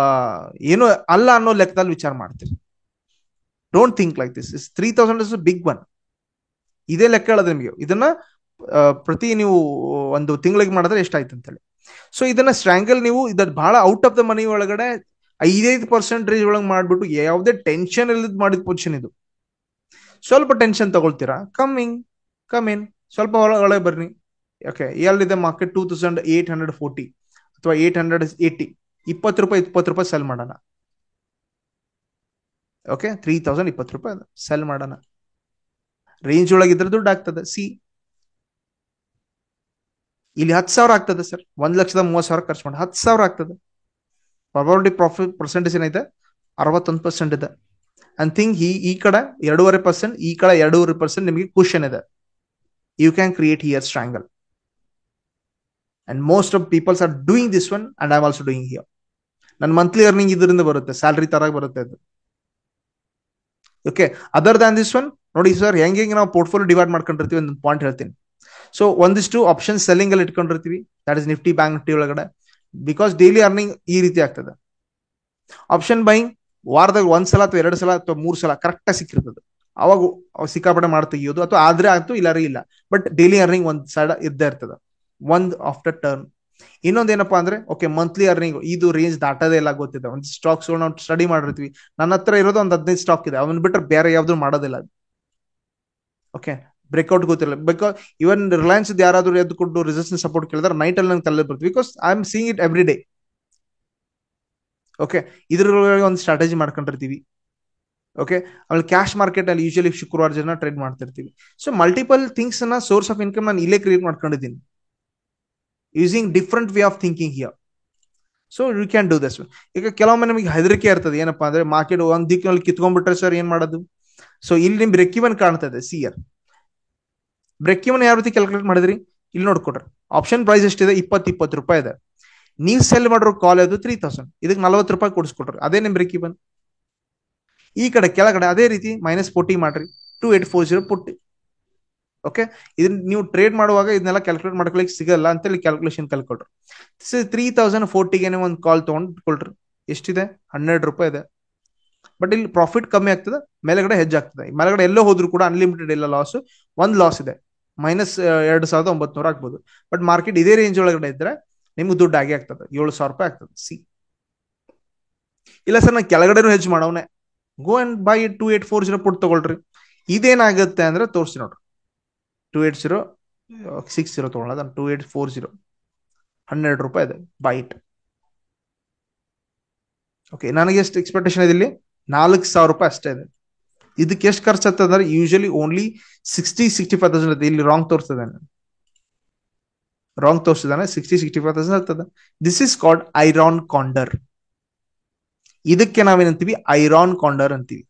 S1: ಏನು ಅಲ್ಲ ಅನ್ನೋ ಲೆಕ್ಕದಲ್ಲಿ ವಿಚಾರ ಮಾಡ್ತೀವಿ. Don't think like this. 3,000 is big one. ಇದೇ ಲೆಕ್ಕ ಹೇಳೋದು ನಿಮಗೆ. ಇದನ್ನ ಪ್ರತಿ ನೀವು ಒಂದು ತಿಂಗಳಿಗೆ ಮಾಡಿದ್ರೆ ಎಷ್ಟಾಯ್ತು ಅಂತೇಳಿ. ಸೊ ಇದನ್ನ ಸ್ಟ್ರಾಂಗಲ್ ನೀವು ಇದನ್ನ ಬಹಳ ಔಟ್ ಆಫ್ ದ ಮನಿ ಒಳಗಡೆ 5% ಒಳಗೆ ಮಾಡ್ಬಿಟ್ಟು ಯಾವುದೇ ಟೆನ್ಷನ್ ಇಲ್ಲದ ಮಾಡಿದ ಪೊಸಿಷನ್ ಇದು. ಸ್ವಲ್ಪ ಟೆನ್ಷನ್ ತಗೊಳ್ತೀರಾ, ಕಮ್ ಇನ್ ಸ್ವಲ್ಪ ಒಳಗೆ ಬರ್ರಿ. ಓಕೆ, ಎಲ್ಲಿದೆ ಮಾರ್ಕೆಟ್ 2,840 ಅಥವಾ 880, 20 ರೂಪಾಯಿ ಸೆಲ್ ಮಾಡೋಣ. ಓಕೆ, 3,020 ರೂಪಾಯಿ ಸೆಲ್ ಮಾಡೋಣ. ರೇಂಜ್ ಒಳಗಿದ್ರೆ ದುಡ್ಡು ಆಗ್ತದೆ. ಸಿ ಇಲ್ಲಿ 10,000 ಆಗ್ತದೆ ಸರ್, 1,30,000 ಖರ್ಚು ಮಾಡಿ 10,000 ಆಗ್ತದೆ. ಪ್ರಾಬಬಿಲಿಟಿ ಪ್ರಾಫಿಟ್ ಪರ್ಸೆಂಟೇಜ್ ಏನಿದೆ 61% ಇದೆ. ಅಂಡ್ ಥಿಂಕ್ ಈ ಕಡೆ 2.5%, ಈ ಕಡೆ 2.5% ನಿಮಗೆ ಕ್ವಶನ್ ಇದೆ. You can create here strangle. And most of peoples are doing this one and I am also doing here. ನನ್ನ ಮಂತ್ಲಿ ಅರ್ನಿಂಗ್ ಇದರಿಂದ ಬರುತ್ತೆ, ಸ್ಯಾಲ್ರಿ ತರ ಬರುತ್ತೆ ಅದು. Okay, other than this one ನೋಡಿ ಸರ್, ಹೆಂಗೆ ನಾವು ಪೋರ್ಟ್ಫೋಲಿಯೋ ಡಿವೈಡ್ ಮಾಡ್ಕೊಂಡಿರ್ತೀವಿ ಒಂದು ಪಾಯಿಂಟ್ ಹೇಳ್ತೀನಿ. ಸೊ ಒಂದಿಷ್ಟು ಆಪ್ಷನ್ ಸೆಲ್ಲಿಂಗ್ ಅಲ್ಲಿ ಇಟ್ಕೊಂಡಿರ್ತೀವಿ, that is Nifty, bank Nifty ಒಳಗಡೆ. ಬಿಕಾಸ್ ಡೈಲಿ ಅರ್ನಿಂಗ್ ಈ ರೀತಿ ಆಗ್ತದೆ. ಆಪ್ಷನ್ ಬೈಯಿಂಗ್ ವಾರದಾಗ 1 ಸಲ ಅಥವಾ 2 ಸಲ ಅಥವಾ 3 ಸಲ ಕರೆಕ್ಟ್ ಸಿಕ್ಕಿರ್ತದೆ. ಅವಾಗ ಸಿಕ್ಕಾಪಟ್ಟೆ ಮಾಡಿ ತೆಗಿಯೋದು, ಅಥವಾ ಆದ್ರೆ ಆಯ್ತು ಇಲ್ಲಾರಿ ಇಲ್ಲ. ಬಟ್ ಡೈಲಿ ಅರ್ನಿಂಗ್ ಒಂದ್ ಸೈಡ್ ಇದ್ದೇ ಇರ್ತದೆ, ಒಂದ್ ಆಫ್ಟರ್ ಟರ್ನ್. ಇನ್ನೊಂದೇನಪ್ಪಾ ಅಂದ್ರೆ ಓಕೆ, ಮಂತ್ಲಿ ಅರ್ನಿಂಗ್ ಇದು ರೇಂಜ್ ದಾಟದೇ ಇಲ್ಲ ಗೊತ್ತಿದೆ. ಒಂದು ಸ್ಟಾಕ್ಸ್ ನಾವು ಸ್ಟಡಿ ಮಾಡಿರ್ತೀವಿ. ನನ್ನ ಹತ್ರ ಇರೋದು ಒಂದು 15 ಸ್ಟಾಕ್ ಇದೆ, ಅವನ್ ಬಿಟ್ಟರೆ ಬೇರೆ ಯಾವ್ದು ಮಾಡೋದಿಲ್ಲ. ಓಕೆ, ಬ್ರೇಕ್ಔಟ್ ಗೊತ್ತಿಲ್ಲ. ಬಿಕಾಸ್ ಇವನ್ ರಿಲಯನ್ಸ್ ಯಾರಾದ್ರೂ ಎದ್ದುಕೊಂಡು ರೆಸಿಸ್ಟೆನ್ಸ್ ಸಪೋರ್ಟ್ ಕೇಳಿದ್ರೆ ನೈಟ್ ಅಲ್ಲಿ ನಂಗೆ ತಲೆ ಬರ್ತೀವಿ. Because I am seeing it every day. Okay, ಇದ್ರೊಳಗೆ ಒಂದು ಸ್ಟ್ರಾಟಜಿ ಮಾಡ್ಕೊಂಡಿರ್ತೀವಿ. ಓಕೆ, ಆಮೇಲೆ ಕ್ಯಾಶ್ ಮಾರ್ಕೆಟ್ ಅಲ್ಲಿ ಯೂಶಲಿ ಶುಕ್ರವಾರ ಜನ ಟ್ರೇಡ್ ಮಾಡ್ತಿರ್ತೀವಿ. ಸೊ ಮಲ್ಟಿಪಲ್ ಥಿಂಗ್ಸ್ ನ ಸೋರ್ಸ್ ಆಫ್ ಇನ್ಕಮ್ ನಾನು ಇಲ್ಲೇ ಕ್ರಿಯೇಟ್ ಮಾಡ್ಕೊಂಡಿದ್ದೀನಿ, using different way of thinking here. So you can do this. ಈಗ ಕೆಲವೊಮ್ಮೆ ನಮಗೆ ಹೆದರಿಕೆ ಇರ್ತದೆ, ಏನಪ್ಪಾ ಅಂದ್ರೆ ಮಾರ್ಕೆಟ್ ಒಂದ್ ದಿಕ್ಕಿನಲ್ಲಿ ಕಿತ್ಕೊಂಡ್ಬಿಟ್ರೆ ಸರ್ ಏನ್ ಮಾಡೋದು. ಸೊ ಇಲ್ಲಿ ನಿಮ್ ಬ್ರೇಕ್ ಇವನ್ ಕಾಣ್ತದೆ. ಸಿಯರ್ ಬ್ರೇಕ್ ಇವನ್ ಯಾವ ರೀತಿ ಕ್ಯಾಲ್ಕುಲೇಟ್ ಮಾಡಿದ್ರಿ ಇಲ್ಲಿ ನೋಡ್ಕೊಡ್ರಿ. ಆಪ್ಷನ್ ಪ್ರೈಸ್ ಎಷ್ಟಿದೆ, 20 ರೂಪಾಯಿ ಇದೆ. ನೀವು ಸೆಲ್ ಮಾಡಿರೋ ಕಾಲ್ ಅದು 3,000, ಇದಕ್ಕೆ 40 ರೂಪಾಯಿ ಕೊಡಿಸ್ಕೊಟ್ರಿ, ಅದೇ ನಿಮ್ ಬ್ರೇಕ್ ಇವನ್. ಈ ಕಡೆ ಕೆಳಗಡೆ ಅದೇ ರೀತಿ -40 ಮಾಡ್ರಿ, 2840 ಪುಟ್ಟಿ. ಓಕೆ, ಇದನ್ನ ನೀವು ಟ್ರೇಡ್ ಮಾಡುವಾಗ ಇದನ್ನೆಲ್ಲ ಕ್ಯಾಲ್ಕುಲೇಟ್ ಮಾಡ್ಕೊಳಿಕ್ ಸಿಗಲ್ಲ ಅಂತೇಳಿ ಕ್ಯಾಲ್ಕುಲೇಷನ್ ಕಲ್ಕೊಳ್ರಿ. 3,040ಗೆ ಒಂದು ಕಾಲ್ ತಗೊಂಡ್ಕೊಳ್ರಿ. ಎಷ್ಟಿದೆ, 12 ರೂಪಾಯಿ ಇದೆ. ಬಟ್ ಇಲ್ಲಿ ಪ್ರಾಫಿಟ್ ಕಮ್ಮಿ ಆಗ್ತದೆ, ಮೇಲೆಗಡೆ ಹೆಜ್ಜೆ ಆಗ್ತದೆ. ಮೇಲೆಗಡೆ ಎಲ್ಲೋ ಹೋದ್ರು ಕೂಡ ಅನ್ಲಿಮಿಟೆಡ್ ಇಲ್ಲ ಲಾಸ್. ಒಂದು ಲಾಸ್ ಇದೆ, -2,900 ಆಗ್ಬೋದು. ಬಟ್ ಮಾರ್ಕೆಟ್ ಇದೇ ರೇಂಜ್ ಒಳಗಡೆ ಇದ್ರೆ ನಿಮ್ಗೆ ದುಡ್ಡು ಆಗೇ ಆಗ್ತದೆ, 7,000 ರೂಪಾಯಿ ಆಗ್ತದೆ. ಸಿ ಇಲ್ಲ ಸರ್ ನಾನು ಕೆಳಗಡೆನೂ ಹೆಜ್ ಮಾಡವನೆ, ಗೋ ಅಂಡ್ ಬೈ 2840 ಪುಟ್ ತಗೊಳ್ರಿ. ಇದೇನಾಗುತ್ತೆ ಅಂದ್ರೆ ತೋರಿಸಿ ನೋಡ್ರಿ. 2806 ತಗೊಳ್ಳೋದು, 2840 100 ರೂಪಾಯಿ ಇದೆ ಬೈಟ್. ಓಕೆ, ನನಗೆ ಎಷ್ಟು ಎಕ್ಸ್ಪೆಕ್ಟೇಷನ್ ಇದೆ ಇಲ್ಲಿ? 4000 ರೂಪಾಯಿ ಅಷ್ಟೇ ಇದೆ. ಇದಕ್ಕೆ ಎಷ್ಟು ಖರ್ಚು ಆಗ್ತದೆ ಅಂದ್ರೆ ಯೂಶಲಿ ಓನ್ಲಿ 65,000 ಇದೆ. ಇಲ್ಲಿ ರಾಂಗ್ ತೋರಿಸ್ತಿದ್ದಾನೆ, 65,000 ಆಗ್ತದೆ. This is called iron condor. ಇದಕ್ಕೆ ನಾವೇನಂತೀವಿ? ಐರಾನ್ ಕಾಂಡರ್ ಅಂತೀವಿ.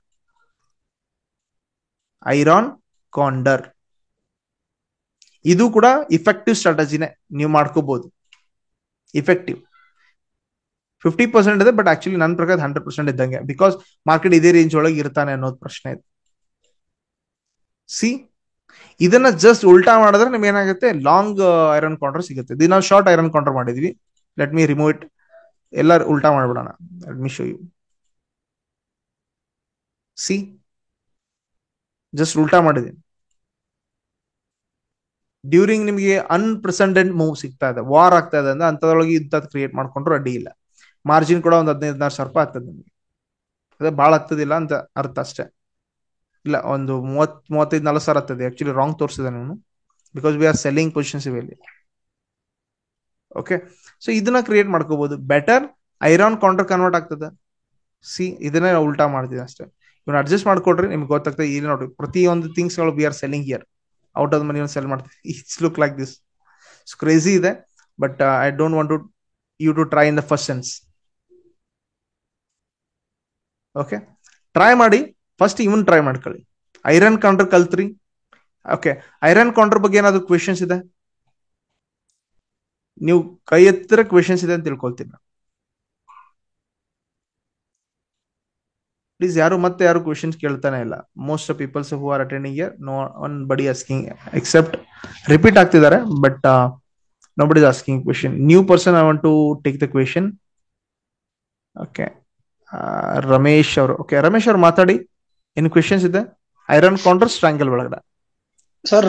S1: ಐರಾನ್ ಕಾಂಡರ್ ಇದು ಕೂಡ ಇಫೆಕ್ಟಿವ್ ಸ್ಟ್ರಾಟಜಿನೇ, ನೀವು ಮಾಡ್ಕೋಬಹುದು. ಇಫೆಕ್ಟಿವ್ 50% ಇದೆ, ಬಟ್ ಆಕ್ಚುಲಿ ನನ್ನ ಪ್ರಕಾರ 100% ಇದ್ದಂಗೆ, ಬಿಕಾಸ್ ಮಾರ್ಕೆಟ್ ಇದೇ ರೇಂಜ್ ಒಳಗೆ ಇರ್ತಾನೆ ಅನ್ನೋದು ಪ್ರಶ್ನೆ ಇದೆ. ಸಿ, ಇದನ್ನ ಜಸ್ಟ್ ಉಲ್ಟಾ ಮಾಡಿದ್ರೆ ನಿಮ್ಗೆ ಏನಾಗುತ್ತೆ? ಲಾಂಗ್ ಐರನ್ ಕೌಂಟರ್ ಸಿಗುತ್ತೆ. ಇದು ನಾವು ಶಾರ್ಟ್ ಐರನ್ ಕೌಂಟರ್ ಮಾಡಿದ್ವಿ. Let me remove it. ಎಲ್ಲ ಉಲ್ಟಾ ಮಾಡ್ಬಿಡೋಣ. Let me show you. See, just ಉಲ್ಟಾ ಮಾಡಿದೀನಿ. ಡ್ಯೂರಿಂಗ್ ನಿಮಗೆ ಅನ್ಪ್ರೆಸಿಡೆಂಟ್ ಮೂವ್ ಸಿಗ್ತಾ ಇದೆ, ವಾರ್ ಆಗ್ತಾ ಇದೆ ಅಂದ್ರೆ ಅಂತದ್ರೊಳಗೆ ಇಂಥದ್ದು ಕ್ರಿಯೇಟ್ ಮಾಡ್ಕೊಂಡ್ರು ಅಡ್ಡಿ ಇಲ್ಲ. ಮಾರ್ಜಿನ್ ಕೂಡ ಒಂದು 15,000 ರೂಪಾಯಿ ಆಗ್ತದೆ ನಿಮಗೆ. ಅದೇ ಭಾಳ ಆಗ್ತದಿಲ್ಲ ಅಂತ ಅರ್ಥ ಅಷ್ಟೇ. ಇಲ್ಲ, ಒಂದು 35,000-40,000 ಆಗ್ತದೆ. ಆಕ್ಚುಲಿ ರಾಂಗ್ ತೋರಿಸಿದೆ ನಾನು, because we are selling positions ಇವೆ ಇಲ್ಲಿ. ಓಕೆ, ಸೊ ಇದನ್ನ ಕ್ರಿಯೇಟ್ ಮಾಡ್ಕೋಬಹುದು. ಬೆಟರ್ ಐರಾನ್ ಕೌಂಟರ್ ಕನ್ವರ್ಟ್ ಆಗ್ತದೆ. ಸಿ, ಇದನ್ನೇ ನಾವು ಉಲ್ಟಾ ಮಾಡ್ತೀವಿ ಅಷ್ಟೇ. ಇವನ್ನ ಅಡ್ಜಸ್ಟ್ ಮಾಡ್ಕೊಡ್ರಿ, ನಿಮ್ಗೆ ಗೊತ್ತಾಗ್ತದೆ. ಇಲ್ಲಿ ನೋಡ್ರಿ, ಪ್ರತಿಯೊಂದು ಥಿಂಗ್ಸ್ ಗಳು we are selling here. Out of money sell ಮಾಡ್ತೀವಿ. It's look like this. Crazy ಇದೆ, but I don't want you to try in the first sense. Okay, try ಮಾಡಿ. ಫಸ್ಟ್ ಇವನ್ ಟ್ರೈ ಮಾಡ್ಕೊಳ್ಳಿ. ಐರನ್ ಕೌಂಟರ್ ಕಲ್ತ್ರಿ. ಓಕೆ, ಐರನ್ ಕೌಂಟರ್ ಬಗ್ಗೆ ಏನಾದ್ರು ಕ್ವೆಶನ್ಸ್ ಇದೆ? ನೀವು ಕೈ ಎತ್ತಿರ ಕ್ವೆಶನ್ಸ್ ಇದೆ ಅಂತ ತಿಳ್ಕೊಳ್ತೀನಿ. ಪ್ಲೀಸ್ ಯಾರು ಕ್ವೆಶನ್ಸ್ ಕೇಳ್ತಾನೆ ಇಲ್ಲ. Most of peoples who are attending here, no one body asking except repeat ಆಗ್ತಿದ್ದಾರೆ, but nobody is asking question. New person I want to take the question. Okay, Ramesh ಅವರು. ಓಕೆ, ರಮೇಶ್ ಅವ್ರು ಮಾತಾಡಿ. ಏನು ಕ್ವೆಶನ್ಸ್ ಇದೆ? ಐರನ್ ಕೌಂಟರ್ ಸ್ಟ್ರಾಂಗಲ್ ಒಳಗಡೆ
S5: ಸರ್,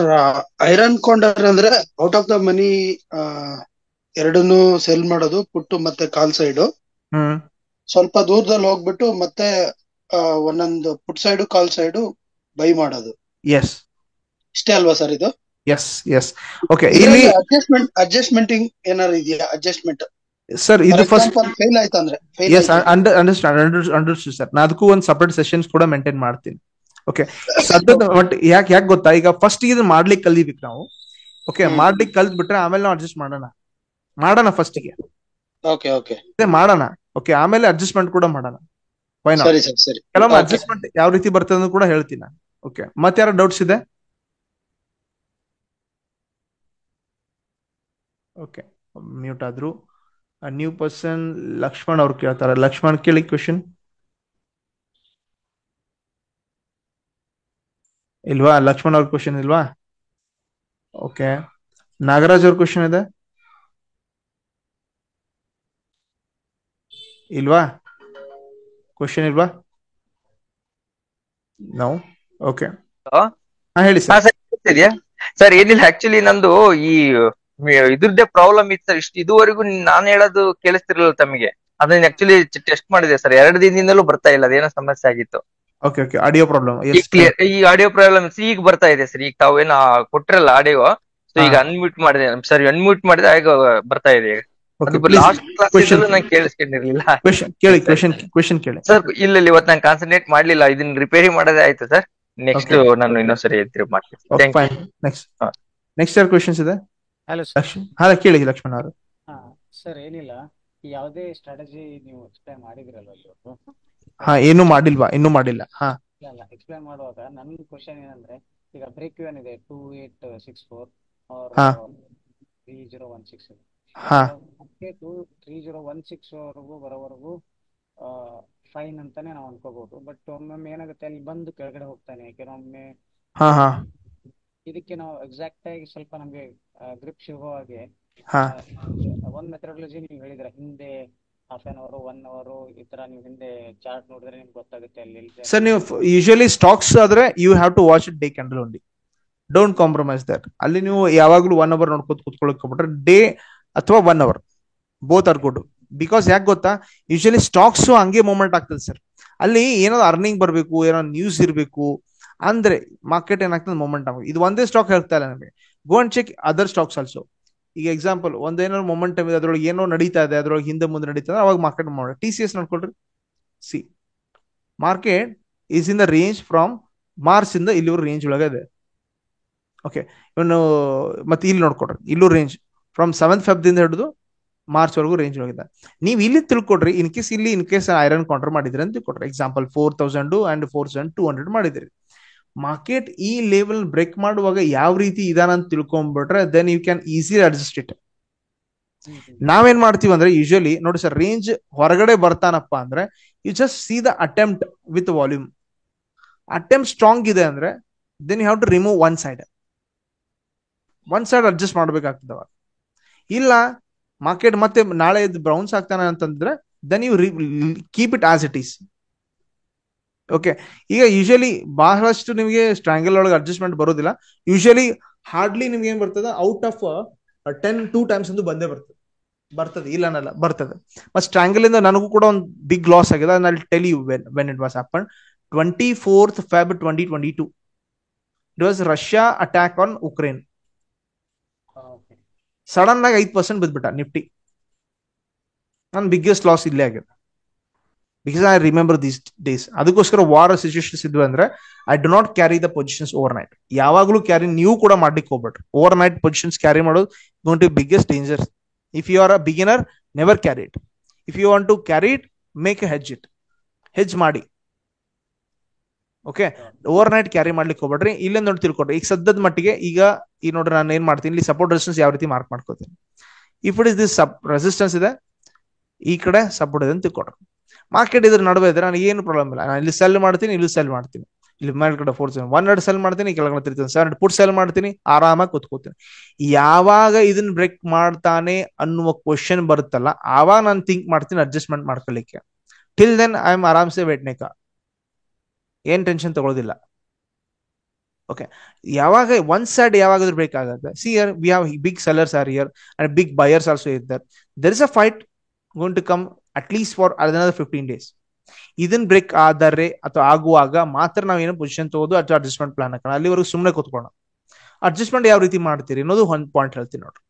S5: ಐರನ್ ಕೌಂಟರ್ ಅಂದ್ರೆ ಔಟ್ ಆಫ್ ದ ಮನಿ ಎರಡನ್ನು ಸೆಲ್ ಮಾಡೋದು, ಪುಟ್ಟು ಮತ್ತೆ ಕಾಲ್ ಸೈಡ್. ಸ್ವಲ್ಪ ದೂರದಲ್ಲಿ ಹೋಗ್ಬಿಟ್ಟು ಮತ್ತೆ ಒಂದೊಂದು put side call side by ಮಾಡೋದು.
S1: ಎಸ್,
S5: ಇಷ್ಟೇ ಅಲ್ವಾ ಸರ್ ಇದು?
S1: S S. ಓಕೆ, ಇಲ್ಲಿ
S5: ಅಡ್ಜಸ್ಟ್ಮೆಂಟಿಂಗ್ ಏನಾರು ಇದೆಯಾ? ಅಡ್ಜಸ್ಟ್ಮೆಂಟ್
S1: ಸರ್, ಇದು ಫಸ್ಟ್
S5: ಫೇಲ್ ಆಯ್ತು ಅಂದ್ರೆ
S1: ಎಸ್, ಅಂಡರ್ಸ್ಟ್ಯಾಂಡ್ ಸರ್. ನಾನು ಅದಕ್ಕೂ ಒಂದು ಸಪರೇಟ್ ಸೆಷನ್ಸ್ ಕೂಡ ಮೇಂಟೈನ್ ಮಾಡ್ತೀನಿ. ಓಕೆ, ಸದ್ಯದ ಬಟ್ ಯಾಕೆ ಗೊತ್ತಾ, ಈಗ ಫಸ್ಟ್ ಇದನ್ನ ಮಾಡ್ಲಿಕ್ಕೆ ಕಲಿಬೇಕು ನಾವು. ಓಕೆ, ಮಾಡ್ಲಿಕ್ಕೆ ಕಲ್ತ್ ಬಿಟ್ರೆ ಆಮೇಲೆ ನಾವು ಅಡ್ಜಸ್ಟ್ ಮಾಡೋಣ ಫಸ್ಟಿಗೆ.
S5: ಓಕೆ ಓಕೆ
S1: ಮಾಡೋಣ. ಓಕೆ, ಆಮೇಲೆ ಅಡ್ಜಸ್ಟ್ಮೆಂಟ್ ಕೂಡ ಮಾಡೋಣ. ಕೆಲವೊಮ್ಮೆ ಅಡ್ಜಸ್ಟ್ಮೆಂಟ್ ಯಾವ ರೀತಿ ಬರ್ತದೆ ಅಂತ ಕೂಡ ಹೇಳ್ತೀನಿ ನಾನು. ಓಕೆ, ಮತ್ತೆ ಯಾರು ಡೌಟ್ಸ್ ಇದೆ? ಓಕೆ, ಮ್ಯೂಟ್ ಆದ್ರು. ನ್ಯೂ ಪರ್ಸನ್ ಲಕ್ಷ್ಮಣ್ ಅವ್ರು ಕೇಳ್ತಾರೆ. ಲಕ್ಷ್ಮಣ್ ಕೇಳಿ ಕ್ವೆಶನ್. ಇಲ್ವಾ? ಲಕ್ಷ್ಮಣ್ ಅವ್ರ ಕ್ವೆಶನ್ ಇಲ್ವಾ? ಓಕೆ, ನಾಗರಾಜ್ ಅವ್ರ ಕ್ವೆಶನ್ ಇದೆ ಇಲ್ವಾ? ಕ್ವೆಶನ್ ಇಲ್ವಾ? ನೋ. ಓಕೆ, ಹೇಳಿ ಸರ್.
S6: ಸರ್, ಏನಿಲ್ಲ, ಆಕ್ಚುಲಿ ನಂದು ಈ ಇದ್ರದ್ದೇ ಪ್ರಾಬ್ಲಮ್ ಇತ್ತು ಸರ್. ಇದುವರೆಗೂ ನಾನು ಹೇಳೋದು ಕೇಳಿಸ್ತಿರ್ಲಿಲ್ಲ ತಮಗೆ. ಅದನ್ನ ಆಕ್ಚುಲಿ ಟೆಸ್ಟ್ ಮಾಡಿದೆ ಸರ್. 2 ದಿನದಿಂದಲೂ ಬರ್ತಾ ಇಲ್ಲ. ಅದೇನೋ ಸಮಸ್ಯೆ ಆಗಿತ್ತು.
S1: Okay okay, audio problem.
S6: ಈ ಆಡಿಯೋ ಪ್ರಾಬ್ಲಮ್ ಈಗ ಬರ್ತಾ ಇದೆ ಸರ್. ಈಗ ತಾವೇನ ಕೊಟ್ಟಿರಲ್ಲ ಆಡಿಯೋ, ಸೊ ಈಗ ಅನ್ಮ್ಯೂಟ್ ಮಾಡಿದೆ ಸರ್. ಅನ್ಮ್ಯೂಟ್ ಮಾಡಿದೆ, ಆಗ ಬರ್ತಾ ಇದೆ. ಲಾಸ್ಟ್ ಕ್ಲಾಸ್ ನಾನು ಕೇಳಿಸ್ಕೊಂಡಿರ್ಲಿಲ್ಲ.
S1: ಕೇಳಿ
S6: ಸರ್. ಇಲ್ಲ, ಇವತ್ತು ನಾನು ಕಾನ್ಸಂಟ್ರೇಟ್ ಮಾಡ್ಲಿಲ್ಲ. ಇದನ್ನ ರಿಪೇರಿ ಮಾಡೋದೇ ಆಯ್ತು ಸರ್. ನೆಕ್ಸ್ಟ್ ನಾನು ಇನ್ನೊಂದ್ಸರಿ ಮಾಡ್ತೀನಿ.
S1: ನೆಕ್ಸ್ಟ್ ಯಾರು ಕ್ವೆಶನ್ಸ್ ಇದೆ?
S7: Hello
S1: sir. ಕೇಳಿ ಲಕ್ಷ್ಮಣ್ ಅವರು.
S7: ಸರ್, ಏನಿಲ್ಲ, ಯಾವುದೇ ಸ್ಟ್ರಾಟಜಿ ನೀವು ಎಕ್ಸ್ಪ್ಲೈನ್ ಮಾಡಿದ್ರಲ್ವ ಇವತ್ತು?
S1: ಏನು ಮಾಡಿಲ್ವಾ? ಇನ್ನೂ ಮಾಡಿಲ್ಲ.
S7: ಇಲ್ಲ, ಎಕ್ಸ್ಪ್ಲೈನ್ ಮಾಡುವಾಗ ನನ್ನ ಕ್ವಶನ್ ಏನಂದ್ರೆ, ಈಗ ಬ್ರೇಕ್ ಇವನ್ ಇದೆ 2864 3016. 3016 ವರೆಗೂ ಬರೋವರೆಗೂ ಫೈನ್ ಅಂತಾನೆ ನಾವು ಅನ್ಕೋಬಹುದು. ಬಟ್ ಒಮ್ಮೊಮ್ಮೆ ಏನಾಗುತ್ತೆ, ಅಲ್ಲಿ ಬಂದು ಕೆಳಗಡೆ ಹೋಗ್ತಾನೆ. ಕೆಲವೊಮ್ಮೆ ಇದಕ್ಕೆ ನಾವು ಎಕ್ಸಾಕ್ಟ್ ಆಗಿ ಸ್ವಲ್ಪ ನಮ್ಗೆ ಗ್ರಿಪ್ ಸಿಗೋ ಹಾಗೆ ಒಂದ್ ಮೆಥಡಾಲಜಿ ನೀವು ಹೇಳಿದ್ರೆ, ಹಿಂದೆ ಹಾಫ್ ಆನ್ ಅವರ್ 1 ಅವರ್ ಈ ತರ ನೀವು ಹಿಂದೆ ಚಾರ್ಟ್ ನೋಡಿದ್ರೆ ನಿಮ್ಗೆ ಗೊತ್ತಾಗುತ್ತೆ ಅಲ್ಲಿ.
S1: ಸರ್, ನೀವು ಯೂಶಲಿ ಸ್ಟಾಕ್ಸ್ ಆದ್ರೆ you have to watch it day candle only. Don't compromise that. ಅಲ್ಲಿ ನೀವು ಯಾವಾಗ್ಲೂ 1 ಅವರ್ ನೋಡ್ಕೊತ ಕೂತ್ಕೊಳ್ಳೋಕೆ ಡೇ ಅಥವಾ 1 hour both are good. Because ಯಾಕೆ ಗೊತ್ತಾ, ಯೂಶಲಿ ಸ್ಟಾಕ್ಸ್ ಹಂಗೆ ಮೂವ್ಮೆಂಟ್ ಆಗ್ತದೆ ಸರ್. ಅಲ್ಲಿ ಏನೋ ಅರ್ನಿಂಗ್ ಬರ್ಬೇಕು, ಏನೋ ನ್ಯೂಸ್ ಇರಬೇಕು, ಅಂದ್ರೆ ಮಾರ್ಕೆಟ್ ಏನಾಗ್ತದೆ ಮೊಮೆಂಟಮ್. ಇದು ಒಂದೇ ಸ್ಟಾಕ್ ಹೇಳ್ತಾ ಇಲ್ಲ ನಮಗೆ, go and check other stocks also. ಈಗ ಎಕ್ಸಾಂಪಲ್ ಒಂದೇನೋ ಮೊಮೆಂಟಮ್ ಇದೆ, ಅದ್ರೊಳಗೆ ಏನೋ ನಡೀತಾ ಇದೆ, ಅದ್ರೊಳಗೆ ಹಿಂದೆ ಮುಂದೆ ನಡೀತಾ ಇದೆ, ಅವಾಗ ಮಾರ್ಕೆಟ್ ಮಾಡಿ. TCS ನೋಡ್ಕೊಳ್ರಿ, see market is in the range from March ಇಂದ ಇಲ್ಲಿವರೆಗೂ ರೇಂಜ್ ಒಳಗೆ ಇದೆ. ಓಕೆ, ಇವನು ಮತ್ತೆ ಇಲ್ಲಿ ನೋಡ್ಕೊಡ್ರಿ, ಇಲ್ಲೂ ರೇಂಜ್ ಫ್ರಮ್ 7th Feb ಹಿಡಿದು ಮಾರ್ಚ್ ವರೆಗೂ ರೇಂಜ್ ಒಳಗಿದೆ. ನೀವು ಇಲ್ಲಿ ತಿಳ್ಕೊಡ್ರಿ, ಇನ್ ಕೇಸ್ ಐರನ್ ಕೌಂಟರ್ ಮಾಡಿದ್ರಿ ಅಂತ ತಿಳ್ಕೊಡ್ರಿ. ಎಕ್ಸಾಂಪಲ್ 4000 ಅಂಡ್ 4200 ಮಾಡಿದ್ರಿ. ಮಾರ್ಕೆಟ್ ಈ ಲೆವೆಲ್ ಬ್ರೇಕ್ ಮಾಡುವಾಗ ಯಾವ ರೀತಿ ಇದಾನ ಅಂತ ತಿಳ್ಕೊಂಡ್ಬಿಟ್ರೆ then you can easily adjust it. ನಾವೇನ್ ಮಾಡ್ತೀವಿ ಅಂದ್ರೆ ಯೂಶಲಿ ನೋಡಿ ಸರ್, ರೇಂಜ್ ಹೊರಗಡೆ ಬರ್ತಾನಪ್ಪ ಅಂದ್ರೆ you just see the attempt with volume. Attempt strong ಇದೆ ಅಂದ್ರೆ then you have to remove one side adjust ಮಾಡ್ಬೇಕಾಗ್ತದವ. ಇಲ್ಲ ಮಾರ್ಕೆಟ್ ಮತ್ತೆ ನಾಳೆ ಬೌನ್ಸ್ ಆಗ್ತಾನೆ ಅಂತಂದ್ರೆ then you keep it as it is. Okay, ಈಗ ಯೂಶಲಿ ಬಹಳಷ್ಟು ನಿಮಗೆ ಸ್ಟ್ರಾಂಗಲ್ ಒಳಗೆ ಅಡ್ಜಸ್ಟ್ಮೆಂಟ್ ಬರೋದಿಲ್ಲ. ಯೂಶಲಿ ಹಾರ್ಡ್ಲಿ ನಿಮ್ಗೆ ಏನ್ ಬರ್ತದೆ, ಔಟ್ ಆಫ್ 2 times ಅಂತೂ ಬಂದೇ ಬರ್ತದೆ ಇಲ್ಲ ಅನ್ನಲ್ಲ, ಬರ್ತದೆ. ಮತ್ತೆ ಸ್ಟ್ರಾಂಗಲ್ ಇಂದ ನನಗೂ ಕೂಡ ಒಂದು ಬಿಗ್ ಲಾಸ್ ಆಗಿದೆ. I will tell you when it was happen. 24th Feb 2022 it was Russia attack on Ukraine. Sudden ಆಗಿ 5% ಬಿದ್ಬಿಟ್ಟ ನಿಫ್ಟಿ. ನನ್ನ ಬಿಗ್ಗೆಸ್ಟ್ ಲಾಸ್ ಇಲ್ಲೇ ಆಗಿದೆ, because I remember these days. ಅದಕ್ಕೋಸ್ಕರ ವಾರ್ ಸಿಚುವೇಶನ್ಸ್ ಇದ್ವು ಅಂದ್ರೆ I do not carry the positions overnight. ಯಾವಾಗಲೂ ಕ್ಯಾರಿ ನೀವು ಕೂಡ ಮಾಡ್ಲಿಕ್ಕೆ ಹೋಗ್ಬೇಡ್ರಿ. ಓವರ್ ನೈಟ್ ಪೊಸಿಷನ್ಸ್ ಕ್ಯಾರಿ ಮಾಡೋದು going to biggest danger. If you are a beginner, never carry it. If you want to carry it, make a hedge ಮಾಡಿ. ಓಕೆ, ಓವರ್ ನೈಟ್ ಕ್ಯಾರಿ ಮಾಡ್ಲಿಕ್ಕೆ ಹೋಗ್ಬೇಡ್ರಿ. ಇಲ್ಲೇ ನೋಡಿ ತಿಳ್ಕೊಡ್ರಿ. ಈಗ ಸದ್ಯದ ಮಟ್ಟಿಗೆ ಈಗ ಈ ನೋಡ್ರಿ ನಾನು ಏನ್ ಮಾಡ್ತೀನಿ, ಇಲ್ಲಿ ಸಪೋರ್ಟ್ ರೆಸಿಸ್ಟೆನ್ಸ್ ಯಾವ ರೀತಿ ಮಾರ್ಕ್ ಮಾಡ್ಕೋತೀನಿ. If it is this resistance ಇದೆ, ಈ ಕಡೆ ಸಪೋರ್ಟ್ ಇದೆ ಅಂತ ತಿಳ್ಕೊಡ್ರಿ. ಮಾರ್ಕೆಟ್ ಇದ್ರ ನಡುವೆ ಇದ್ರೆ ನನಗೆ ಏನು ಪ್ರಾಬ್ಲಮ್ ಇಲ್ಲ. ನಾನು ಇಲ್ಲಿ ಸೆಲ್ ಮಾಡ್ತೀನಿ, ಇಲ್ಲಿ ಸೆಲ್ ಮಾಡ್ತೀನಿ. ಇಲ್ಲಿ ಮೇಲ್ಗಡೆ 400 ಸೆಲ್ ಮಾಡ್ತೀನಿ, ಕೆಳಗಡೆ 3700 ಪುಟ್ ಸೆಲ್ ಮಾಡ್ತೀನಿ, ಆರಾಮಾಗಿ ಕೂತ್ಕೋತೀನಿ. ಯಾವಾಗ ಇದನ್ನ ಬ್ರೇಕ್ ಮಾಡ್ತಾನೆ ಅನ್ನುವ ಕ್ವಶನ್ ಬರುತ್ತಲ್ಲ, ಆವಾಗ ನಾನು ಥಿಂಕ್ ಮಾಡ್ತೀನಿ ಅಡ್ಜಸ್ಟ್ಮೆಂಟ್ ಮಾಡ್ಕೊಳ್ಳಿಕ್ಕೆ. ಟಿಲ್ ದೆನ್ ಐ ಆಮ್ ಆರಾಮ್ಸೆ ವೇಟ್ನೇಕ, ಏನ್ ಟೆನ್ಷನ್ ತಗೊಳ್ಳೋದಿಲ್ಲ. ಓಕೆ, ಯಾವಾಗ ಒನ್ ಸೈಡ್ ಯಾವಾಗಾದ್ರೂ ಬ್ರೇಕ್ ಆಗುತ್ತೆ, see here we have big sellers are here and big buyers also is there. There is a fight going to come at least for another 15 days. ಇದನ್ ಬ್ರೇಕ್ ಆದರೆ ಅಥವಾ ಆಗುವಾಗ ಮಾತ್ರ ನಾವೇನು ಪೊಸಿಷನ್ ತಗೋದು ಅಥವಾ ಅಡ್ಜಸ್ಟ್ಮೆಂಟ್ ಪ್ಲಾನ್ ಹಾಕೋಣ. ಅಲ್ಲಿವರೆಗೂ ಸುಮ್ಮನೆ ಕೂತ್ಕೋಣ. ಅಡ್ಜಸ್ಟ್ಮೆಂಟ್ ಯಾವ ರೀತಿ ಮಾಡ್ತೀರಿ ಅನ್ನೋದು ಒಂದು ಪಾಯಿಂಟ್ ಹೇಳ್ತೀನಿ ನೋಡ್ರಿ.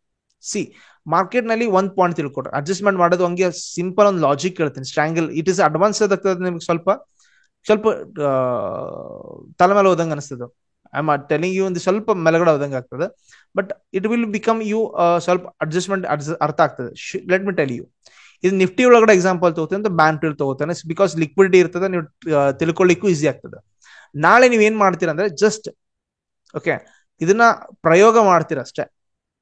S1: ಸಿ ಮಾರ್ಕೆಟ್ ನಲ್ಲಿ ಒಂದ್ ಪಾಯಿಂಟ್ ತಿಳ್ಕೊಡ್ರಿ, ಅಡ್ಜಸ್ಟ್ಮೆಂಟ್ ಮಾಡೋದು ಹಂಗೆ ಸಿಂಪಲ್ ಒಂದು ಲಾಜಿಕ್ ಹೇಳ್ತೀನಿ. ಸ್ಟ್ರಾಂಗಲ್ ಇಟ್ ಇಸ್ ಅಡ್ವಾನ್ಸ್ ಆಗ್ತದೆ, ನಿಮ್ಗೆ ಸ್ವಲ್ಪ ತಲೆ ಮೇಲೆ ಹೋದಂಗೆ ಅನಿಸ್ತದೆ. ಐ ಆಮ್ ಟೆಲಿಂಗ್ ಯು, ಒಂದು ಸ್ವಲ್ಪ ಮೇಲ್ಗಡೆ ಹೋದಂಗೆ ಆಗ್ತದೆ. But it will become you ಸ್ವಲ್ಪ ಅಡ್ಜಸ್ಟ್ಮೆಂಟ್ ಅರ್ಥ ಆಗ್ತದೆ. ಲೆಟ್ ಮಿ ಟೆಲ್ ಯು, ಇದು ನಿಫ್ಟಿ ಒಳಗಡೆ ಎಕ್ಸಾಂಪಲ್ ತಗೋತಾನೆ ಅಂತ ಬ್ಯಾಂಕ್ ತಗೋತಾನೆ, ಬಿಕಾಸ್ ಲಿಕ್ವಿಡಿಟಿ ಇರ್ತದೆ, ನೀವು ತಿಳ್ಕೊಳ್ಳಿಕ್ಕೂ ಈಸಿ ಆಗ್ತದೆ. ನಾಳೆ ನೀವ್ ಏನ್ ಮಾಡ್ತೀರಾ ಅಂದ್ರೆ ಜಸ್ಟ್ ಓಕೆ ಇದನ್ನ ಪ್ರಯೋಗ ಮಾಡ್ತೀರಾ ಅಷ್ಟೇ.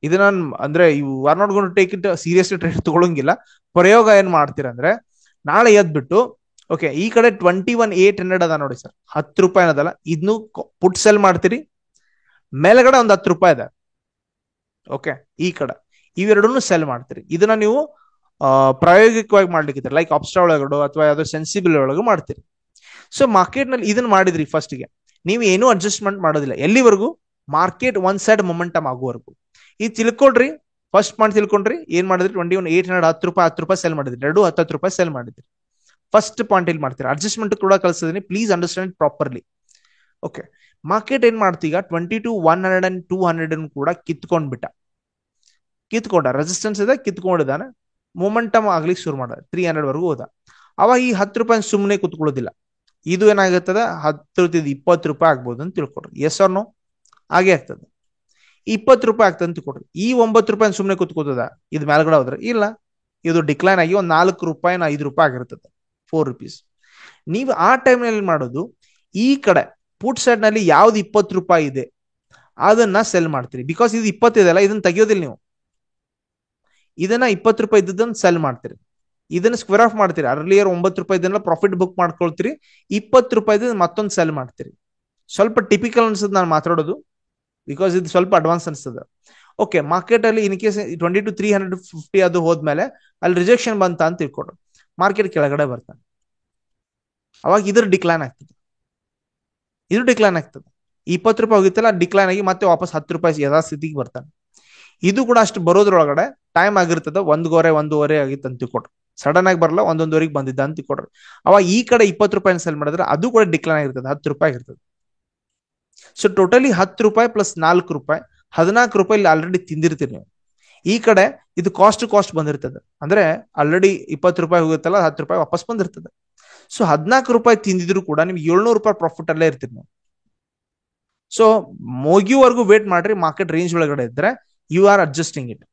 S1: ಇದನ್ನ ಅಂದ್ರೆ you are not gone to take it seriously, trade ತಗೊಳಂಗಿಲ್ಲ. ಪ್ರಯೋಗ ಏನ್ ಮಾಡ್ತೀರಾ ಅಂದ್ರೆ ನಾಳೆ ಎದ್ಬಿಟ್ಟು ಓಕೆ ಈ ಕಡೆ 21,800 ಅದ ನೋಡಿ ಸರ್, 10 ರೂಪಾಯಿ ಅದಲ್ಲ, ಇದನ್ನು ಪುಟ್ ಸೆಲ್ ಮಾಡ್ತೀರಿ. ಮೇಲ್ಗಡೆ ಒಂದು 10 ರೂಪಾಯಿ ಇದೆ, ಓಕೆ ಈ ಕಡೆ ಇವೆರಡನ್ನು ಸೆಲ್ ಮಾಡ್ತೀರಿ. ಇದನ್ನ ನೀವು ಪ್ರಾಯೋಗಿಕವಾಗಿ ಮಾಡ್ಲಿಕ್ಕೆ ಲೈಕ್ ಆಪ್ಸ್ಟಾ ಒಳಗಡೆ ಅಥವಾ ಯಾವ್ದೋ ಸೆನ್ಸಿಬಲ್ ಒಳಗೆ ಮಾಡ್ತೀರಿ. ಸೊ ಮಾರ್ಕೆಟ್ ನಲ್ಲಿ ಇದನ್ನ ಮಾಡಿದ್ರಿ, ಫಸ್ಟ್ಗೆ ನೀವು ಏನು ಅಡ್ಜಸ್ಟ್ಮೆಂಟ್ ಮಾಡೋದಿಲ್ಲ ಎಲ್ಲಿವರೆಗೂ ಮಾರ್ಕೆಟ್ ಒನ್ ಸೈಡ್ ಮೊಮೆಂಟಮ್ ಆಗುವವರೆಗೂ. ಇದು ತಿಳ್ಕೊಳ್ರಿ, ಫಸ್ಟ್ ಪಾಯಿಂಟ್ ತಿಳ್ಕೊಂಡ್ರಿ. ಏನ್ ಮಾಡಿದ್ರಿ, 21,800 10 ರೂಪಾಯಿ ಸೆಲ್ ಮಾಡಿದ್ರಿ, 10 ರೂಪಾಯಿ ಸೆಲ್ ಮಾಡಿದ್ರಿ. ಫಸ್ಟ್ ಪಾಯಿಂಟ್ ಇಲ್ಲಿ ಮಾಡ್ತೀರಾ. ಅಡ್ಜಸ್ಟ್ಮೆಂಟ್ ಕೂಡ ಕಳಿಸಿದೀನಿ, please understand properly. Okay, market ಏನ್ ಮಾಡ್ತೀಗ 22,100 and 200 ಕೂಡ ಕಿತ್ಕೊಂಡ, ರೆಸಿಸ್ಟೆನ್ಸ್ ಇದೆ, ಕಿತ್ಕೊಂಡಿದ್ದಾನೆ. ಮೊಮೆಂಟಮ್ ಆಗ್ಲಿಕ್ಕೆ ಶುರು ಮಾಡ 300 ವರೆಗೂ ಹೋದ. ಅವಾಗ ಈ 10 ರೂಪಾಯಿ ಸುಮ್ಮನೆ ಕುತ್ಕೊಳ್ಳೋದಿಲ್ಲ. ಇದು ಏನಾಗುತ್ತದೆ 10 20 ರೂಪಾಯಿ ಆಗ್ಬೋದು ಅಂತ ತಿಳ್ಕೊಡ್ರಿ. S or no? ಹಾಗೆ ಆಗ್ತದೆ. 20 ರೂಪಾಯಿ ಆಗ್ತದೆ ಅಂತ ತಿಳ್ಕೊಡ್ರಿ. ಈ 9 ರೂಪಾಯಿ ಸುಮ್ಮನೆ ಕುತ್ಕೋತದ, ಇದು ಮೇಲ್ಗಡೆ ಹೋದ್ರೆ ಇಲ್ಲ, ಇದು ಡಿಕ್ಲೈನ್ ಆಗಿ ಒಂದು 4 ರೂಪಾಯಿ 5 ರೂಪಾಯಿ ಆಗಿರ್ತದೆ, 4 rupees. ನೀವು ಆ ಟೈಮ್ ನಲ್ಲಿ ಮಾಡೋದು, ಈ ಕಡೆ ಪುಟ್ ಸೈಡ್ ನಲ್ಲಿ ಯಾವ್ದು 20 ರೂಪಾಯಿ ಇದೆ ಅದನ್ನ ಸೆಲ್ ಮಾಡ್ತೀರಿ. ಬಿಕಾಸ್ ಇದು 20 ಇದೆಲ್ಲ, ಇದನ್ನ ತೆಗಿಯೋದಿಲ್ಲ ನೀವು. ಇದನ್ನ 20 ರೂಪಾಯಿ ಇದ್ದದನ್ನ ಸೆಲ್ ಮಾಡ್ತೀರಿ, ಇದನ್ನ ಸ್ಕ್ವೇರ್ ಆಫ್ ಮಾಡ್ತೀರಿ. ಅರ್ಲಿಯರ್ 9 ರೂಪಾಯಿ ಇದನ್ನ ಪ್ರಾಫಿಟ್ ಬುಕ್ ಮಾಡ್ಕೊಳ್ತೀರಿ, 20 ರೂಪಾಯಿ ಮತ್ತೊಂದು ಸೆಲ್ ಮಾಡ್ತೀರಿ. ಸ್ವಲ್ಪ ಟಿಪಿಕಲ್ ಅನ್ಸುತ್ತೆ ನಾನು ಮಾತಾಡೋದು, ಬಿಕಾಸ್ ಇದು ಸ್ವಲ್ಪ ಅಡ್ವಾನ್ಸ್ ಅನ್ಸ್ತದೆ. ಓಕೆ, ಮಾರ್ಕೆಟ್ ಅಲ್ಲಿ ಇನ್ ಕೇಸ್ 22,350 ಅದು ಹೋದ್ಮೇಲೆ ಅಲ್ಲಿ ರಿಜೆಕ್ಷನ್ ಬಂತ ಅಂತ ತಿಳ್ಕೊಡ್ರಿ, ಮಾರ್ಕೆಟ್ ಕೆಳಗಡೆ ಬರ್ತಾನೆ. ಅವಾಗ ಇದ್ರ ಡಿಕ್ಲೈನ್ ಆಗ್ತದೆ, ಇದು ಡಿಕ್ಲೈನ್ ಆಗ್ತದೆ. 20 ರೂಪಾಯಿ ಹೋಗಿತ್ತಲ್ಲ, ಡಿಕ್ಲೈನ್ ಆಗಿ ಮತ್ತೆ ವಾಪಸ್ 10 ರೂಪಾಯಿ ಯಥಾಸ್ಥಿತಿಗೆ ಬರ್ತಾನೆ. ಇದು ಕೂಡ ಅಷ್ಟು ಬರೋದ್ರೊಳಗಡೆ ಟೈಮ್ ಆಗಿರ್ತದೆ, 1:15 ಆಗಿತ್ತು ಅಂತ ತಿಳ್ಕೊಡ್ರಿ. ಸಡನ್ ಆಗಿ ಬರಲ್ಲ, 11:15 ಬಂದಿದ್ದ ಅಂತ ತಿಳ್ಕೊಡ್ರಿ. ಅವಾಗ ಈ ಕಡೆ 20 ರೂಪಾಯಿ ಸೆಲ್ ಮಾಡಿದ್ರೆ ಅದು ಕೂಡ ಡಿಕ್ಲೈನ್ ಆಗಿರ್ತದೆ, 10 ರೂಪಾಯಿ ಆಗಿರ್ತದೆ. ಸೊ ಟೋಟಲಿ 10 ರೂಪಾಯಿ ಪ್ಲಸ್ 4 ರೂಪಾಯಿ 14 ರೂಪಾಯಿ ಇಲ್ಲಿ ಆಲ್ರೆಡಿ ತಿಂದಿರ್ತೀರಿ ನೀವು. ಈ ಕಡೆ ಇದು ಕಾಸ್ಟ್ ಬಂದಿರ್ತದೆ, ಅಂದ್ರೆ ಆಲ್ರೆಡಿ 20 ರೂಪಾಯಿ ಹೋಗುತ್ತಲ್ಲ, 10 ರೂಪಾಯಿ ವಾಪಸ್ ಬಂದಿರ್ತದೆ. ಸೊ 14 ರೂಪಾಯಿ ತಿಂದಿದ್ರು ಕೂಡ ನಿಮ್ಗೆ 700 ರೂಪಾಯಿ ಪ್ರಾಫಿಟ್ ಅಲ್ಲೇ ಇರ್ತೀರಿ ನೀವು. ಸೊ ಮುಗಿಯುವರೆಗೂ ವೇಟ್ ಮಾಡ್ರಿ. ಮಾರ್ಕೆಟ್ ರೇಂಜ್ ಒಳಗಡೆ ಇದ್ರೆ you are adjusting it.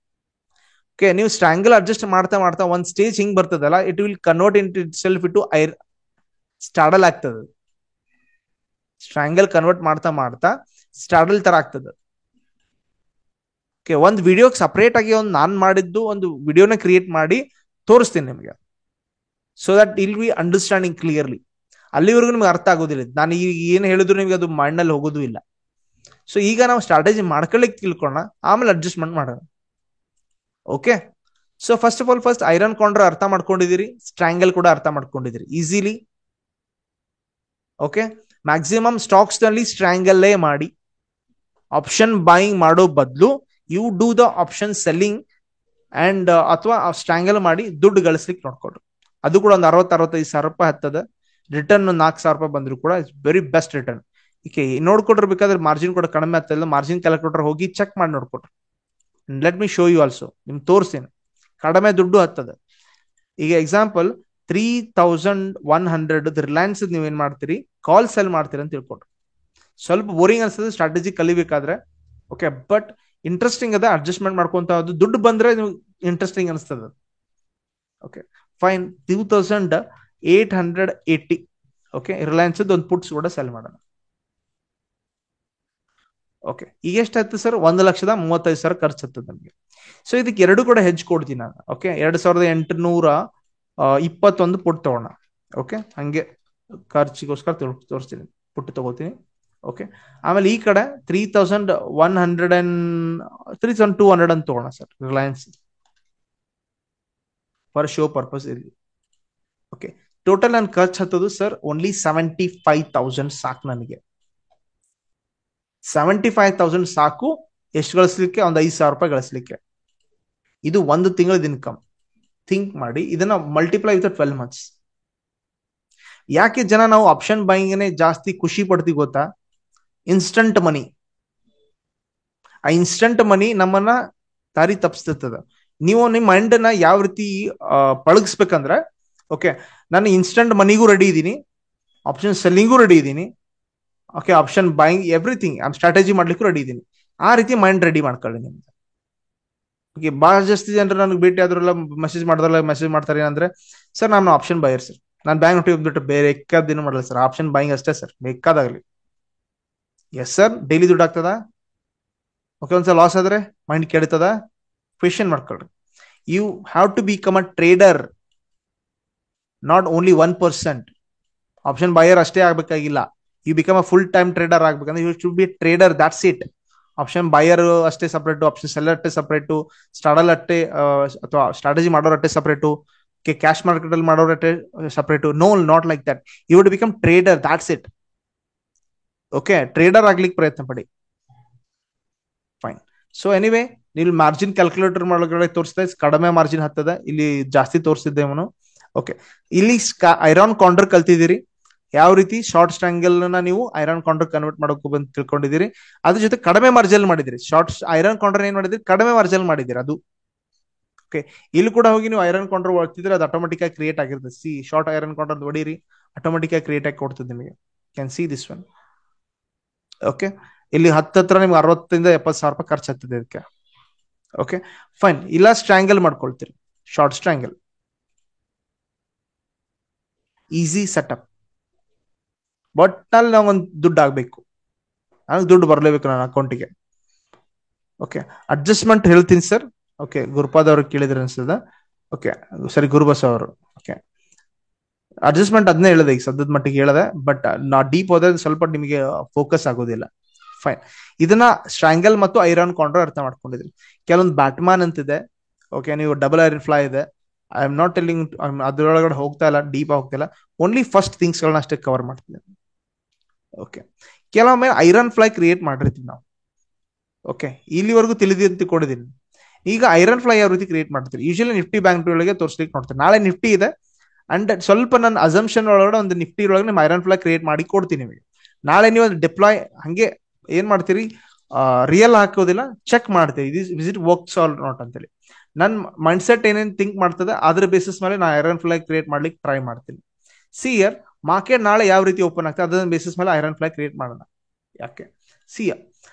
S1: Okay, ನೀವು ಸ್ಟ್ರಾಂಗಲ್ ಅಡ್ಜಸ್ಟ್ ಮಾಡ್ತಾ ಮಾಡ್ತಾ ಒಂದ್ ಸ್ಟೇಜ್ ಹಿಂಗ್ ಬರ್ತದಲ್ಲ, it will convert in itself it straddle ಆಗ್ತದೆ. ಸ್ಟ್ರಾಂಗಲ್ ಕನ್ವರ್ಟ್ ಮಾಡ್ತಾ ಮಾಡ್ತಾ ಸ್ಟಾಡಲ್ ತರ ಆಗ್ತದೆ. ಓಕೆ, ಒಂದು ವಿಡಿಯೋಗೆ ಸಪರೇಟ್ ಆಗಿ ಒಂದು ನಾನು ಮಾಡಿದ್ದು ಒಂದು ವಿಡಿಯೋನ ಕ್ರಿಯೇಟ್ ಮಾಡಿ ತೋರಿಸ್ತೀನಿ ನಿಮಗೆ, ಸೊ ದಟ್ ಇಲ್ ಬಿ ಅಂಡರ್ಸ್ಟ್ಯಾಂಡಿಂಗ್ ಕ್ಲಿಯರ್ಲಿ. ಅಲ್ಲಿವರೆಗೂ ನಿಮ್ಗೆ ಅರ್ಥ ಆಗೋದಿಲ್ಲ. ನಾನು ಈಗ ಏನು ಹೇಳಿದ್ರು ನಿಮ್ಗೆ ಅದು ಮೈಂಡ್ನಲ್ಲಿ ಹೋಗೋದು ಇಲ್ಲ. ಸೊ ಈಗ ನಾವು ಸ್ಟ್ರಾಟಜಿ ಮಾಡ್ಕೊಳ್ಳಿಕ್ಕೆ ತಿಳ್ಕೊಳ್ಳೋಣ, ಆಮೇಲೆ ಅಡ್ಜಸ್ಟ್ಮೆಂಟ್ ಮಾಡೋಣ. Okay, so first of all iron condor ಅರ್ಥ ಮಾಡ್ಕೊಂಡಿದ್ದೀರಿ, ಸ್ಟ್ರಾಂಗಲ್ ಕೂಡ ಅರ್ಥ ಮಾಡ್ಕೊಂಡಿದ್ದೀರಿ ಈಸಿಲಿ. ಓಕೆ, ಮ್ಯಾಕ್ಸಿಮಮ್ ಸ್ಟಾಕ್ಸ್ ನಲ್ಲಿ ಸ್ಟ್ರಾಂಗಲ್ಲೇ ಮಾಡಿ. ಆಪ್ಷನ್ ಬಾಯಿಂಗ್ ಮಾಡೋ ಬದಲು you do the option selling and ಅಥವಾ ಸ್ಟ್ರಾಂಗಲ್ ಮಾಡಿ ದುಡ್ಡು ಗಳಿಸ್ಲಿಕ್ಕೆ ನೋಡ್ಕೊಡ್ರಿ. ಅದು ಕೂಡ ಒಂದು 60-65 ಸಾವಿರ ರೂಪಾಯಿ ಹತ್ತದ. ರಿಟರ್ನ್ 4 ಸಾವಿರ ರೂಪಾಯಿ ಬಂದ್ರು ಕೂಡ ಇಟ್ಸ್ ವೆರಿ ಬೆಸ್ಟ್ ರಿಟರ್ನ್. ಈಗ ನೋಡ್ಕೊಟ್ಟಿರ್ಬೇಕಾದ್ರೆ ಮಾರ್ಜಿನ್ ಕೂಡ ಕಡಿಮೆ ಆಗ್ತಲ್ಲ, ಮಾರ್ಜಿನ್ ಕ್ಯಾಲ್ಕುಲೇಟರ್ ಹೋಗಿ ಚೆಕ್ ಮಾಡಿ ನೋಡ್ಕೊಟ್ರಿ. Let me show you also, ನಿಮ್ಗೆ ತೋರಿಸ್ತೀನಿ ಕಡಿಮೆ ದುಡ್ಡು ಹತ್ತದ. ಈಗ ಎಕ್ಸಾಂಪಲ್ 3100 ರಿಲಯನ್ಸ್ ನೀವೇನ್ ಮಾಡ್ತೀರಿ, ಕಾಲ್ ಸೆಲ್ ಮಾಡ್ತೀರಿ ಅಂತ ತಿಳ್ಕೊಟ್ರಿ. ಸ್ವಲ್ಪ ಬೋರಿಂಗ್ ಅನ್ಸ್ತದೆ ಸ್ಟ್ರಾಟಜಿ ಕಲಿಬೇಕಾದ್ರೆ. ಓಕೆ, ಬಟ್ ಇಂಟ್ರೆಸ್ಟಿಂಗ್ ಅದ. ಅಡ್ಜಸ್ಟ್ಮೆಂಟ್ ಮಾಡ್ಕೊಂತ ದುಡ್ಡು ಬಂದ್ರೆ ಇಂಟ್ರೆಸ್ಟಿಂಗ್ ಅನಿಸ್ತದ. Okay fine, 2880. ಓಕೆ, ರಿಲಯನ್ಸ್ ಒಂದು ಪುಟ್ಸ್ ಕೂಡ ಸೆಲ್ ಮಾಡೋಣ. ಓಕೆ, ಈಗ ಎಷ್ಟಾಯ್ತು ಸರ್? 1,35,000 ಖರ್ಚು ಹತ್ತದ ನಮಗೆ. ಸೊ ಇದಕ್ಕೆ ಎರಡು ಕೂಡ ಹೆಜ್ ಕೊಡ್ತೀನಿ ನಾನು. ಓಕೆ, 2821 ಪುಟ್ ತಗೋಣ. ಓಕೆ, ಹಂಗೆ ಖರ್ಚಿಗೋಸ್ಕರ ತೋರಿಸ್ತೀನಿ, ಪುಟ್ ತಗೋತೀನಿ. ಓಕೆ, ಆಮೇಲೆ ಈ ಕಡೆ 3,200 ಅಂತ ತಗೋಣ sir, Reliance for show purpose ಇಲ್ಲಿ. ಓಕೆ, ಟೋಟಲ್ ನನ್ನ ಖರ್ಚು ಹತ್ತದು ಸರ್ ಓನ್ಲಿ 75,000 ಸಾಕು ನನಗೆ. 75,000 ಸಾಕು. ಎಷ್ಟು ಗಳಿಸ್ಲಿಕ್ಕೆ? ಒಂದು 5,000 ರೂಪಾಯಿ ಗಳಿಸ್ಲಿಕ್ಕೆ. ಇದು ಒಂದು ತಿಂಗಳದ ಇನ್ಕಮ್. ಥಿಂಕ್ ಮಾಡಿ, ಇದನ್ನ ಮಲ್ಟಿಪ್ಲೈ ವಿತ್ 12 ಮಂತ್ಸ್. ಯಾಕೆ ಜನ ನಾವು ಆಪ್ಷನ್ ಬೈಯಿಂಗ್ನೇ ಜಾಸ್ತಿ ಖುಷಿ ಪಡ್ತೀವಿ ಗೊತ್ತಾ? ಇನ್ಸ್ಟಂಟ್ ಮನಿ. ಆ ಇನ್ಸ್ಟಂಟ್ ಮನಿ ನಮ್ಮನ್ನ ದಾರಿ ತಪ್ಪಿಸ್ತದ. ನೀವು ನಿಮ್ಮ ಮೈಂಡ್ ನ ಯಾವ ರೀತಿ ಪಳಗಿಸ್ಬೇಕಂದ್ರೆ, ಓಕೆ ನಾನು ಇನ್ಸ್ಟಂಟ್ ಮನಿಗೂ ರೆಡಿ ಇದ್ದೀನಿ, ಆಪ್ಷನ್ ಸೆಲ್ಲಿಂಗೂ ರೆಡಿ ಇದ್ದೀನಿ, okay option buying everything strategy ಮಾಡ್ಲಿಕ್ಕೂ ರೆಡಿ ಇದ್ದೀನಿ. ಆ ರೀತಿ ಮೈಂಡ್ ರೆಡಿ ಮಾಡ್ಕೊಳ್ಳಿ ನಿಮ್ಗೆ. ಓಕೆ, ಬಹಳ ಜಾಸ್ತಿ ಜನರು ನನಗೆ ಭೇಟಿ ಆದ್ರಲ್ಲ, ಮೆಸೇಜ್ ಮಾಡ್ತಾರೆ ಏನಂದ್ರೆ, ಸರ್ ನಾನು ಆಪ್ಷನ್ ಬೈಯರ್ ಸರ್, ನಾನು ಬ್ಯಾಂಕ್ ನಿಫ್ಟಿ ಬಿಟ್ಟು ಬೇರೆ ಎಕ್ಕಾದೇನು ಮಾಡಲ್ಲ ಸರ್, ಆಪ್ಷನ್ ಬೈಯಿಂಗ್ ಅಷ್ಟೇ ಸರ್, ಬೇಕಾದಾಗಲಿ. ಎಸ್ ಸರ್, ಡೈಲಿ ದುಡ್ಡು ಆಗ್ತದ. ಓಕೆ, ಒಂದ್ಸಲ ಲಾಸ್ ಆದ್ರೆ ಮೈಂಡ್ ಕೆಡ್ತದ. ಕ್ವೆಶನ್ ಮಾಡ್ಕೊಳ್ರಿ. You have to become a trader, not only 1%. Option buyer ಅಷ್ಟೇ ಆಗ್ಬೇಕಾಗಿಲ್ಲ. You become a full time trader ಆಗ್ಬೇಕಂದ್ರೆ you should be trader, that's it. Option buyer ಅಷ್ಟೇ ಸಪ್ರೇಟು, ಆಪ್ಷನ್ ಸೆಲ್ಲರ್ ಅಷ್ಟೇ ಸಪ್ರೇಟು, ಸ್ಟಾಡಲ್ ಅಷ್ಟೇ ಅಥವಾ ಸ್ಟ್ರಾಟಜಿ ಮಾಡೋರು ಅಷ್ಟೇ ಸಪ್ರೇಟು, ಕ್ಯಾಶ್ ಮಾರ್ಕೆಟ್ ಅಲ್ಲಿ ಮಾಡೋರು ಅಷ್ಟೇ separate. No, not like that. You would become trader, that's it. Okay, trader ಆಗ್ಲಿಕ್ಕೆ ಪ್ರಯತ್ನ ಪಡಿ. ಫೈನ್. ಸೊ ಎನಿವೇ, ನೀವು ಮಾರ್ಜಿನ್ ಕ್ಯಾಲ್ಕುಲೇಟರ್ ಒಳಗಡೆ ತೋರಿಸಿದೆ ಕಡಿಮೆ ಮಾರ್ಜಿನ್ ಹತ್ತದ, ಇಲ್ಲಿ ಜಾಸ್ತಿ ತೋರಿಸಿದ್ದೆ ಅವನು. ಓಕೆ, ಇಲ್ಲಿ ಐರಾನ್ ಕಾಂಡ್ರ್ ಕಲ್ತಿದ್ದೀರಿ, ಯಾವ ರೀತಿ ಶಾರ್ಟ್ ಸ್ಟ್ರಾಂಗಲ್ ನ ನೀವು ಐರನ್ ಕಾಂಡ್ರ್ ಕನ್ವರ್ಟ್ ಮಾಡೋಕೆ ಬಂದು ತಿಳ್ಕೊಂಡಿದ್ದೀರಿ. ಅದ್ರ ಜೊತೆ ಕಡಿಮೆ ಮಾರ್ಜಿನ್ ಮಾಡಿದಿರಿ. ಶಾರ್ಟ್ ಐರನ್ ಕಾಂಡ್ರ್ ಏನ್ ಮಾಡಿದಿರಿ, ಕಡಿಮೆ ಮಾರ್ಜಿನ್ ಮಾಡಿದಿರಿ ಅದು. ಓಕೆ, ಇಲ್ಲಿ ಕೂಡ ಹೋಗಿ ನೀವು ಐರನ್ ಕಾಂಡ್ರ್ ಹೊಡ್ತಿದ್ರೆ ಅದು ಆಟೋಮೆಟಿಕ್ ಆಗಿ ಕ್ರಿಯೇಟ್ ಆಗಿರ್ತದೆ. ಸಿ, ಶಾರ್ಟ್ ಐರನ್ ಕಾಂಡ್ರ್ ಹೊಡೀರಿ, ಆಟೋಮೆಟಿಕ್ ಆಗಿ ಕ್ರಿಯೇಟ್ ಆಗಿ ಕೊಡ್ತದೆ ನಿಮಗೆ. Can see this one. Okay, ಇಲ್ಲಿ ಹತ್ರ ನಿಮ್ಗೆ 60,000-70,000 ರೂಪಾಯಿ ಖರ್ಚು ಆಗ್ತದೆ ಇದಕ್ಕೆ. Okay fine. ಇಲ್ಲ ಸ್ಟ್ರಾಂಗಲ್ ಮಾಡ್ಕೊಳ್ತೀರಿ, short strangle, easy setup. But ನಲ್ಲಿ ನಾವೊಂದು ದುಡ್ಡು ಆಗ್ಬೇಕು, ನನಗೆ ದುಡ್ಡು ಬರಲೇಬೇಕು ನನ್ನ ಅಕೌಂಟಿಗೆ. ಓಕೆ, ಅಡ್ಜಸ್ಟ್ಮೆಂಟ್ ಹೇಳ್ತೀನಿ ಸರ್. ಓಕೆ, ಗುರುಪಾದ್ ಅವ್ರು ಕೇಳಿದ್ರೆ ಅನ್ಸದ. ಓಕೆ ಸರಿ, ಗುರುಬಸ್ ಅವರು. ಓಕೆ, ಅಡ್ಜಸ್ಟ್ಮೆಂಟ್ ಅದನ್ನೇ ಹೇಳಿದೆ, ಈಗ ಸದ್ಯದ ಮಟ್ಟಿಗೆ ಹೇಳಿದೆ. ಬಟ್ ನಾ ಡೀಪ್ ಹೋದ್ರೆ ಸ್ವಲ್ಪ ನಿಮಗೆ ಫೋಕಸ್ ಆಗೋದಿಲ್ಲ. ಫೈನ್. ಇದನ್ನ ಸ್ಟ್ರಾಂಗಲ್ ಮತ್ತು ಐರನ್ ಕಾಂಡ್ರ್ ಅರ್ಥ ಮಾಡ್ಕೊಂಡಿದ್ರಿ. ಕೆಲವೊಂದು ಬ್ಯಾಟ್ಮ್ಯಾನ್ ಅಂತಿದೆ. ಓಕೆ, ನೀವು ಡಬಲ್ ಐರನ್ ಫ್ಲೈ ಇದೆ. ಐ ಆಮ್ ನಾಟ್ ಟೆಲ್ಲಿಂಗ್, ಅದ್ರೊಳಗಡೆ ಹೋಗ್ತಾ ಇಲ್ಲ, ಡೀಪ್ ಹೋಗ್ತಾ ಇಲ್ಲ. ಓನ್ಲಿ ಫಸ್ಟ್ ಥಿಂಗ್ಸ್ ಗಳನ್ನ ಅಷ್ಟೇ ಕವರ್ ಮಾಡ್ತೀನಿ. ಓಕೆ, ಕೆಲವೊಮ್ಮೆ ಐರನ್ ಫ್ಲೈ ಕ್ರಿಯೇಟ್ ಮಾಡಿರ್ತೀವಿ ನಾವು. ಓಕೆ, ಇಲ್ಲಿವರೆಗೂ ತಿಳಿದಿದ್ದೀನಿ. ಈಗ ಐರನ್ ಫ್ಲೈ ಯಾವ ರೀತಿ ಕ್ರಿಯೇಟ್ ಮಾಡ್ತೀರಿ? ಯೂಶಲಿ ನಿಫ್ಟಿ ಬ್ಯಾಂಕ್ ಒಳಗೆ ತೋರಿಸ್ಲಿಕ್ಕೆ ನೋಡ್ತೀನಿ. ನಾಳೆ ನಿಫ್ಟಿ ಇದೆ ಅಂಡ್ ಸ್ವಲ್ಪ ನನ್ನ ಅಸಂಪ್ಷನ್ ಒಳಗಡೆ ಒಂದು ನಿಫ್ಟಿ ಒಳಗೆ ನಿಮ್ಮ ಐರನ್ ಫ್ಲೈ ಕ್ರಿಯೇಟ್ ಮಾಡಿ ಕೊಡ್ತೀನಿ ನಿಮಗೆ. ನಾಳೆ ನೀವು ಡಿಪ್ಲಾಯ್ ಹಂಗೆ ಏನ್ ಮಾಡ್ತೀರಿ, ರಿಯಲ್ ಹಾಕೋದಿಲ್ಲ, ಚೆಕ್ ಮಾಡ್ತೀರಿ is it works all not ಅಂತೇಳಿ. ನನ್ನ ಮೈಂಡ್ ಸೆಟ್ ಏನೇನು ಥಿಂಕ್ ಮಾಡ್ತದೆ ಅದ್ರ ಬೇಸಿಸ್ ಮೇಲೆ ನಾ ಐರನ್ ಫ್ಲೈ ಕ್ರಿಯೇಟ್ ಮಾಡ್ಲಿಕ್ಕೆ ಟ್ರೈ ಮಾಡ್ತೀನಿ. ಸಿಯರ್ ಮಾರ್ಕೆಟ್ ನಾಳೆ ಯಾವ ರೀತಿ ಓಪನ್ ಆಗ್ತದೆ ಅದನ್ನ ಬೇಸಿಸ್ ಮೇಲೆ ಐರನ್ ಫ್ಲೈ ಕ್ರಿಯೇಟ್ ಮಾಡೋಣ. ಯಾಕೆ ಸಿಯರ್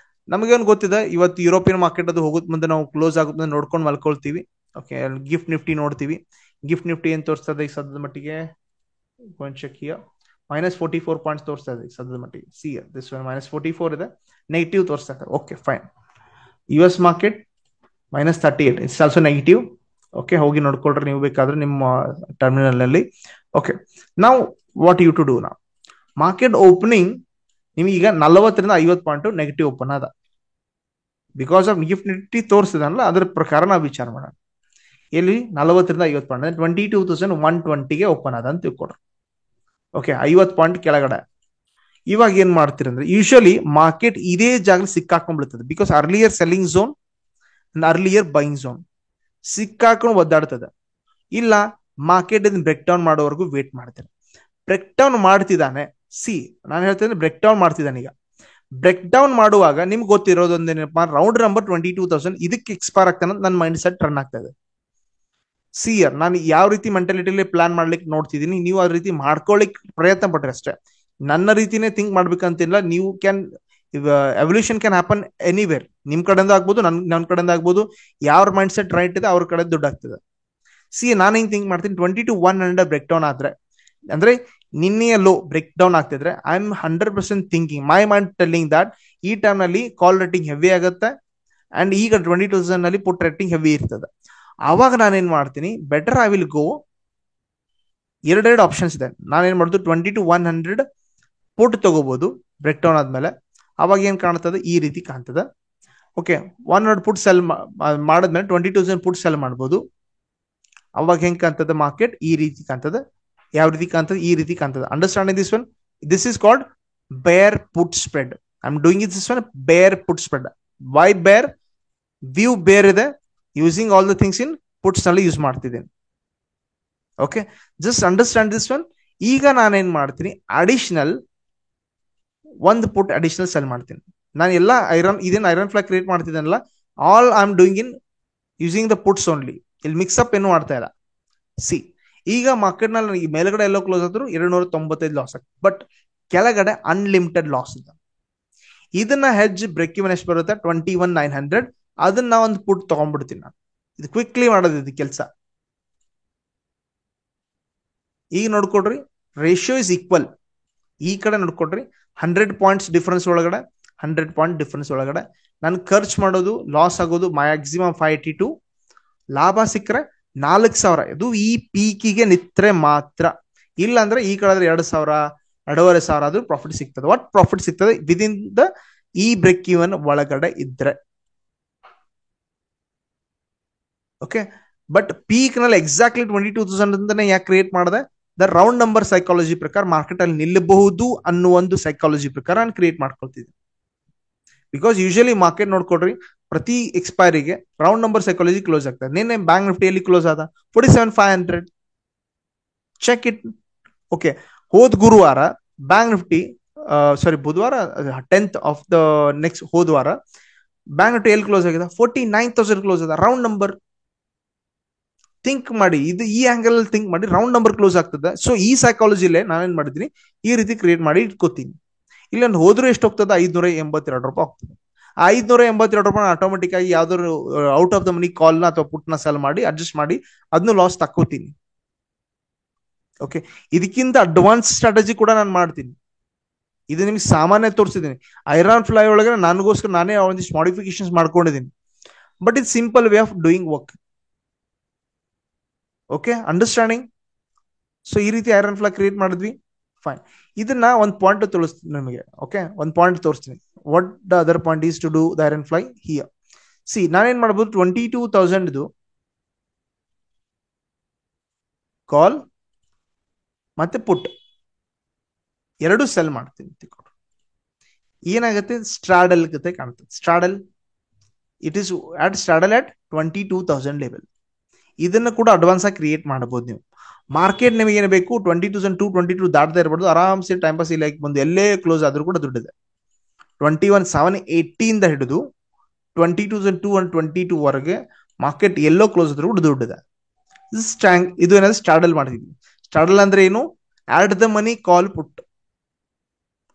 S1: ನಮಗೇನು ಗೊತ್ತಿದೆ, ಇವತ್ತು ಯುರೋಪಿಯನ್ ಮಾರ್ಕೆಟ್ ಅದು ಹೋಗೋದ್ ಮುಂದೆ ನಾವು ಕ್ಲೋಸ್ ಆಗೋದ್ ನೋಡ್ಕೊಂಡು ಮಲ್ಕೊಳ್ತೀವಿ. ಓಕೆ, ಗಿಫ್ಟ್ ನಿಫ್ಟಿ ನೋಡ್ತೀವಿ. ಗಿಫ್ಟ್ ನಿಫ್ಟಿ ಏನ್ ತೋರಿಸ್ತದೆ ಈ ಸದ್ಯದ ಮಟ್ಟಿಗೆ, -44 ಪಾಯಿಂಟ್ಸ್ ತೋರಿಸ್ತಾ ಇದೆ ಸದ್ಯದ ಮಟ್ಟಿಗೆ. ಸಿಯರ್ ದಿಸ್ ಒನ್ -44 ಇದೆ, ನೆಗೆಟಿವ್ ತೋರಿಸ್ತಾ ಇದೆ. Okay fine. US market -38, it's also negative. Okay, ಹೋಗಿ ನೋಡ್ಕೊಳ್ರಿ ನೀವು ಬೇಕಾದ್ರೆ ನಿಮ್ಮ ಟರ್ಮಿನಲ್ ನಲ್ಲಿ. ಓಕೆ, ನಾವು ವಾಟ್ ಯು ಟು ಡೂ ನಾವು, ಮಾರ್ಕೆಟ್ ಓಪನಿಂಗ್ ನಿಮ್ಗೆ ಈಗ 40 ರಿಂದ 50 ಪಾಯಿಂಟ್ ನೆಗೆಟಿವ್ ಓಪನ್ ಅದ. ಬಿಕಾಸ್ ಆಫ್ ಗಿಫ್ಟ್ ನಿಫ್ಟಿ ತೋರಿಸಿದಲ್ಲ ಅದ್ರ ಪ್ರಕಾರ ನಾವು ವಿಚಾರ ಮಾಡೋಣ. ಇಲ್ಲಿ 40 ರಿಂದ 50 ಪಾಯಿಂಟ್ 22,120ಗೆ ಓಪನ್ ಅದ ಅಂತ ತಿಳ್ಕೊಡ್ರಿ. ಓಕೆ, 50 ಪಾಯಿಂಟ್ ಕೆಳಗಡೆ. ಇವಾಗ ಏನ್ ಮಾಡ್ತೀರಿ ಅಂದ್ರೆ, ಯೂಶಲಿ ಮಾರ್ಕೆಟ್ ಇದೇ ಜಾಗ ಸಿಕ್ಕಾಕೊಂಡ್ಬಿಡ್ತದೆ. Because earlier selling zone, earlier buying zone ಸಿಕ್ಕಾಕೊಂಡು ಒದ್ದಾಡ್ತದೆ. ಇಲ್ಲ ಮಾರ್ಕೆಟ್ ಬ್ರೇಕ್ ಡೌನ್ ಮಾಡೋವರೆಗೂ ವೇಟ್ ಮಾಡ್ತೇನೆ. ಬ್ರೇಕ್ ಡೌನ್ ಮಾಡ್ತಿದ್ದಾನೆ, ನಾನು ಹೇಳ್ತೇನೆ ಬ್ರೇಕ್ ಡೌನ್ ಮಾಡ್ತಿದ್ದಾನೆ. ಈಗ ಬ್ರೇಕ್ ಡೌನ್ ಮಾಡುವಾಗ ನಿಮ್ಗೆ ಗೊತ್ತಿರೋದೊಂದೇನಪ್ಪ, ರೌಂಡ್ ನಂಬರ್ 22,000 ಇದಕ್ಕೆ ಎಕ್ಸ್ಪೈರ್ ಆಗ್ತಾನೆ ನನ್ನ ಮೈಂಡ್ ಸೆಟ್ ರನ್ ಆಗ್ತಾ ಇದೆ. ಸಿಯರ್ ನಾನು ಯಾವ ರೀತಿ ಮೆಂಟಾಲಿಟಿಲಿ ಪ್ಲಾನ್ ಮಾಡ್ಲಿಕ್ಕೆ ನೋಡ್ತಿದ್ದೀನಿ, ನೀವು ಅದ ರೀತಿ ಮಾಡ್ಕೊಳ್ಳಿಕ್ ಪ್ರಯತ್ನ ಪಟ್ರೆ ಅಷ್ಟೇ. ನನ್ನ ರೀತಿನೇ ಥಿಂಕ್ ಮಾಡ್ಬೇಕಂತಿಲ್ಲ. ನೀವು can evolution can happen anywhere. ನಿಮ್ ಕಡೆಯಿಂದ ಆಗ್ಬೋದು, ನನ್ನ ಕಡೆಯಿಂದ ಆಗ್ಬೋದು. ಯಾವ್ರ ಮೈಂಡ್ ಸೆಟ್ ರೈಟ್ ಇದೆ ಅವ್ರ ಕಡೆ ದುಡ್ಡು ಆಗ್ತದೆ. ನಾನು ಹಿಂಗ್ ಥಿಂಕ್ ಮಾಡ್ತೀನಿ, 22,100 ಬ್ರೇಕ್ ಡೌನ್ ಆದ್ರೆ, ಅಂದ್ರೆ ನಿನ್ನೆಯ ಲೋ ಬ್ರೇಕ್ ಡೌನ್ ಆಗ್ತಿದ್ರೆ, I am 100% thinking, my mind telling that ಈ ಟೈಮ್ ನಲ್ಲಿ ಕಾಲ್ ರೇಟಿಂಗ್ ಹೆವಿ ಆಗುತ್ತೆ ಅಂಡ್ ಈಗ 22,000 ನಲ್ಲಿ ಪುಟ್ ರೇಟಿಂಗ್ ಹೆವಿ ಇರ್ತದೆ. ಆವಾಗ ನಾನೇನ್ ಮಾಡ್ತೀನಿ, ಬೆಟರ್ ಐ ವಿಲ್ ಗೋ. ಎರಡೆರಡು ಆಪ್ಷನ್ಸ್ ಇದೆ. ನಾನೇನ್ ಮಾಡ್ತು 22,100 ಪುಟ್ ತಗೋಬಹುದು ಬ್ರೇಕ್ ಡೌನ್ ಆದ್ಮೇಲೆ. ಅವಾಗ ಏನ್ ಕಾಣ್ತದೆ, ಈ ರೀತಿ ಕಾಣ್ತದೆ. ಓಕೆ, 100 ಪುಟ್ ಸೆಲ್ ಮಾಡಿದ್ಮೇಲೆ 20,000 ಪುಟ್ ಸೆಲ್ ಮಾಡ್ಬೋದು. ಅವಾಗ ಹೆಂಗ್ ಕಾಣ್ತದೆ ಮಾರ್ಕೆಟ್, ಈ ರೀತಿ ಕಾಣ್ತದೆ. ಯಾವ ರೀತಿ ಕಾಣ್ತದೆ, ಈ ರೀತಿ ಕಾಣ್ತದೆ. Understanding this one, this is called bear put spread. I am doing this one bear put spread. Why bear? View bear ಇದೆ, using all the things in puts ನಲ್ಲಿ ಯೂಸ್ ಮಾಡ್ತಿದ್ದೇನೆ. Okay, just understand this one. ಈಗ ನಾನೇನ್ ಮಾಡ್ತೀನಿ, ಅಡಿಷನಲ್ ಒಂದು ಪುಟ್ ಅಡಿಷನಲ್ ಸೆಲ್ ಮಾಡ್ತೀನಿ. ನಾನು ಎಲ್ಲ ಇದೇನು ಐರನ್ ಫ್ಲೈ ಕ್ರಿಯೇಟ್ ಮಾಡ್ತಿದ್ದೇನಲ್ಲ, all I am doing in using the puts only. ಇಲ್ಲಿ ಮಿಕ್ಸ್ಅಪ್ ಏನು ಮಾಡ್ತಾ ಇಲ್ಲ. ಈಗ ಮಾರ್ಕೆಟ್ ನಲ್ಲಿ ಮೇಲ್ಗಡೆ ಎಲ್ಲೋ ಕ್ಲೋಸ್ ಆದ್ರು 295 ಲಾಸ್ ಆಗ್ತದೆ, ಬಟ್ ಕೆಳಗಡೆ ಅನ್ಲಿಮಿಟೆಡ್ ಲಾಸ್ ಇದೆ. ಇದನ್ನ ಹೆಡ್ಜ್ ಬ್ರೇಕ್ ಇವನ್ ಎಷ್ಟು ಬರುತ್ತೆ, 21,900. ಅದನ್ನ ಒಂದು ಪುಟ್ ತಗೊಂಡ್ಬಿಡ್ತೀನಿ ನಾನು. ಇದು ಕ್ವಿಕ್ಲಿ ಮಾಡೋದು ಇದು ಕೆಲಸ. ಈಗ ನೋಡ್ಕೊಡ್ರಿ, ರೇಷಿಯೋ ಇಸ್ ಈಕ್ವಲ್. ಈ ಕಡೆ ನೋಡ್ಕೊಡ್ರಿ, 100 ಪಾಯಿಂಟ್ಸ್ ಡಿಫರೆನ್ಸ್ ಒಳಗಡೆ, 100 ಪಾಯಿಂಟ್ ಡಿಫರೆನ್ಸ್ ಒಳಗಡೆ ನಾನು ಖರ್ಚು ಮಾಡೋದು, ಲಾಸ್ ಆಗೋದು ಮ್ಯಾಕ್ಸಿಮಮ್ 582. ಲಾಭ ಸಿಕ್ಕರೆ 4,000. ಇದು ಈ ಪೀಕಿಗೆ ನಿತ್ರೆ ಮಾತ್ರ. ಇಲ್ಲ ಅಂದ್ರೆ ಈ ಕಡೆ 2,000, 2,500 ಆದ್ರೂ ಪ್ರಾಫಿಟ್ ಸಿಗ್ತದೆ. ವಾಟ್ ಪ್ರಾಫಿಟ್ ಸಿಗ್ತದೆ ವಿದಿನ್ ದ ಈ ಬ್ರೇಕ್ ಇವನ್ ಒಳಗಡೆ ಇದ್ರೆ. ಓಕೆ, ಬಟ್ ಪೀಕ್ ನಲ್ಲಿ ಎಕ್ಸಾಕ್ಟ್ಲಿ 22,000 ಅಂತಾನೆ ಯಾಕೆ ಕ್ರಿಯೇಟ್ ಮಾಡಿದೆ? ದ ರೌಂಡ್ ನಂಬರ್ ಸೈಕಾಲಜಿ ಪ್ರಕಾರ ಮಾರ್ಕೆಟ್ ಅಲ್ಲಿ ನಿಲ್ಲಬಹುದು ಅನ್ನೋ ಒಂದು ಸೈಕಾಲಜಿ ಪ್ರಕಾರ ನಾನು ಕ್ರಿಯೇಟ್ ಮಾಡ್ಕೊಳ್ತಿದ್ದೆ. ಬಿಕಾಸ್ ಯೂಶಲಿ ಮಾರ್ಕೆಟ್ ನೋಡ್ಕೊಡ್ರಿ, ಪ್ರತಿ ಎಕ್ಸ್ಪೈರಿಗೆ ರೌಂಡ್ ನಂಬರ್ ಸೈಕಾಲಜಿ ಕ್ಲೋಸ್ ಆಗ್ತದೆ. ನಿನ್ನೆ ಬ್ಯಾಂಕ್ ನಿಫ್ಟಿಯಲ್ಲಿ ಕ್ಲೋಸ್ ಆದ 47,500. Check it. ಓಕೆ, ಹೋದ್ ಗುರುವಾರ ಬ್ಯಾಂಕ್ ನಿಫ್ಟಿ, ಬುಧವಾರ 10th ಆಫ್ ದ ನೆಕ್ಸ್ಟ್ ಹೋದ್ವಾರ ಬ್ಯಾಂಕ್ ನಿಫ್ಟಿ ಎಲ್ಲಿ ಕ್ಲೋಸ್ ಆಗಿದೆ? 49,000 ಕ್ಲೋಸ್ ಆದ. ರೌಂಡ್ ನಂಬರ್ ಥಿಂಕ್ ಮಾಡಿ, ಇದು ಈ ಆಂಗಲ್ ಅಲ್ಲಿ ಥಿಂಕ್ ಮಾಡಿ, ರೌಂಡ್ ನಂಬರ್ ಕ್ಲೋಸ್ ಆಗ್ತದೆ. ಸೊ ಈ ಸೈಕಾಲಜಿಲೇ ನಾನೇನ್ ಮಾಡಿದೀನಿ, ಈ ರೀತಿ ಕ್ರಿಯೇಟ್ ಮಾಡಿ ಇಟ್ಕೋತೀನಿ. ಇಲ್ಲೊಂದು ಹೋದ್ರು ಎಷ್ಟು ಹೋಗ್ತದೆ? 582 ರೂಪಾಯಿ ಹೋಗ್ತದೆ. 582 ರೂಪಾಯಿ ಆಟೋಮೆಟಿಕ್ ಆಗಿ ಯಾವ್ದಾದ್ರು ಔಟ್ ಆಫ್ ದ ಮನಿ ಕಾಲ್ ನ ಅಥವಾ ಪುಟ್ ನ ಸೆಲ್ ಮಾಡಿ ಅಡ್ಜಸ್ಟ್ ಮಾಡಿ ಅದನ್ನು ಲಾಸ್ ತಕ್ಕೋತೀನಿ. ಓಕೆ, ಇದಕ್ಕಿಂತ ಅಡ್ವಾನ್ಸ್ ಸ್ಟ್ರಾಟಜಿ ಕೂಡ ನಾನು ಮಾಡ್ತೀನಿ. ಇದು ನಿಮ್ಗೆ ಸಾಮಾನ್ಯ ತೋರಿಸಿದ್ದೀನಿ. ಐರನ್ ಫ್ಲೈ ಒಳಗೆ ನನಗೋಸ್ಕರ ನಾನೇ ಒಂದಿಷ್ಟು ಮಾಡಿಫಿಕೇಶನ್ಸ್ ಮಾಡ್ಕೊಂಡಿದ್ದೀನಿ. But it simple way of doing work. Okay, understanding. So ಈ ರೀತಿ ಐರನ್ ಫ್ಲೈ ಕ್ರಿಯೇಟ್ ಮಾಡಿದ್ವಿ. ಫೈನ್. ಇದನ್ನ ಒಂದು ಪಾಯಿಂಟ್ ತೋರಿಸ್ತೀನಿ ನಿಮಗೆ. ಓಕೆ, ಒಂದು ಪಾಯಿಂಟ್ ತೋರಿಸ್ತೀನಿ. What the other point is to do the iron fly here. ನಾನೇನ್ ಮಾಡ್ಬೋದು, 22,000 ಕಾಲ್ ಮತ್ತೆ ಪುಟ್ ಎರಡು ಸೆಲ್ ಮಾಡ್ತೀನಿ. ಏನಾಗುತ್ತೆ, ಸ್ಟ್ರಾಡಲ್ ಜೊತೆ ಕಾಣ್ತದೆ. Straddle it is straddle at 22,000 level. ಇದನ್ನ ಕೂಡ ಅಡ್ವಾನ್ಸ್ ಆಗಿ ಕ್ರಿಯೇಟ್ ಮಾಡಬಹುದು ನೀವು. ಮಾರ್ಕೆಟ್ ನಿಮಗೆ ಏನು ಬೇಕು 22,222 ದಾಟದೇ ಇರಬಾರ್ದು, ಆರಾಮ್ಸೆ ಟೈಮ್ ಪಾಸ್ ಇಲ್ಲ ಬಂದು ಎಲ್ಲೇ ಕ್ಲೋಸ್ ಆದ್ರೂ ಕೂಡ ದುಡ್ಡಿದೆ. 21,780 ಇಂದ ಹಿಡಿದು 22,222 ವರೆಗೆ ಮಾರ್ಕೆಟ್ ಎಲ್ಲೋ ಕ್ಲೋಸ್ ಆದ್ರೂ ಕೂಡ ದುಡ್ಡಿದೆ. ಇದು ಏನಾದ್ರು ಸ್ಟಾರ್ಡಲ್ ಮಾಡಿದ್ವಿ. ಸ್ಟಾರ್ಡಲ್ ಅಂದ್ರೆ ಏನು? At the money call put.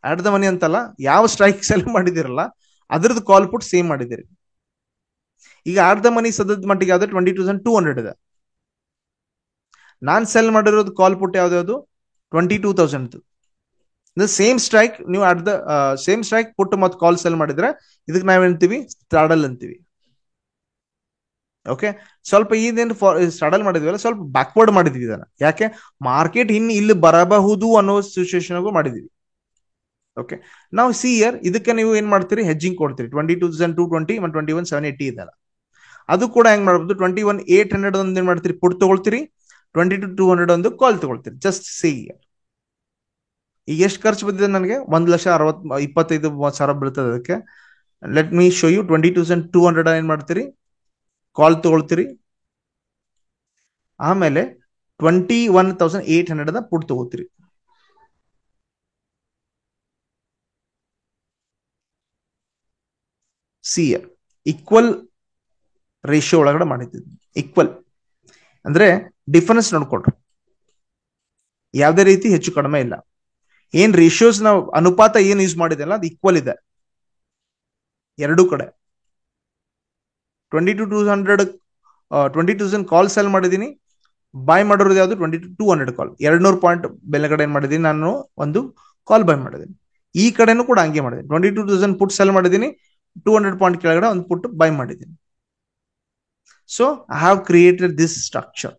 S1: At the money ಅಂತಲ್ಲ, ಯಾವ ಸ್ಟ್ರೈಕ್ ಸೆಲ್ ಮಾಡಿದಿರಲ್ಲ ಅದ್ರದ್ದು ಕಾಲ್ ಪುಟ್ ಸೇಮ್ ಮಾಡಿದಿರಿ. ಈಗ ಆಡ್ ದ ಮನಿ ಸದ್ಯದ ಮಟ್ಟಿಗೆ ಯಾವ್ದು 22,200 ಇದೆ. ನಾನ್ ಸೆಲ್ ಮಾಡಿರೋದು ಕಾಲ್ ಪುಟ್ ಯಾವ್ದು 22,000. ಸೇಮ್ ಸ್ಟ್ರೈಕ್ ನೀವು ಅಟ್ ದ ಸೇಮ್ ಸ್ಟ್ರೈಕ್ ಪುಟ್ ಮತ್ತು ಕಾಲ್ ಸೆಲ್ ಮಾಡಿದ್ರೆ ಇದಕ್ಕೆ ನಾವೇಂತೀವಿ? ಸ್ಟಾರ್ಡಲ್ ಅಂತೀವಿ. ಓಕೆ, ಸ್ವಲ್ಪ ಇದೇನು ಸ್ಟಾರ್ಡಲ್ ಮಾಡಿದ್ವಿ ಸ್ವಲ್ಪ ಬ್ಯಾಕ್ವರ್ಡ್ ಮಾಡಿದ್ವಿ ಇದನ್ನ. ಯಾಕೆ? ಮಾರ್ಕೆಟ್ ಇನ್ನು ಇಲ್ಲಿ ಬರಬಹುದು ಅನ್ನೋ ಸಿಚುವೇಶನ್ ಮಾಡಿದ್ವಿ. ಓಕೆ, ನಾವು ಸಿ ಇಯರ್ ಇದಕ್ಕೆ ನೀವು ಏನ್ ಮಾಡ್ತೀರಿ? ಹೆಜ್ಜಿಂಗ್ ಕೊಡ್ತೀರಿ. 22,220 ಮತ್ತು 21,780 ಇದೆಲ್ಲ, ಅದು ಕೂಡ ಹೆಂಗ್ ಮಾಡ್ಬೋದು? 21,800 ಒಂದು ಏನ್ ಮಾಡ್ತೀರಿ? ಪುಟ್ ತಗೊಳ್ತೀರಿ. 22,200 ಒಂದು ಕಾಲ್ ತಗೊಳ್ತೀರಿ. Just see here. ಈಗ ಎಷ್ಟು ಖರ್ಚು ಬಂದಿದೆ ನನಗೆ? 1,25,000 ಬೀಳ್ತದೆ ಅದಕ್ಕೆ. Let me show you. 22,200 ಏನ್ ಮಾಡ್ತೀರಿ? ಕಾಲ್ ತಗೊಳ್ತೀರಿ. ಆಮೇಲೆ 21,800 ಪುಟ್ ತಗೋತೀರಿ. ಸಿ ಈಕ್ವಲ್ ರೇಷಿಯೋ ಒಳಗಡೆ ಮಾಡಿದ್ದೀವಿ. ಈಕ್ವಲ್ ಅಂದ್ರೆ ಡಿಫರೆನ್ಸ್ ನೋಡ್ಕೊಡ್ರಿ, ಯಾವ್ದೇ ರೀತಿ ಹೆಚ್ಚು ಕಡಿಮೆ ಇಲ್ಲ. ಏನ್ ರೇಷಿಯೋಸ್ ನಾವು ಅನುಪಾತ ಏನ್ ಯೂಸ್ ಮಾಡಿದೆಲ್ಲ ಅದು ಈಕ್ವಲ್ ಇದೆ ಎರಡೂ ಕಡೆ. 22,000 ಕಾಲ್ ಸೆಲ್ ಮಾಡಿದೀನಿ. ಬೈ ಮಾಡಿರೋದು ಯಾವ್ದು? 22,200 ಕಾಲ್. 200 ಪಾಯಿಂಟ್ ಬೆಲೆಗಡೆ ಏನ್ ಮಾಡಿದೀನಿ? ನಾನು ಒಂದು ಕಾಲ್ ಬೈ ಮಾಡಿದ್ದೀನಿ. ಈ ಕಡೆನೂ ಕೂಡ ಹಂಗೆ ಮಾಡಿದ್ದೀನಿ. 22,000 ಪುಟ್ ಸೆಲ್ ಮಾಡಿದ್ದೀನಿ. 200 ಪಾಯಿಂಟ್ ಕೆಳಗಡೆ ಒಂದು ಪುಟ್ ಬೈ ಮಾಡಿದ್ದೀನಿ. So I have created this structure.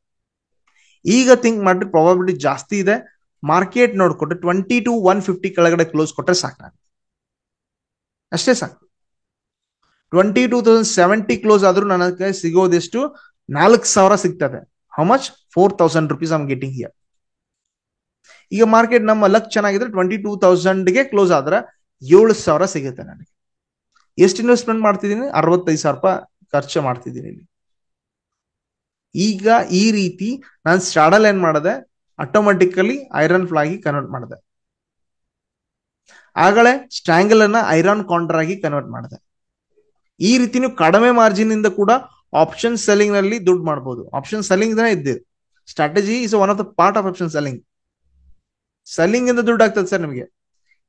S1: ಈಗ ಥಿಂಕ್ ಮಾಡ್ರಿ, ಪ್ರಾಬಬಿಲಿಟಿ ಜಾಸ್ತಿ ಇದೆ. ಮಾರ್ಕೆಟ್ ನೋಡ್ಕೊಟ್ರೆ 22,150 ಕೆಳಗಡೆ ಕ್ಲೋಸ್ ಕೊಟ್ರೆ ಸಾಕು, ನಾನು ಅಷ್ಟೇ ಸಾಕು. 22,070 ಕ್ಲೋಸ್ ಆದ್ರೂ ನನಗೆ ಸಿಗೋದೆಷ್ಟು? 4,000 ಸಿಗ್ತದೆ. How much? 4,000 rupees I am getting here. ಈಗ ಮಾರ್ಕೆಟ್ ನಮ್ಮ ಲಕ್ ಚೆನ್ನಾಗಿದ್ರೆ 22,000ಗೆ ಕ್ಲೋಸ್ ಆದ್ರೆ 7,000 ಸಿಗುತ್ತೆ ನನಗೆ. ಎಷ್ಟು ಇನ್ವೆಸ್ಟ್ಮೆಂಟ್ ಮಾಡ್ತಿದ್ದೀನಿ? 65,000 ರೂಪಾಯಿ ಖರ್ಚು ಮಾಡ್ತಿದ್ದೀನಿ ಇಲ್ಲಿ. ಈಗ ಈ ರೀತಿ ನಾನು ಸ್ಟಾರ್ಡಲ್ ಏನ್ ಮಾಡಿದೆ? ಆಟೋಮೆಟಿಕಲಿ ಐರನ್ ಫ್ಲಾಗಿ ಕನ್ವರ್ಟ್ ಮಾಡಿದೆ. ಆಗಲೇ ಸ್ಟ್ಯಾಂಗಲ್ ಅನ್ನ ಐರನ್ ಕಾಂಟ್ರಾ ಆಗಿ ಕನ್ವರ್ಟ್ ಮಾಡಿದೆ. ಈ ರೀತಿ ನೀವು ಕಡಿಮೆ ಮಾರ್ಜಿನ್ ಇಂದ ಕೂಡ ಆಪ್ಷನ್ ಸೆಲ್ಲಿಂಗ್ ನಲ್ಲಿ ದುಡ್ಡು ಮಾಡಬಹುದು. ಆಪ್ಷನ್ ಸೆಲ್ಲಿಂಗ್ ಇದೆ. Strategy is one of the part of option selling. Selling ಇಂದ ದುಡ್ಡು ಆಗ್ತದೆ ಸರ್ ನಿಮಗೆ.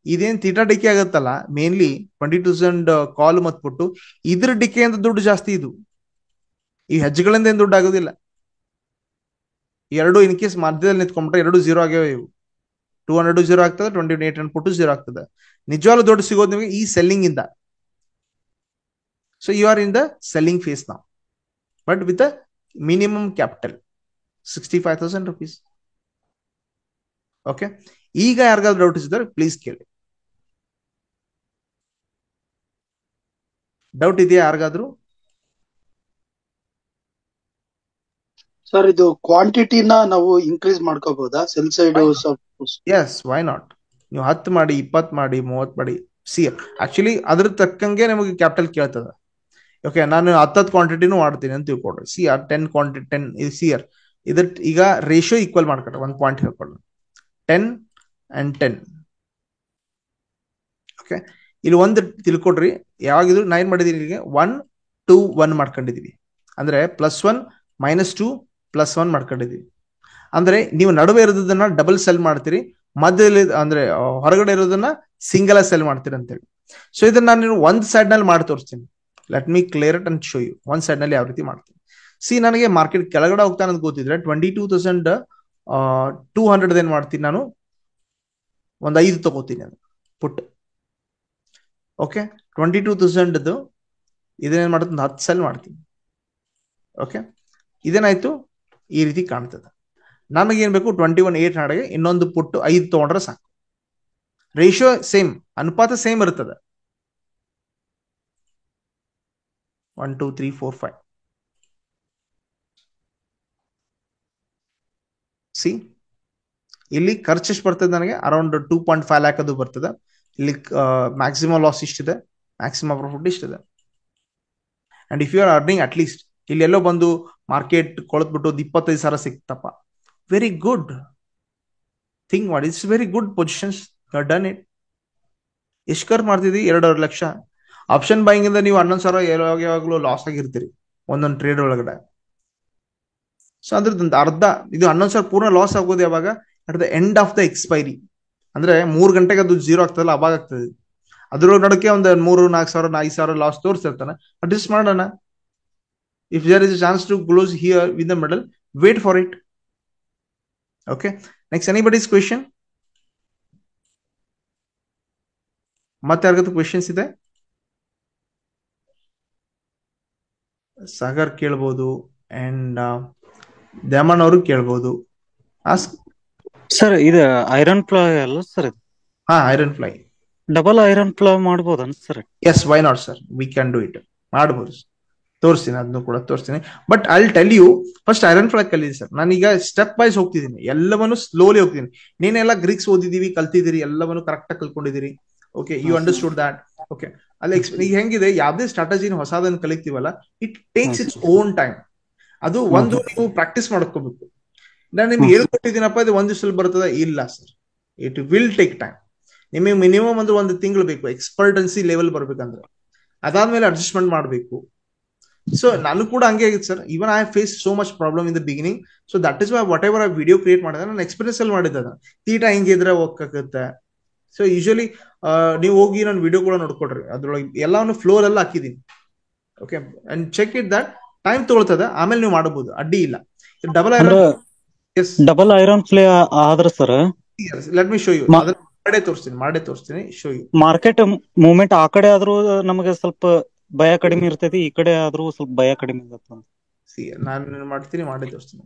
S1: ಇದೇನ್ ತೀಟಾ ಡಿಕೆ ಆಗುತ್ತಲ್ಲ, ಮೇನ್ಲಿ 20,000 ಕಾಲ್ ಮತ್ಬಿಟ್ಟು ಇದ್ರ ಡಿಕೆಯಿಂದ ದುಡ್ಡು ಜಾಸ್ತಿ. ಇದು ಈ ಹೆಜ್ಜೆಗಳಿಂದ ಏನ್ ದುಡ್ಡು ಆಗೋದಿಲ್ಲ. ಎರಡು ಇನ್ ಕೇಸ್ ಮಧ್ಯದಲ್ಲಿ ನಿಂತ್ಕೊಂಡ್ಬಿಟ್ರೆ ಎರಡು ಜೀರೋ ಆಗ್ಯಾವ. ಇವು 200 ಜೀರೋ ಆಗ್ತದೆ, 2800 ಪುಟ್ಟು ಜೀರೋ ಆಗ್ತದೆ. ನಿಜವಾಗ್ಲೂ ದುಡ್ಡು ಸಿಗೋದು ನಿಮಗೆ ಈ ಸೆಲ್ಲಿಂಗ್ ಇಂದ. So you are in the selling phase ನಾವು, but with a minimum capital 65,000 rupees. Okay, ಈಗ ಯಾರಿಗಾದ್ರು ಡೌಟ್ ಇದ್ದಾರೆ ಪ್ಲೀಸ್ ಕೇಳಿ. ಡೌಟ್ ಇದೆಯಾ ಯಾರಿಗಾದ್ರು?
S5: ಸರ್, ಇದು ಕ್ವಾಂಟಿಟಿನ ನಾವು ಇನ್ಕ್ರೀಸ್ ಮಾಡ್ಕೋಬಹುದಾ sell side?
S1: Yes, why not? ನೀವು 10 ಮಾಡಿ, 20 ಮಾಡಿ, 30 ಮಾಡಿ. ಸಿ ಆಕ್ಚುಲಿ ಅದ್ರ ತಕ್ಕಂಗೆ ನಮಗೆ ಕ್ಯಾಪಿಟಲ್ ಕೇಳ್ತದೆ. ಓಕೆ, ನಾನು 10 ಕ್ವಾಂಟಿಟಿನೂ ಮಾಡ್ತೀನಿ ಅಂತ ತಿಳ್ಕೊಡ್ರಿ. C R 10 quantity 10 C R ಇದ್ರ ಈಗ ರೇಷಿಯೋ ಈಕ್ವಲ್ ಮಾಡ್ಕೊಡ್ರಿ. 1 ಪಾಯಿಂಟ್ ಹೇಳ್ಕೊಳ್ಳಿ, 10 and 10. ಓಕೆ, ಇಲ್ಲಿ ಒಂದು ತಿಳ್ಕೊಡ್ರಿ. ಯಾವಾಗಿದ್ರು ನಾ ಏನ್ ಮಾಡಿದೀನಿ? ಇಲ್ಲಿಗೆ 1 2 1 ಮಾಡ್ಕೊಂಡಿದೀವಿ. ಅಂದ್ರೆ +1 -2 +1 ಮಾಡ್ಕೊಂಡಿದೀವಿ. ಅಂದ್ರೆ ನೀವು ನಡುವೆ ಇರೋದನ್ನ ಡಬಲ್ ಸೆಲ್ ಮಾಡ್ತೀರಿ, ಮಧ್ಯದಲ್ಲಿ ಅಂದ್ರೆ ಹೊರಗಡೆ ಇರೋದನ್ನ ಸಿಂಗಲ್ ಸೆಲ್ ಮಾಡ್ತೀರಿ ಅಂತೇಳಿ. ಸೊ ಇದನ್ನ ನಾನು ಒಂದ್ ಸೈಡ್ ನಲ್ಲಿ ಮಾಡಿ ತೋರಿಸ್ತೀನಿ. Let me clear it and show you. ಒಂದ್ ಸೈಡ್ ನಲ್ಲಿ ಯಾವ ರೀತಿ ಮಾಡ್ತೀನಿ. ಸಿ, ನನಗೆ ಮಾರ್ಕೆಟ್ ಕೆಳಗಡೆ ಹೋಗ್ತಾನೆ ಅಂತ ಗೊತ್ತಿದ್ರೆ 22,200 ಏನ್ ಮಾಡ್ತೀನಿ? ನಾನು ಒಂದು 5 ತಗೋತೀನಿ ಅದು ಪುಟ್. ಓಕೆ, 22,000 ಇದೇನ್ ಮಾಡ್ತೀನಿ? 10 ಸೆಲ್ ಮಾಡ್ತೀನಿ. ಓಕೆ, ಇದೇನಾಯ್ತು? ಈ ರೀತಿ ಕಾಣ್ತದೆ. ನನಗೇನ್ ಬೇಕು? 21,800ಗೆ ಇನ್ನೊಂದು ಪುಟ್ಟು 5 ತಗೊಂಡ್ರೆ ಸಾಕು. ರೇಷಿಯೋ ಸೇಮ್, ಅನುಪಾತ ಸೇಮ್ ಇರ್ತದೆ. 1 2 3 4 5. ಸಿ, ಇಲ್ಲಿ ಖರ್ಚು ಎಷ್ಟು ಬರ್ತದೆ ನನಗೆ? ಅರೌಂಡ್ 2.5 lakh ಅದು ಬರ್ತದೆ. ಇಲ್ಲಿ ಮ್ಯಾಕ್ಸಿಮಮ್ ಲಾಸ್ ಇಷ್ಟಿದೆ, ಮ್ಯಾಕ್ಸಿಮಮ್ ಪ್ರಾಫಿಟ್ ಇಷ್ಟಿದೆ. And if you are earning at least, ಇಲ್ಲಿ ಎಲ್ಲೋ ಬಂದು ಮಾರ್ಕೆಟ್ ಕೊಳತ್ಬಿಟ್ಟು 25,000 ಸಿಕ್ತಪ್ಪ, ವೆರಿ ಗುಡ್ ಥಿಂಕ್ ಮಾಡಿ. It's very good positions, you done it. ಎಷ್ಟು ಖರ್ಚು ಮಾಡ್ತಿದ್ರಿ? 2.5 ಲಕ್ಷ. ಆಪ್ಷನ್ ಬೈಯಿಂಗ್ ಇಂದ ನೀವು 11,000 ಯಾವಾಗಲೂ ಲಾಸ್ ಆಗಿರ್ತೀರಿ ಒಂದೊಂದು ಟ್ರೇಡ್ ಒಳಗಡೆ. ಸೊ ಅದ್ರದ್ದು ಅರ್ಧ ಇದು 11,000 ಪೂರ್ಣ ಲಾಸ್ ಆಗೋದು ಯಾವಾಗ? At the end of the expiry. ಅಂದ್ರೆ 3 ಗಂಟೆಗೆ ಅದು 0 ಆಗ್ತದಲ್ಲ, ಅವಾಗ ಆಗ್ತದೆ. ಅದ್ರೊಳಗೆ ನಡಕ್ಕೆ ಒಂದು 3,000, 4,000, 5,000 ಲಾಸ್ ತೋರಿಸ್ತಿರ್ತಾನೆ. ಅಡ್ಜಸ್ಟ್ ಮಾಡೋಣ. If there is a chance to close here with the middle, wait for it. Okay, next anybody's question? ಮತ್ತೆ ಯಾರಿಗತ್ತು ಕ್ವೆಶನ್ಸ್ ಇದೆ? ಸಾಗರ್ ಕೇಳ್ಬೋದು ಅಂಡ್ ದ್ಯಾಮನ್ ಅವರು ಕೇಳ್ಬೋದು.
S4: ಸರ್ ಇದು ಐರನ್ ಫ್ಲೈ ಅಲ್ಲ ಸರ್?
S1: ಹಾ, iron fly.
S4: Double iron fly ಮಾಡ್ಬೋದನ್ sir?
S1: Yes, why not sir, we can do it. ಮಾಡ್ಬೋದು, ತೋರಿಸ್ತೀನಿ, ಅದನ್ನು ಕೂಡ ತೋರಿಸ್ತೀನಿ. But I will tell you first iron fly ಕಲೀರಿ ಸರ್. ನಾನೀಗ ಸ್ಟೆಪ್ ವೈಸ್ ಹೋಗ್ತಿದ್ದೀನಿ, ಎಲ್ಲವನ್ನು ಸ್ಲೋಲಿ ಹೋಗ್ತೀನಿ. ನೀನೆಲ್ಲ ಗ್ರೀಕ್ಸ್ ಓದಿದೀವಿ, ಕಲ್ತಿದ್ದೀರಿ, ಎಲ್ಲವನ್ನು ಕರೆಕ್ಟ್ ಆಗಿ ಕಲ್ತ್ಕೊಂಡಿದ್ದೀರಿ. Okay, you understood that. Okay, ಅಲ್ಲಿ ಈಗ ಹೆಂಗಿದೆ, ಯಾವ್ದೇ ಸ್ಟ್ರಾಟಜಿನ ಹೊಸದನ್ನು ಕಲಿತೀವಲ್ಲ, it takes its own time. ಅದು ಒಂದು ನೀವು ಪ್ರಾಕ್ಟೀಸ್ ಮಾಡ್ಕೋಬೇಕು. ನಾನು ನಿಮ್ಗೆ ಹೇಳ್ಕೊಟ್ಟಿದ್ದೀನಪ್ಪ, ಇದು ಒಂದು ದಿವಸದಲ್ಲಿ ಬರ್ತದ? ಇಲ್ಲ sir, it will take time. ನಿಮಗೆ ಮಿನಿಮಮ್ ಅಂದ್ರೆ 1 ತಿಂಗಳು ಬೇಕು ಎಕ್ಸ್ಪರ್ಟೆನ್ಸಿ ಲೆವೆಲ್ ಬರ್ಬೇಕಂದ್ರೆ. ಅದಾದ್ಮೇಲೆ ಅಡ್ಜಸ್ಟ್ಮೆಂಟ್ ಮಾಡಬೇಕು. ಸೊ ನಾನು ಕೂಡ ಹಂಗೆ ಆಗಿತ್ತು sir. Even I face so much problem in the beginning. So that is why whatever ಆ ವಿಡಿಯೋ ಕ್ರಿಯೇಟ್ ಮಾಡಿದ್ರೆ ನಾನು ಎಕ್ಸ್ಪೀರಿಯನ್ಸ್ ಅಲ್ಲಿ ಮಾಡಿದ್ದ. ತೀಟ ಹಿಂಗಿದ್ರೆ ಹೋಗಕ್ಕೆ. ಸೊ ಯೂಶಲಿ ನೀವು ಹೋಗಿ ನನ್ನ ವಿಡಿಯೋ ಕೂಡ ನೋಡ್ಕೊಡ್ರಿ, ಅದ್ರೊಳಗೆ ಎಲ್ಲವನ್ನು ಫ್ಲೋರ್ ಎಲ್ಲ ಹಾಕಿದೀನಿ. Okay, and check it that. Time ತಗೊಳ್ತದ, ಆಮೇಲೆ ನೀವು ಮಾಡಬಹುದು, ಅಡ್ಡಿ ಇಲ್ಲ. Double iron, yes,
S4: double iron fly ಆದ್ರ sir,
S1: let me show you. ಮಾಡೇ ತೋರಿಸ್ತೀನಿ, ಶೋ ಯು.
S4: ಮಾರ್ಕೆಟ್ ಮೂವ್ಮೆಂಟ್ ಆ ಕಡೆ ಆದ್ರೂ ನಮಗೆ ಸ್ವಲ್ಪ ಭಯ ಕಡಿಮೆ ಇರ್ತೈತಿ, ಈ ಕಡೆ ಆದ್ರೂ ಸ್ವಲ್ಪ ಭಯ ಕಡಿಮೆ ಇರುತ್ತೆ.
S1: ಸಿ, ನಾನು ಮಾಡ್ತೀನಿ, ಮಾಡೇ ತೋರಿಸ್ತೀನಿ.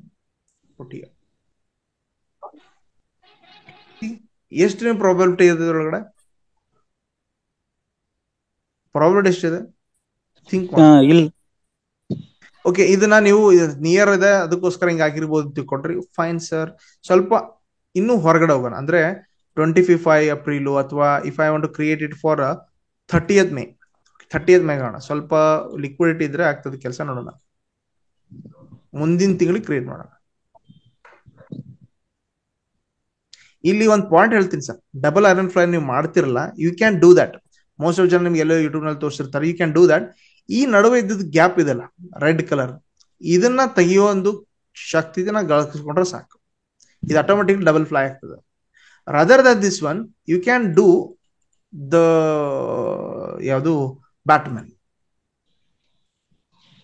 S1: ಎಷ್ಟು ಪ್ರಾಬಬಿಲಿಟಿ ಇದೆ ಒಳಗಡೆ? ಪ್ರಾಬಬಿಲಿಟಿ ಎಷ್ಟಿದೆ? ಥಿಂಕ್
S4: ಇಲ್ಲ.
S1: ಓಕೆ, ಇದನ್ನ ನೀವು ನಿಯರ್ ಇದೆ ಅದಕ್ಕೋಸ್ಕರ ಹಿಂಗ ಆಗಿರ್ಬೋದು ತಿಳ್ಕೊಂಡ್ರಿ. Fine sir. ಸ್ವಲ್ಪ ಇನ್ನೂ ಹೊರಗಡೆ ಹೋಗೋಣ. ಅಂದ್ರೆ 25 ಏಪ್ರಿಲ್ ಅಥವಾ if I want to create it for 30th May ಕಾಣ. ಸ್ವಲ್ಪ ಲಿಕ್ವಿಡಿಟಿ ಇದ್ರೆ ಆಗ್ತದೆ ಕೆಲಸ. ನೋಡೋಣ, ಮುಂದಿನ ತಿಂಗಳಿಗೆ ಕ್ರಿಯೇಟ್ ಮಾಡೋಣ. ಇಲ್ಲಿ ಒಂದು ಪಾಯಿಂಟ್ ಹೇಳ್ತೀನಿ ಸರ್, ಡಬಲ್ ಐರನ್ ಫ್ಲೈ ನೀವು ಮಾಡ್ತಿರಲ್ಲ, you can do that. Most of ಜನ ನಿಮ್ಗೆ ಎಲ್ಲೋ ಯೂಟ್ಯೂಬ್ ನಲ್ಲಿ ತೋರಿಸಿರ್ತಾರೆ, ಯು ಕ್ಯಾನ್ ಡೂ ದಟ್. ಈ ನಡುವೆ ಇದ್ದದ ಗ್ಯಾಪ್ ಇದೆಲ್ಲ ರೆಡ್ ಕಲರ್, ಇದನ್ನ ತೆಗೆಯೋ ಒಂದು ಶಕ್ತಿನ ಗಳಿಸ್ಕೊಂಡ್ರೆ ಸಾಕು, ಇದು ಆಟೋಮೆಟಿಕ್ ಡಬಲ್ ಫ್ಲೈ ಆಗ್ತದೆ. Rather than this one you can do the ಯಾವುದು Batman,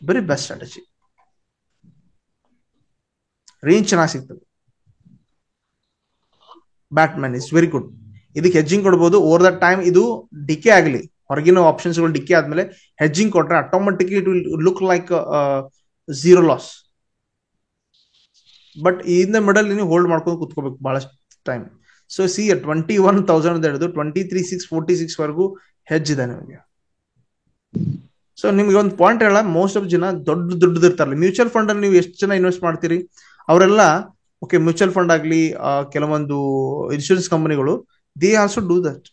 S1: very best strategy. Range ಚೆನ್ನಾಗಿ ಸಿಗ್ತದೆ. Batman is very good. ಇದಕ್ಕೆ ಹೆಜ್ಜಿಂಗ್ ಕೊಡ್ಬೋದು ಓವರ್ ದ ಟೈಮ್. ಇದು ಡಿಕೆ ಆಗಲಿ, ಹೊರಗಿನ ಆಪ್ಷನ್ಸ್ ಗಳು ಡಿಕೆ ಆದ್ಮೇಲೆ ಹೆಜ್ಜಿಂಗ್ ಕೊಟ್ರೆ automatically it will look like 0 loss. But in the middle ನೀವು ಹೋಲ್ಡ್ ಮಾಡ್ಕೊಂಡು ಕುತ್ಕೋಬೇಕು ಬಹಳಷ್ಟು ಟೈಮ್. ಸೊ ಸಿ 21,000 ಹಿಡಿದು 23,646 ವರೆಗೂ ಹೆಜ್ ಇದೆ ನಿಮಗೆ. ಸೊ ನಿಮ್ಗೆ ಒಂದು ಪಾಯಿಂಟ್ ಹೇಳ, ಮೋಸ್ಟ್ ಆಫ್ ಜನ ದುಡ್ಡು ಇರ್ತಾರಲ್ಲ, ಮ್ಯೂಚುವಲ್ ಫಂಡ್ ಅಲ್ಲಿ ನೀವು ಎಷ್ಟು ಜನ ಇನ್ವೆಸ್ಟ್ ಮಾಡ್ತೀರಿ ಅವರೆಲ್ಲ, ಓಕೆ, ಮ್ಯೂಚುವಲ್ ಫಂಡ್ ಆಗ್ಲಿ, ಕೆಲವೊಂದು ಇನ್ಶೂರೆನ್ಸ್ ಕಂಪನಿಗಳು, ದೇ ಆಲ್ಸೋ ಡೂ ದಟ್.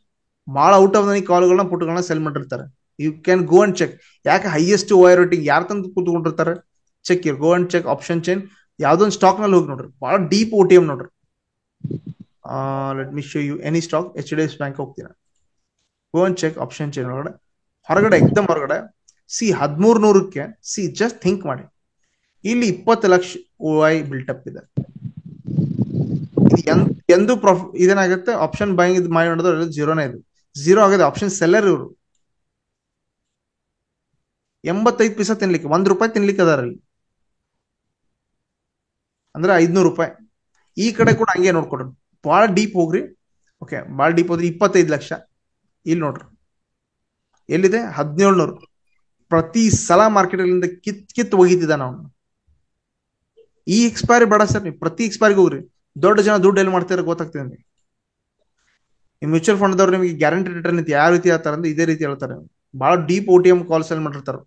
S1: ಬಹಳ ಔಟ್ ಆಫ್ ದಿ ಕಾಲ್ಗಳನ್ನ ಪುಟ್ಗಳನ್ನ ಸೆಲ್ ಮಾಡಿರ್ತಾರೆ. You can go and check. ಯಾಕೆ ಹೈಯೆಸ್ಟ್ ಓವರ್ ರೇಟಿಂಗ್ ಯಾರು ತಂದು ಕೂತ್ಕೊಂಡಿರ್ತಾರೆ, check here, go and check option chain. ಯಾವ್ದೊಂದು ಸ್ಟಾಕ್ ನಲ್ಲಿ ಹೋಗಿ ನೋಡ್ರಿ, ಬಹಳ ಡೀಪ್ OTM ನೋಡ್ರಿ. Let me show you any stock. HDFC bank ಹೋಗ್ತೀರಾ, go and check option chain ಒಳಗಡೆ, ಹೊರಗಡೆ ಎಕ್ದಮ್ ಹೊರಗಡೆ ಸಿ 1300ಕ್ಕೆ. ಸಿ ಜಸ್ಟ್ ಥಿಂಕ್ ಮಾಡಿ, ಇಲ್ಲಿ 20 ಲಕ್ಷ OI ಬಿಲ್ಟಪ್ ಇದೆ. ಎಂದು ಇದೇನಾಗುತ್ತೆ, ಆಪ್ಷನ್ ಬೈಂಗ್ ಇದು ಮಾಡಿ ನೋಡಿದ್ರೆ 0ನೇ ಇದೆ, 0 ಆಗಿದೆ. ಆಪ್ಷನ್ ಸೆಲ್ಲರ್ ಇವರು 85 ಪೈಸಾ ತಿನ್ಲಿಕ್ಕೆ, ₹1 ತಿನ್ಲಿಕ್ಕೆ ಅದಾರಲ್ಲಿ, ಅಂದ್ರೆ 500 ರೂಪಾಯಿ. ಈ ಕಡೆ ಕೂಡ ಹಂಗೆ ನೋಡ್ಕೊಡ್ರಿ, ಬಹಳ ಡೀಪ್ ಹೋಗ್ರಿ. ಓಕೆ, ಬಹಳ ಡೀಪ್ ಹೋದ್ರಿ 25 ಲಕ್ಷ. ಇಲ್ಲಿ ನೋಡ್ರಿ ಎಲ್ಲಿದೆ, 1700. ಪ್ರತಿ ಸಲ ಮಾರ್ಕೆಟ್ ಅಲ್ಲಿಂದ ಕಿತ್ ಒಗಿತಿದ್ದ ನಾವು. ಈ ಎಕ್ಸ್ಪೈರಿ ಬೇಡ ಸರ್, ನೀವು ಪ್ರತಿ ಎಕ್ಸ್ಪೈರಿಗೆ ಹೋಗ್ರಿ. ದೊಡ್ಡ ಜನ ದುಡ್ಡು ಎಲ್ಲಿ ಮಾಡ್ತಾರೆ ಗೊತ್ತಾಗ್ತದೆ ನಿಮಗೆ. ಈ ಮ್ಯೂಚುವಲ್ ಫಂಡ್ ದವ್ರು ನಿಮಗೆ ಗ್ಯಾರಂಟಿ ರಿಟರ್ನ್ ಯಾವ ರೀತಿ ಹೇಳ್ತಾರೆ ಅಂದ್ರೆ ಇದೇ ರೀತಿ ಹೇಳ್ತಾರೆ. ಬಹಳ ಡೀಪ್ OTM ಕಾಲ್ ಸೆಲ್ ಮಾಡಿರ್ತಾರೆ,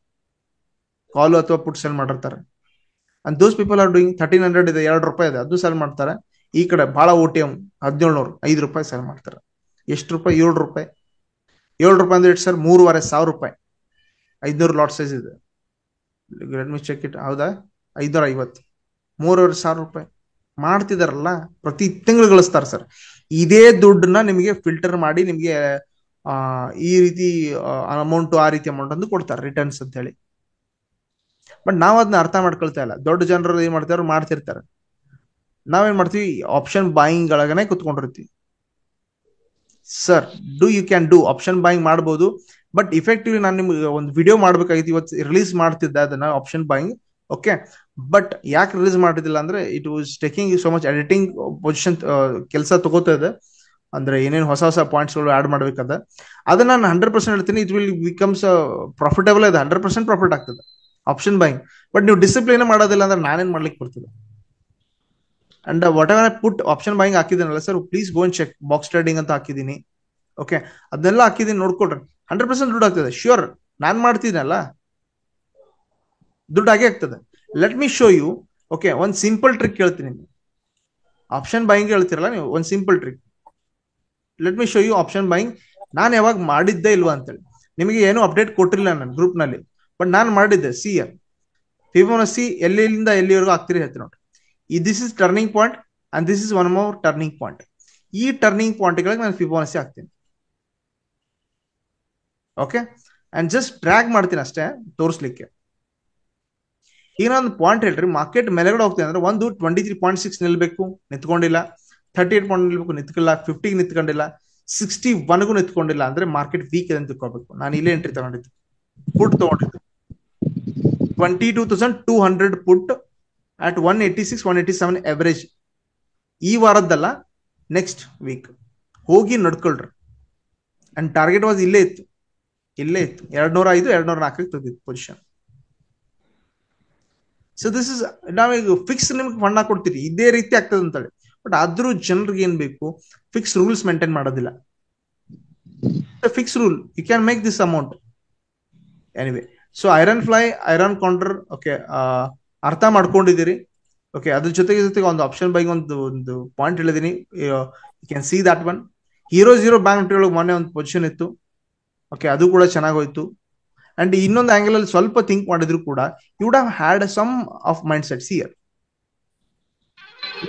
S1: ಕಾಲು ಅಥವಾ ಪುಟ್ ಸೆಲ್ ಮಾಡಿರ್ತಾರೆ. And those people are doing 1300 ಇದೆ, ₹2 ಇದೆ, ಅದು ಸೆಲ್ ಮಾಡ್ತಾರೆ. ಈ ಕಡೆ ಬಹಳ OTM 1700, ₹5 ಸೆಲ್ ಮಾಡ್ತಾರೆ. ಎಷ್ಟು ರೂಪಾಯಿ? ₹7. ₹7 ಅಂದ್ರೆ ಇಟ್ ಸರ್ ₹3,500. 500 ಲಾಟ್ ಸೈಜ್ ಇದೆ. Let me check it. ಹೌದಾ, 550, ₹3,500. ಮಾಡ್ತಿದಾರಲ್ಲ, ಪ್ರತಿ ತಿಂಗಳು ಗಳಿಸ್ತಾರೆ ಸರ್. ಇದೇ ದುಡ್ಡನ್ನ ನಿಮಗೆ ಫಿಲ್ಟರ್ ಮಾಡಿ ನಿಮಗೆ ಈ ರೀತಿ ಅಮೌಂಟ್, ಆ ರೀತಿ ಅಮೌಂಟ್ ಅಂತ ಕೊಡ್ತಾರೆ ರಿಟರ್ನ್ಸ್ ಅಂತ ಹೇಳಿ. ಬಟ್ ನಾವ್ ಅದನ್ನ ಅರ್ಥ ಮಾಡ್ಕೊಳ್ತಾ ಇಲ್ಲ. ದೊಡ್ಡ ಜನರು ಏನ್ ಮಾಡ್ತಾರೆ, ಮಾಡ್ತಿರ್ತಾರೆ. ನಾವೇನ್ ಮಾಡ್ತೀವಿ, ಆಪ್ಷನ್ ಬಾಯಿಂಗ್ ಒಳಗನೆ ಕುತ್ಕೊಂಡಿರ್ತೀವಿ. Sir you can do option buying ಮಾಡ್ಬೋದು, ಬಟ್ ಇಫೆಕ್ಟಿವ್ಲಿ ನಾನು ನಿಮ್ಗೆ ಒಂದು ವಿಡಿಯೋ ಮಾಡ್ಬೇಕಾಗಿತ್ತು, ಇವತ್ತು ರಿಲೀಸ್ ಮಾಡ್ತಿದ್ದೆ ಅದನ್ನ ಆಪ್ಷನ್ ಬಾಯಿಂಗ್. ಓಕೆ, ಬಟ್ ಯಾಕೆ ರಿಲೀಸ್ ಮಾಡಿದಿಲ್ಲ ಅಂದ್ರೆ it was taking so much editing position, ಕೆಲಸ ತಗೋತಾ ಇದೆ. ಅಂದ್ರೆ ಏನೇನು ಹೊಸ ಹೊಸ ಪಾಯಿಂಟ್ಸ್ ಗಳು ಆಡ್ ಮಾಡ್ಬೇಕಾದ ಅದನ್ನ ನಾನು 100% ಹೇಳ್ತೀನಿ. ಇಟ್ ವಿಲ್ ಬಿಕಮ್ಸ್ ಪ್ರಾಫಿಟಬಲ್ ಇದೆ, 100% ಪ್ರಾಫಿಟ್ ಆಗ್ತದೆ ಆಪ್ಷನ್ ಬಾಯಿಂಗ್. ಬಟ್ ನೀವು ಡಿಸಿಪ್ಲಿನ್ ಮಾಡೋದಿಲ್ಲ ಅಂದ್ರೆ ನಾನೇನ್ ಮಾಡ್ಲಿಕ್ಕೆ ಬರ್ತದೆ. And whatever I put option buying ಹಾಕಿದ್ದೀನಲ್ಲ sir, please go and check. Box trading ಅಂತ ಹಾಕಿದ್ದೀನಿ. ಓಕೆ, ಅದನ್ನೆಲ್ಲ ಹಾಕಿದ್ದೀನಿ, ನೋಡ್ಕೊಡ್ರಿ. 100% ದುಡ್ಡು ಆಗ್ತದೆ, ಶ್ಯೂರ್. ನಾನ್ ಮಾಡ್ತೀನಲ್ಲ, ದುಡ್ಡು ಹಾಗೆ ಆಗ್ತದೆ. Let me show you. Okay, ಒಂದ್ ಸಿಂಪಲ್ ಟ್ರಿಕ್ ಹೇಳ್ತೀನಿ. ಆಪ್ಷನ್ ಬಾಯಿಂಗ್ ಹೇಳ್ತಿರಲ್ಲ ನೀವು, ಒಂದ್ simple trick. Let me show you option buying. ನಾನು ಯಾವಾಗ ಮಾಡಿದ್ದೆ ಇಲ್ವಾ ಅಂತೇಳಿ ನಿಮಗೆ ಏನು ಅಪ್ಡೇಟ್ ಕೊಟ್ಟಿಲ್ಲ ನನ್ನ ಗ್ರೂಪ್ ನಲ್ಲಿ, ಬಟ್ ನಾನು ಮಾಡಿದ್ದೆ. ಸಿ ಫಿಬೊನಸಿ ಎಲ್ಲಿಂದ ಎಲ್ಲಿವರೆಗೂ ಆಗ್ತಿರಿ ಹೇಳ್ತೀನಿ ನೋಡಿ. This is turning point and this is one more turning point. ಈ ಟರ್ನಿಂಗ್ ಪಾಯಿಂಟ್ಗಳಿಗೆ ನಾನು ಫಿಬೊನಸಿ ಹಾಕ್ತೀನಿ. ಓಕೆ, ಅಂಡ್ ಜಸ್ಟ್ ಟ್ರ್ಯಾಕ್ ಮಾಡ್ತೀನಿ ಅಷ್ಟೇ ತೋರಿಸ್ಲಿಕ್ಕೆ. ಈಗ ನಾನು ಪಾಯಿಂಟ್ ಹೇಳ್ರಿ, ಮಾರ್ಕೆಟ್ ಮೇಲೆಗಡೆ ಹೋಗ್ತೀನಿ ಅಂದ್ರೆ ಒಂದು 23.6 ನಿಲ್ಬೇಕು, ನಿಂತ್ಕೊಂಡಿಲ್ಲ. 38 ಪಾಯಿಂಟ್ ನಿಲ್ಬೇಕು, ನಿಂತ್ಕೊಳ್ಳ. 50 ನಿಂತ್ಕೊಂಡಿಲ್ಲ, 61ಗೂ ನಿಂತ್ಕೊಂಡಿಲ್ಲ ಅಂದ್ರೆ ಮಾರ್ಕೆಟ್ ವೀಕ್ ಇದೆ ಅಂತ ತಿಳ್ಕೊಬೇಕು. ನಾನು ಇಲ್ಲೇ ಎಂಟ್ರಿ ತಗೊಂಡಿದ್ದು, ಪುಟ್ ತಗೊಂಡಿದ್ದು 22,200 ಪುಟ್ at 186-187 ಎವರೇಜ್. ಈ ವಾರದ್ದಲ್ಲ, ನೆಕ್ಸ್ಟ್ ವೀಕ್ ಹೋಗಿ ನಡ್ಕೊಳ್ರಿ. ಅಂಡ್ ಟಾರ್ಗೆಟ್ ವಾಸ್ ಇಲ್ಲೇ ಇತ್ತು, 205, 204 ತೆಗೆದಿತ್ತು ಪೊಸಿಷನ್. ಸೊ ದಿಸ್ ಇಸ್, ನಾವೀಗ ಫಿಕ್ಸ್ ನಿಮ್ಗೆ ಫಂಡ್ ಹಾಕೊಡ್ತೀರಿ, ಇದೇ ರೀತಿ ಆಗ್ತದೆ ಅಂತೇಳಿ. ಬಟ್ ಆದ್ರೂ ಜನರಿಗೆ ಏನ್ ಬೇಕು, ಫಿಕ್ಸ್ ರೂಲ್ಸ್ ಮೇಂಟೈನ್ ಮಾಡೋದಿಲ್ಲ. Fix rule, you can make this amount anyway. So iron fly, iron counter, okay, ಅರ್ಥ ಮಾಡ್ಕೊಂಡಿದ್ದೀರಿ. ಓಕೆ, ಅದ್ರ ಜೊತೆಗೆ ಒಂದು ಆಪ್ಷನ್ ಬೈಗೆ ಒಂದು ಪಾಯಿಂಟ್ ಹೇಳಿದೀನಿ. You can see that one. Hero bank Nifty ಒಳಗೆ ಮೊನ್ನೆ ಒಂದು ಪೊಸಿಷನ್ ಇತ್ತು. ಓಕೆ, ಅದು ಕೂಡ ಚೆನ್ನಾಗಿ ಹೋಯ್ತು. ಅಂಡ್ ಇನ್ನೊಂದು ಆಂಗಲ್ ಅಲ್ಲಿ ಸ್ವಲ್ಪ ಥಿಂಕ್ ಮಾಡಿದ್ರು ಕೂಡ you would have had some of mindsets here.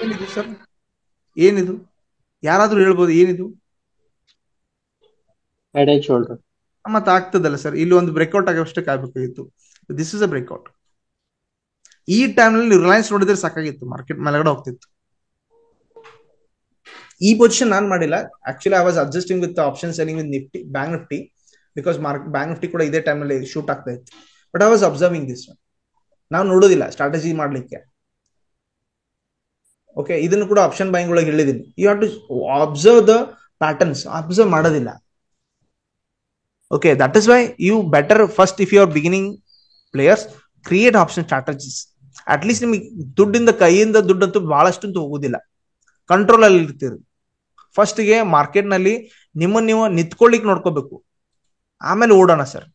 S1: ಏನಿದು ಸರ್, ಏನಿದು? ಯಾರಾದ್ರೂ ಹೇಳ್ಬೋದು ಏನಿದು? ಮತ್ತೆ ಆಗ್ತದಲ್ಲ ಸರ್, ಇಲ್ಲಿ ಒಂದು ಬ್ರೇಕ್ಔಟ್ ಆಗೋಷ್ಟೇ ಕಾಯ್ಬೇಕಾಗಿತ್ತು. This is a breakout. ಈ ಟೈಮ್ ನಲ್ಲಿ ರಿಲಯನ್ಸ್ ನೋಡಿದ್ರೆ ಸಾಕಾಗಿತ್ತು, ಮಾರ್ಕೆಟ್ ಮೇಲ್ಗಡೆ ಹೋಗ್ತಿತ್ತು. ಈ ಪೊಸಿಷನ್ ನಾನು ಮಾಡಿಲ್ಲ. Actually I was adjusting with option selling with Nifty, bank Nifty, because bank Nifty ಕೂಡ ಇದೇ ಟೈಮ್ ಅಲ್ಲಿ ಶೂಟ್ ಆಗ್ತಾ ಇತ್ತು. But I was observing this. ನಾವು ನೋಡೋದಿಲ್ಲ ಸ್ಟ್ರಾಟಜಿ ಮಾಡ್ಲಿಕ್ಕೆ. ಓಕೆ, ಇದನ್ನು ಕೂಡ ಆಪ್ಷನ್ ಬೈಯಿಂಗ್ ಒಳಗೆ ಹೇಳಿದೀನಿ. You have to observe the patterns. Observe ಮಾಡೋದಿಲ್ಲ. Okay, that is why you better first, if you are beginning players, create option strategies. At least ನಿಮಗೆ ದುಡ್ಡಿಂದ, ಕೈಯಿಂದ ದುಡ್ಡಂತೂ ಬಹಳಷ್ಟು ಹೋಗುದಿಲ್ಲ, ಕಂಟ್ರೋಲ್ ಅಲ್ಲಿ ಇರ್ತೀರಿ. ಫಸ್ಟ್ ಗೆ ಮಾರ್ಕೆಟ್ ನಲ್ಲಿ ನಿಮ್ಮನ್ನ ನೀವು ನಿಂತ್ಕೊಳ್ಳಿಕ್ ನೋಡ್ಕೋಬೇಕು, ಆಮೇಲೆ ಓಡೋಣ ಸರ್.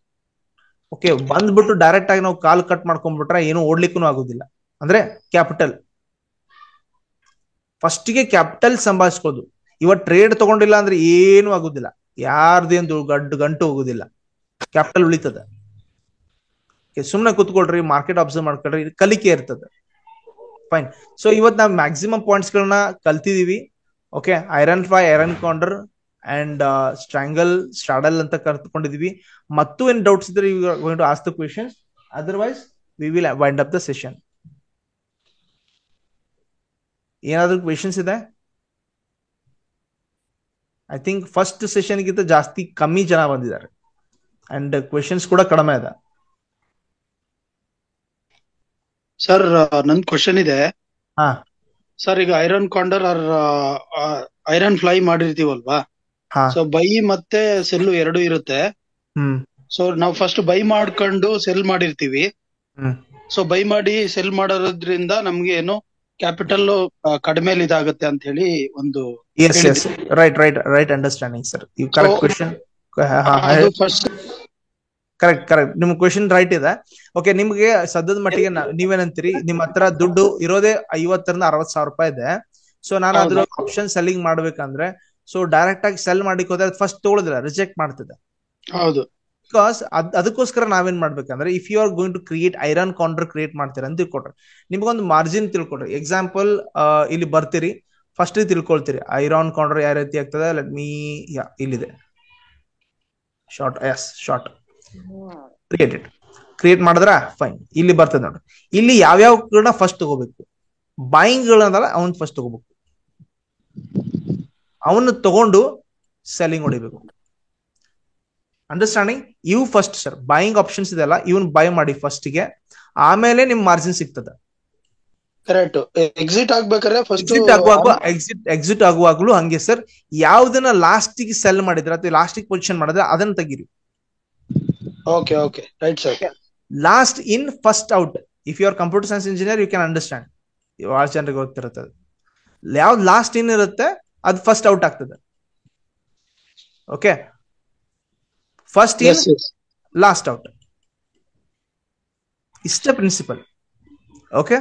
S1: ಓಕೆ, ಬಂದ್ಬಿಟ್ಟು ಡೈರೆಕ್ಟ್ ಆಗಿ ನಾವು ಕಾಲ್ ಕಟ್ ಮಾಡ್ಕೊಂಡ್ಬಿಟ್ರೆ ಏನು ಓಡ್ಲಿಕ್ಕೂ ಆಗುದಿಲ್ಲ. ಅಂದ್ರೆ ಕ್ಯಾಪಿಟಲ್, ಫಸ್ಟ್ ಗೆ ಕ್ಯಾಪಿಟಲ್ ಸಂಭಾಳಿಸ್ಕೋದು. ಇವತ್ತು ಟ್ರೇಡ್ ತಗೊಂಡಿಲ್ಲ ಅಂದ್ರೆ ಏನು ಆಗುದಿಲ್ಲ, ಯಾರ್ದೇನು ಗಂಟು ಹೋಗುದಿಲ್ಲ, ಕ್ಯಾಪಿಟಲ್ ಉಳಿತದ. ಸುಮ್ನೆ ಕೂತ್ಕೊಳ್ರಿ, ಮಾರ್ಕೆಟ್ ಅಬ್ಸರ್ವ್ ಮಾಡ್ಕೊಳ್ರಿ, ಕಲಿಕೆ ಇರ್ತದೆ. ಫೈನ್. ಸೊ ಇವತ್ತು ನಾವು ಮ್ಯಾಕ್ಸಿಮಮ್ ಪಾಯಿಂಟ್ಸ್ ಗಳನ್ನ ಕಲ್ತಿದೀವಿ. Okay, iron fly, iron condor and straddle ಅಂತ ಕರ್ತ್ಕೊಂಡಿದೀವಿ. ಮತ್ತು ಏನ್ ಡೌಟ್ಸ್ ಇದ್ರೆ you are going to ask the questions, otherwise we will wind up the session. ಏನಾದ್ರೂ ಕ್ವೆಶನ್ಸ್ ಇದೆ? ಐ ಥಿಂಕ್ ಫಸ್ಟ್ ಸೆಷನ್ ಗಿಂತ ಜಾಸ್ತಿ ಕಮ್ಮಿ ಜನ ಬಂದಿದ್ದಾರೆ ಅಂಡ್ ಕ್ವೆಶನ್ಸ್ ಕೂಡ ಕಡಿಮೆ ಇದೆ.
S5: ಸರ್ ನನ್ ಕ್ವಶನ್ ಇದೆ.
S1: ಹಾ
S5: ಸರ್, ಈಗ iron condor or iron fly ಮಾಡಿರ್ತೀವಲ್ವಾ, ಸೊ ಬೈ ಮತ್ತೆ ಸೆಲ್ ಎರಡು ಇರುತ್ತೆ. ಸೊ ನಾವು ಫಸ್ಟ್ ಬೈ ಮಾಡ್ಕೊಂಡು ಸೆಲ್ ಮಾಡಿರ್ತೀವಿ. ಸೊ ಬೈ ಮಾಡಿ ಸೆಲ್ ಮಾಡೋದ್ರಿಂದ ನಮ್ಗೆ ಏನು ಕ್ಯಾಪಿಟಲ್ ಕಡಿಮೆ ಇದಾಗುತ್ತೆ ಅಂತ ಹೇಳಿ ಒಂದು
S1: right understanding sir. Correct question. Correct, ನಿಮ್ ಕ್ವೆಶನ್ ರೈಟ್ ಇದೆ. ಓಕೆ, ನಿಮ್ಗೆ ಸದ್ಯದ ಮಟ್ಟಿಗೆ ನೀವೇನಂತೀರಿ, ನಿಮ್ ಹತ್ರ ದುಡ್ಡು ಇರೋದೇ 50,000-60,000 ರೂಪಾಯಿ ಇದೆ. ಸೊ ನಾನು ಅದ್ರ ಆಪ್ಷನ್ ಸೆಲ್ಲಿಂಗ್ ಮಾಡ್ಬೇಕಂದ್ರೆ, ಸೊ ಡೈರೆಕ್ಟ್ ಆಗಿ ಸೆಲ್ ಮಾಡಿಕ್ ಹೋದ್ರೆ ಫಸ್ಟ್ ತಗೊಳ್ಳೋದಿಲ್ಲ, ರಿಜೆಕ್ಟ್ ಮಾಡ್ತಿದೆ.
S5: ಹೌದು.
S1: ಬಿಕಾಸ್ ಅದಕ್ಕೋಸ್ಕರ ನಾವೇನ್ ಮಾಡ್ಬೇಕಂದ್ರೆ if you are going to create iron counter create ಮಾಡ್ತೀರಾ ಅಂತ ತಿಳ್ಕೊಡ್ರಿ, ನಿಮ್ಗೊಂದು ಮಾರ್ಜಿನ್ ತಿಳ್ಕೊಡ್ರಿ. ಎಕ್ಸಾಂಪಲ್ ಇಲ್ಲಿ ಬರ್ತೀರಿ, ಫಸ್ಟ್ ತಿಳ್ಕೊಳ್ತೀರಿ ಐರನ್ ಕೌಂಟರ್ ಯಾವ ರೀತಿ ಆಗ್ತದೆ. ಲೆಟ್ ಮೀ ಇಲ್ಲಿದೆ ಶಾರ್ಟ್, ಶಾರ್ಟ್ ಕ್ರಿಯೇಟ್ ಮಾಡಿದ್ರ ಫೈನ್, ಇಲ್ಲಿ ಬರ್ತದೆ ನೋಡ್ರಿ. ಇಲ್ಲಿ ಯಾವ್ಯಾವ ಫಸ್ಟ್ ತಗೋಬೇಕು, ಬಾಯಿಂಗ್ ಗಳದಲ್ಲ ಅವನ್ ಫಸ್ಟ್ ತಗೋಬೇಕು, ಅವನ್ನ ತಗೊಂಡು ಸೆಲ್ಲಿಂಗ್ ಹೊಡಿಬೇಕು. ಅಂಡರ್ಸ್ಟ್ಯಾಂಡಿಂಗ್? ಇವು ಫಸ್ಟ್ ಸರ್ ಬಾಯಿಂಗ್ ಆಪ್ಷನ್ಸ್ ಇದೆಲ್ಲ, ಇವನ್ ಬೈ ಮಾಡಿ ಫಸ್ಟ್ ಗೆ, ಆಮೇಲೆ ನಿಮ್ ಮಾರ್ಜಿನ್ ಸಿಗ್ತದ.
S5: ಕರೆಕ್ಟ್. ಎಕ್ಸಿಟ್ ಆಗ್ಬೇಕಾದ್ರೆ ಫಸ್ಟ್
S1: ಎಕ್ಸಿಟ್ ಆಗುವಾಗ್ಲೂ ಹಂಗೆ ಸರ್, ಯಾವ್ದನ್ನ ಲಾಸ್ಟ್ ಗೆ ಸೆಲ್ ಮಾಡಿದ್ರೆ ಅಥವಾ ಲಾಸ್ಟ್ ಗೆ ಪೊಸಿಷನ್ ಮಾಡಿದ್ರೆ ಅದನ್ನ ತೆಗೀರಿ.
S5: Okay okay right sir.
S1: Last in first out. If you are computer science engineer you can understand, ಭಾಳ ಜನರಿಗೆ ಗೊತ್ತಿರುತ್ತದೆ. ಯಾವ್ದು ಲಾಸ್ಟ್ ಇನ್ ಇರುತ್ತೆ ಅದು ಫಸ್ಟ್ ಔಟ್ ಆಗ್ತದೆ. Okay, first in last out, ಇಷ್ಟ ಪ್ರಿನ್ಸಿಪಲ್. ಓಕೆ.